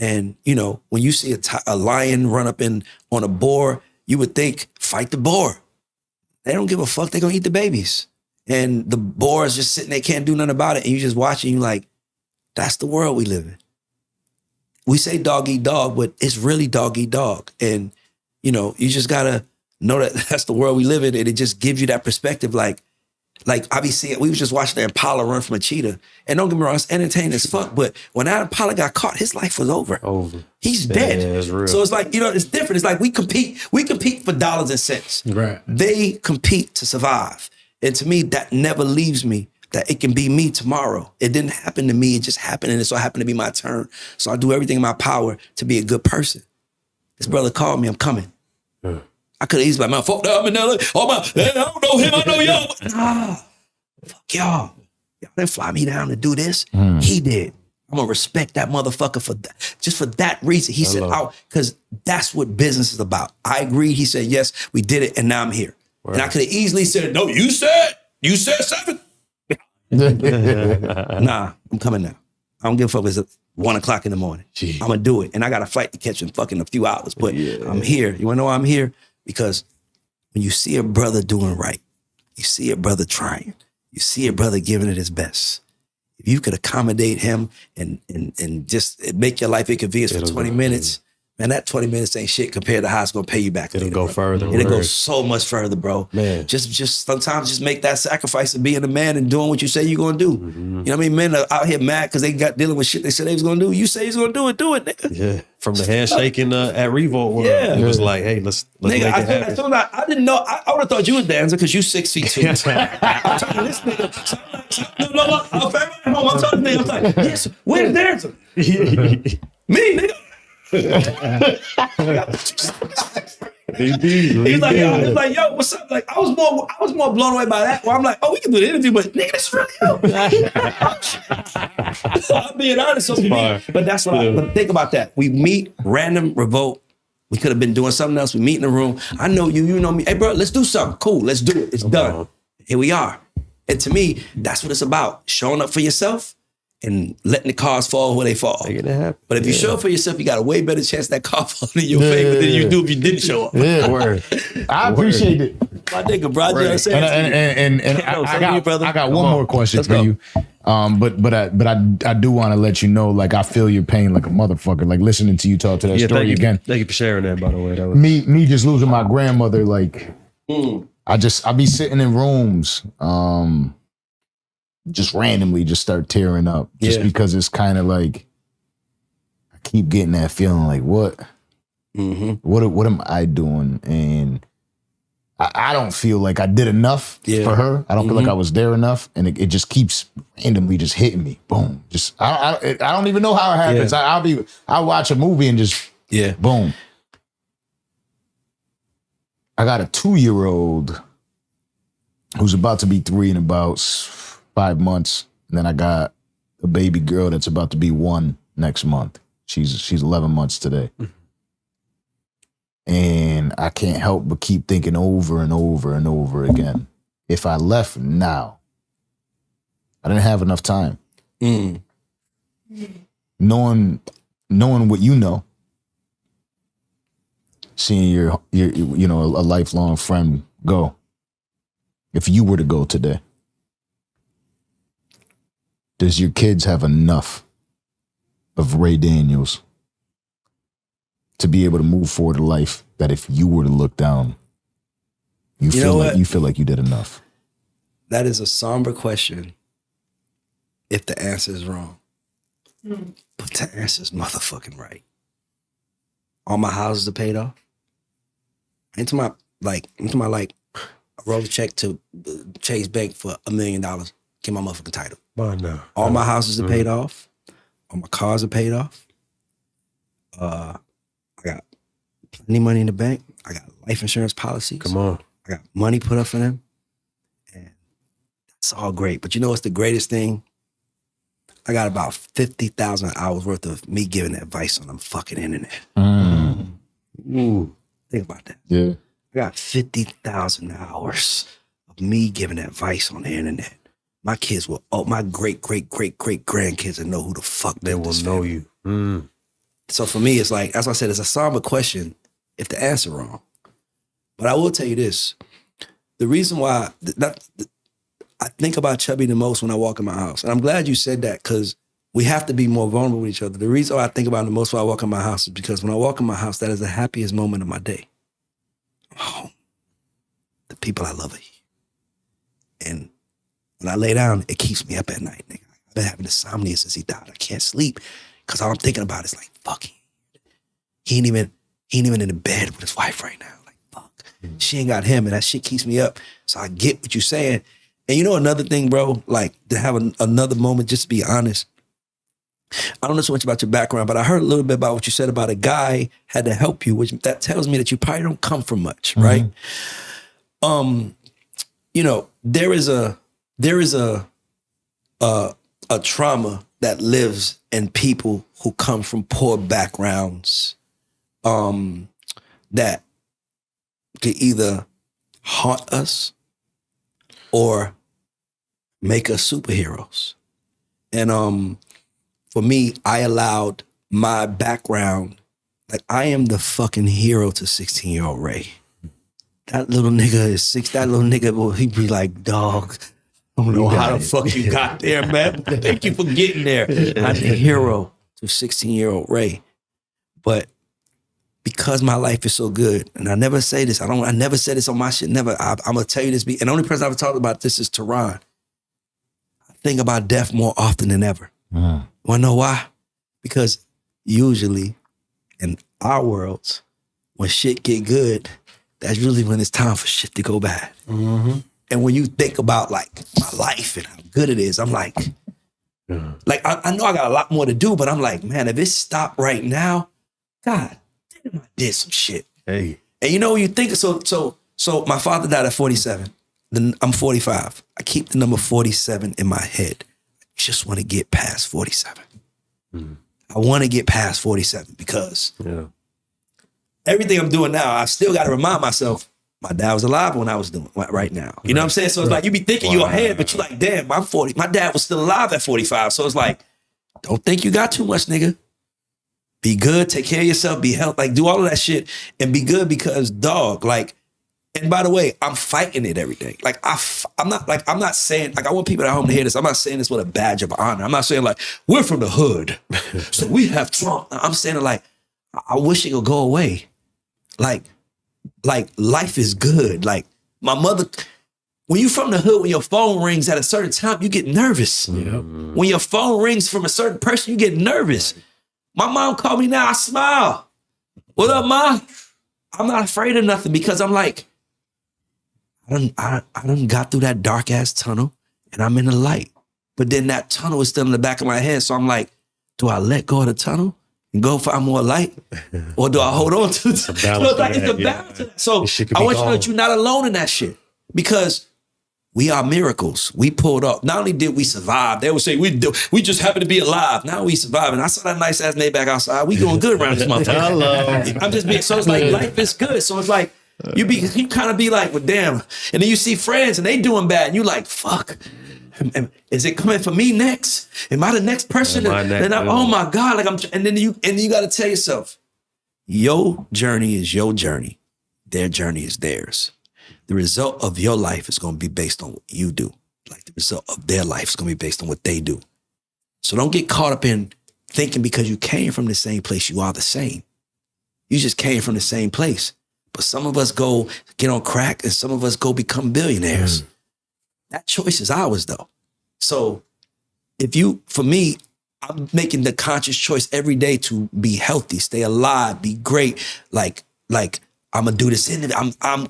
Speaker 2: And, you know, when you see a lion run up on a boar, you would think, fight the boar. They don't give a fuck. They're going to eat the babies. And the boar is just sitting there, can't do nothing about it. And you just watching, you like, that's the world we live in. We say dog eat dog, but it's really dog eat dog. And, you know, you just got to know that that's the world we live in, and it just gives you that perspective. Like I be seeing, we was just watching the impala run from a cheetah, and don't get me wrong, it's entertaining as fuck, but when that impala got caught, his life was over. He's dead.
Speaker 3: Yeah, it's real.
Speaker 2: So it's like, you know, it's different. It's like we compete for dollars and cents.
Speaker 6: Right.
Speaker 2: They compete to survive. And to me, that never leaves me, that it can be me tomorrow. It didn't happen to me, it just happened, and it so happened to be my turn. So I do everything in my power to be a good person. This brother called me, I'm coming. I could have easily been like, man, fuck that, I'm in LA. I don't know him, I know y'all. Nah, fuck y'all. Y'all didn't fly me down to do this. He did. I'm gonna respect that motherfucker for that. Just for that reason. He said, because that's what business is about. I agreed. He said, yes, we did it, and now I'm here. Right. And I could have easily said, no, you said 7. Nah, I'm coming now. I don't give a fuck if it's 1 o'clock in the morning. I'm gonna do it. And I got a flight to catch in fucking a few hours. But I'm here. You wanna know why I'm here? Because when you see a brother doing right, you see a brother trying, you see a brother giving it his best. If you could accommodate him and just make your life inconvenient for 20 minutes, man, that 20 minutes ain't shit compared to how it's gonna pay you back.
Speaker 3: It'll go further.
Speaker 2: It'll go so much further, bro.
Speaker 3: Man.
Speaker 2: Just sometimes just make that sacrifice of being a man and doing what you say you're gonna do. You know what I mean? Men are out here mad because they got dealing with shit they said they was gonna do. You say he's gonna do it, nigga.
Speaker 3: Yeah. From the handshaking at Revolt World, it was like, hey, let's make it happen.
Speaker 2: I didn't know. I would have thought you was Danza because you 6'2". I'm telling this nigga. No, home. I'm telling niggas, I'm like, yes, where's the dancer? Me, nigga. He's like, yo, what's up? Like, I was more blown away by that. Where I'm like, oh, we can do the interview, but nigga, this is really you. I'm being honest. So but that's what but think about that. We meet, random revolt. We could have been doing something else. We meet in the room. I know you, you know me. Hey, bro, let's do something. Cool, let's do it. It's done. Here we are. And to me, that's what it's about. Showing up for yourself and letting the cars fall where they fall. But if you show up for yourself, you got a way better chance that car falling in your favor than you do if you didn't show up.
Speaker 1: Yeah, word. I appreciate it.
Speaker 2: My nigga, bro.
Speaker 1: And I got one more question for you. But I do want to let you know, like, I feel your pain like a motherfucker. Like, listening to you talk to that story again.
Speaker 3: Thank you for sharing that, by the way. That was
Speaker 1: me just losing my grandmother. Like, I be sitting in rooms, just randomly just start tearing up, just because it's kind of like I keep getting that feeling like what am I doing? And I don't feel like I did enough for her. I don't feel like I was there enough, and it just keeps randomly just hitting me. Boom. Just I don't even know how it happens. I'll watch a movie and just boom. I got a 2-year-old who's about to be 3 in about 5 months, and then I got a baby girl that's about to be 1 next month. She's 11 months today. And I can't help but keep thinking over and over and over again, if I left now, I didn't have enough time. Knowing what you know, seeing your a lifelong friend go, if you were to go today, does your kids have enough of Ray Daniels to be able to move forward in life that if you were to look down, you feel like you did enough?
Speaker 2: That is a somber question if the answer is wrong. But the answer is motherfucking right. All my houses are paid off. Into my I wrote a check to Chase Bank for $1 million. Get my motherfucking title. All my houses are paid off. All my cars are paid off. I got plenty of money in the bank. I got life insurance policies.
Speaker 3: Come on.
Speaker 2: I got money put up for them. And that's all great. But you know what's the greatest thing? I got about 50,000 hours worth of me giving advice on the fucking internet. Think about that.
Speaker 1: Yeah.
Speaker 2: I got 50,000 hours of me giving advice on the internet. My kids will, my great grandkids will know who the fuck they will know you. So for me, it's like, as I said, it's a somber question if the answer wrong. But I will tell you this. The reason why I think about Chubbie the most when I walk in my house, and I'm glad you said that because we have to be more vulnerable with each other. The reason why I think about it the most when I walk in my house is because when I walk in my house, that is the happiest moment of my day. I'm home. The people I love are here. And when I lay down, it keeps me up at night, nigga. I've been having insomnia since he died. I can't sleep because all I'm thinking about is like, fuck, he ain't even in the bed with his wife right now. Like, fuck. She ain't got him, and that shit keeps me up. So I get what you're saying. And you know another thing, bro, like to have another moment, just to be honest, I don't know so much about your background, but I heard a little bit about what you said about a guy had to help you, which that tells me that you probably don't come from much, right? You know, there is a trauma that lives in people who come from poor backgrounds, that could either haunt us or make us superheroes. And for me, I allowed my background, like I am the fucking hero to 16-year-old Ray. That little nigga is that little nigga, well, he be like, dog, I don't know how the fuck you got there, man. Thank you for getting there. I'm the hero to 16-year-old Ray. But because my life is so good, and I never say this, I never said this on my shit, never. I'm gonna tell you this, and the only person I've talked about this is Tehran. I think about death more often than ever. Wanna know why? Because usually in our worlds, when shit get good, that's usually when it's time for shit to go bad. And when you think about like my life and how good it is, I'm like, Like, I know I got a lot more to do, but I'm like, man, if it stopped right now, God damn, I did some shit.
Speaker 3: Hey.
Speaker 2: And you know, you think, so my father died at 47. Then I'm 45. I keep the number 47 in my head. I just want to get past 47. I want to get past 47 because everything I'm doing now, I still got to remind myself, my dad was alive when I was doing right now. You know what I'm saying? So it's like, you be thinking you're ahead, but you're like, damn, I'm 40. My dad was still alive at 45. So it's like, don't think you got too much, nigga. Be good, take care of yourself, be healthy, like do all of that shit and be good because dog, like, and by the way, I'm fighting it every day. Like I'm not saying, like I want people at home to hear this. I'm not saying this with a badge of honor. I'm not saying like, we're from the hood, so we have Trump. I'm saying it like, I wish it would go away. Like life is good. Like my mother, when you from the hood, when your phone rings at a certain time, you get nervous. When your phone rings from a certain person, you get nervous. My mom called me now, I smile. What up, Ma? I'm not afraid of nothing because I'm like, I done got through that dark ass tunnel and I'm in the light. But then that tunnel is still in the back of my head. So I'm like, do I let go of the tunnel and go find more light? Or do I hold on to it? So it's like, it's the balance of that. So I want you to know that you're not alone in that shit because we are miracles. We pulled up. Not only did we survive, they would say we just happen to be alive. Now we survive. And I saw that nice ass Maybach outside. We going good around this motherfucker. Hello. I'm just being, so it's like life is good. So it's like, you kind of be like, well, damn. And then you see friends and they doing bad. And you like, fuck. Is it coming for me next? Am I the next person? Oh my God. Like and then you got to tell yourself, your journey is your journey. Their journey is theirs. The result of your life is going to be based on what you do. Like the result of their life is going to be based on what they do. So don't get caught up in thinking because you came from the same place, you are the same. You just came from the same place. But some of us go get on crack and some of us go become billionaires. That choice is ours though. So for me, I'm making the conscious choice every day to be healthy, stay alive, be great. Like I'm gonna do this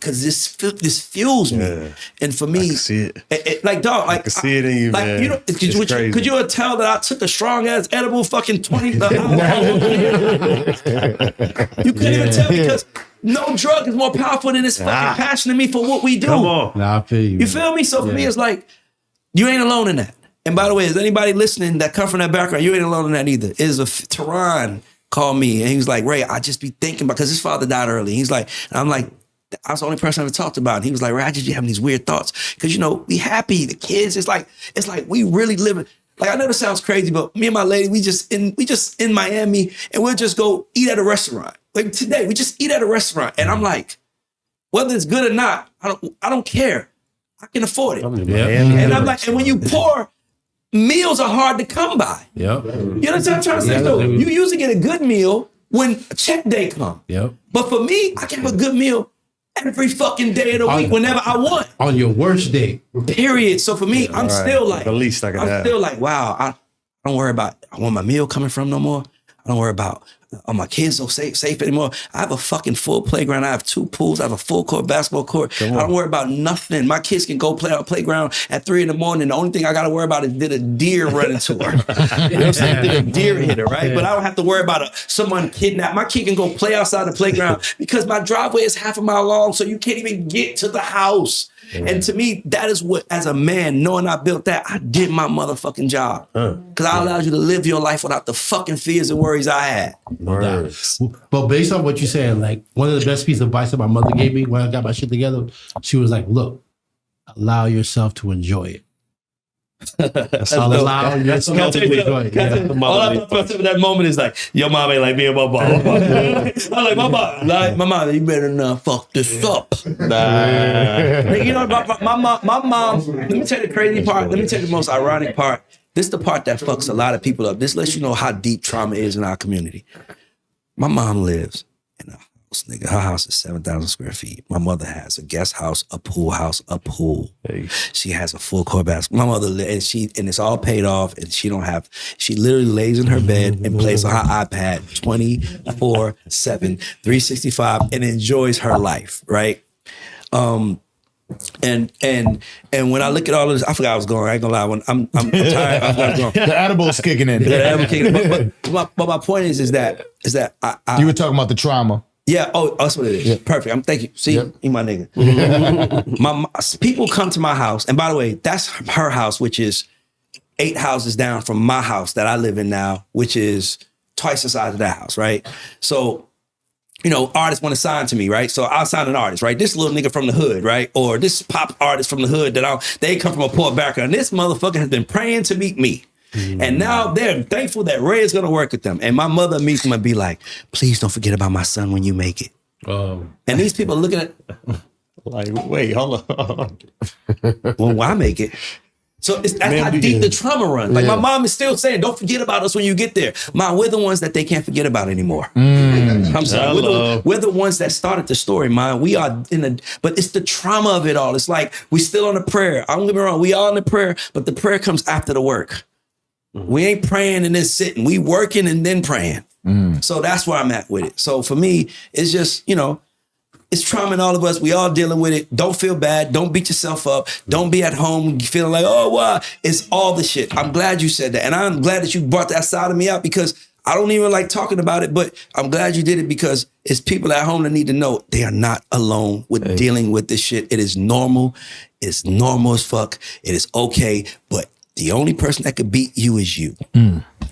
Speaker 2: cause this fuels me. Yeah. And for me, I can see it. Like dog, like I can see it in you, like, man. You know, could you tell that I took a strong ass edible fucking 20? You couldn't even tell because no drug is more powerful than this fucking passion in me for what we do.
Speaker 3: Come on.
Speaker 6: Nah, I feel you.
Speaker 2: You feel me? So for me, it's like, you ain't alone in that. And by the way, is anybody listening that come from that background, you ain't alone in that either. Is a Tehran called me and he was like, Ray, I just be thinking about, because his father died early. He's like, and I'm like, I was the only person I ever talked about. And he was like, Ray, I just be having these weird thoughts. Because, you know, we happy, the kids, it's like we really living. Like, I know this sounds crazy, but me and my lady, we just in Miami and we'll just go eat at a restaurant. Like today, we just eat at a restaurant. And I'm like, whether it's good or not, I don't care. I can afford it. And I'm like, and when you poor, meals are hard to come by. Yep. You know what I'm trying to say? So you usually get a good meal when check day comes. Yep. But for me, I can have a good meal every fucking day of the week, whenever I want.
Speaker 6: On your worst day.
Speaker 2: Period. So for me, I'm still like, the least I can have. I'm still like, wow, I don't worry about where my meal coming from no more. I don't worry about are my kids so safe anymore. I have a fucking full playground. I have 2 pools. I have a full court basketball court. I don't worry about nothing. My kids can go play on playground at 3 a.m. The only thing I got to worry about is did a deer run into her. You know what I'm saying? Did a deer hit her, right? But I don't have to worry about someone kidnapped. My kid can go play outside the playground because my driveway is half a mile long, so you can't even get to the house. And to me, that is what, as a man, knowing I built that, I did my motherfucking job. Because I allowed you to live your life without the fucking fears and worries I had.
Speaker 6: But based on what you're saying, like, one of the best pieces of advice that my mother gave me when I got my shit together, she was like, look, allow yourself to enjoy it.
Speaker 2: Allow yourself to enjoy it. All I thought in that moment is like, your mom ain't like me and my mom. I'm like, my mom, you better not fuck this up. Nah. You know, my mom, let me tell you the crazy part. Let me tell you the most ironic part. This is the part that fucks a lot of people up. This lets you know how deep trauma is in our community. My mom lives in a house, nigga. Her house is 7,000 square feet. My mother has a guest house, a pool. Hey. She has a full court basketball. My mother, and it's all paid off, and she literally lays in her bed and plays on her iPad 24/7, 365, and enjoys her life, right? And when I look at all of this, I forgot I was going. I ain't gonna lie. When I'm tired. I forgot I was going.
Speaker 1: The edible's kicking in.
Speaker 2: But my point is that I
Speaker 1: you were talking about the trauma.
Speaker 2: Yeah. Oh, that's what it is.
Speaker 1: Yeah.
Speaker 2: Perfect. Thank you. See, you my nigga. my people come to my house, and by the way, that's her house, which is 8 houses down from my house that I live in now, which is twice the size of that house, right? So, you know, artists want to sign to me, right? So I'll sign an artist, right? This little nigga from the hood, right? Or this pop artist from the hood they come from a poor background. This motherfucker has been praying to meet me. And now they're thankful that Ray is going to work with them. And my mother meets them and be like, please don't forget about my son when you make it. And these people are looking at...
Speaker 3: Like, wait, hold on.
Speaker 2: When I make it. So that's how deep the trauma runs. Like my mom is still saying, don't forget about us when you get there. We're the ones that they can't forget about anymore. I'm sorry. We're the ones that started the story, man. We are but it's the trauma of it all. It's like we still on the prayer. I don't get me wrong. We all in the prayer, but the prayer comes after the work. We ain't praying and then sitting. We working and then praying. So that's where I'm at with it. So for me, it's just, you know, it's trauma in all of us. We all dealing with it. Don't feel bad. Don't beat yourself up. Don't be at home feeling like, oh, wow. It's all the shit. I'm glad you said that. And I'm glad that you brought that side of me out because I don't even like talking about it, but I'm glad you did it because it's people at home that need to know they are not alone with dealing with this shit. It is normal. It's normal as fuck. It is okay. But the only person that could beat you is you.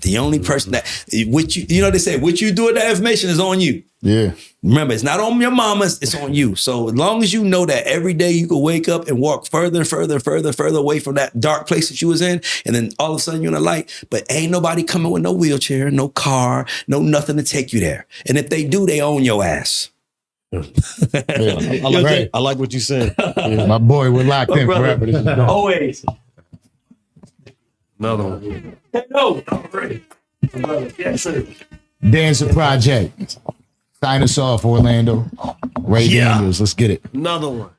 Speaker 2: The only person that, you know, they say, what you do with that information is on you.
Speaker 1: Yeah.
Speaker 2: Remember, it's not on your mama's, it's on you. So as long as you know that every day you can wake up and walk further and further and further and further away from that dark place that you was in, and then all of a sudden you're in a light, but ain't nobody coming with no wheelchair, no car, no nothing to take you there. And if they do, they own your ass.
Speaker 3: I like what you said.
Speaker 1: My boy, we're locked in forever. This is dope.
Speaker 2: Always.
Speaker 3: Another one.
Speaker 2: No. Yes, sir.
Speaker 1: Danza Project. Sign us off, Orlando. Ray Daniels. Let's get it.
Speaker 3: Another one.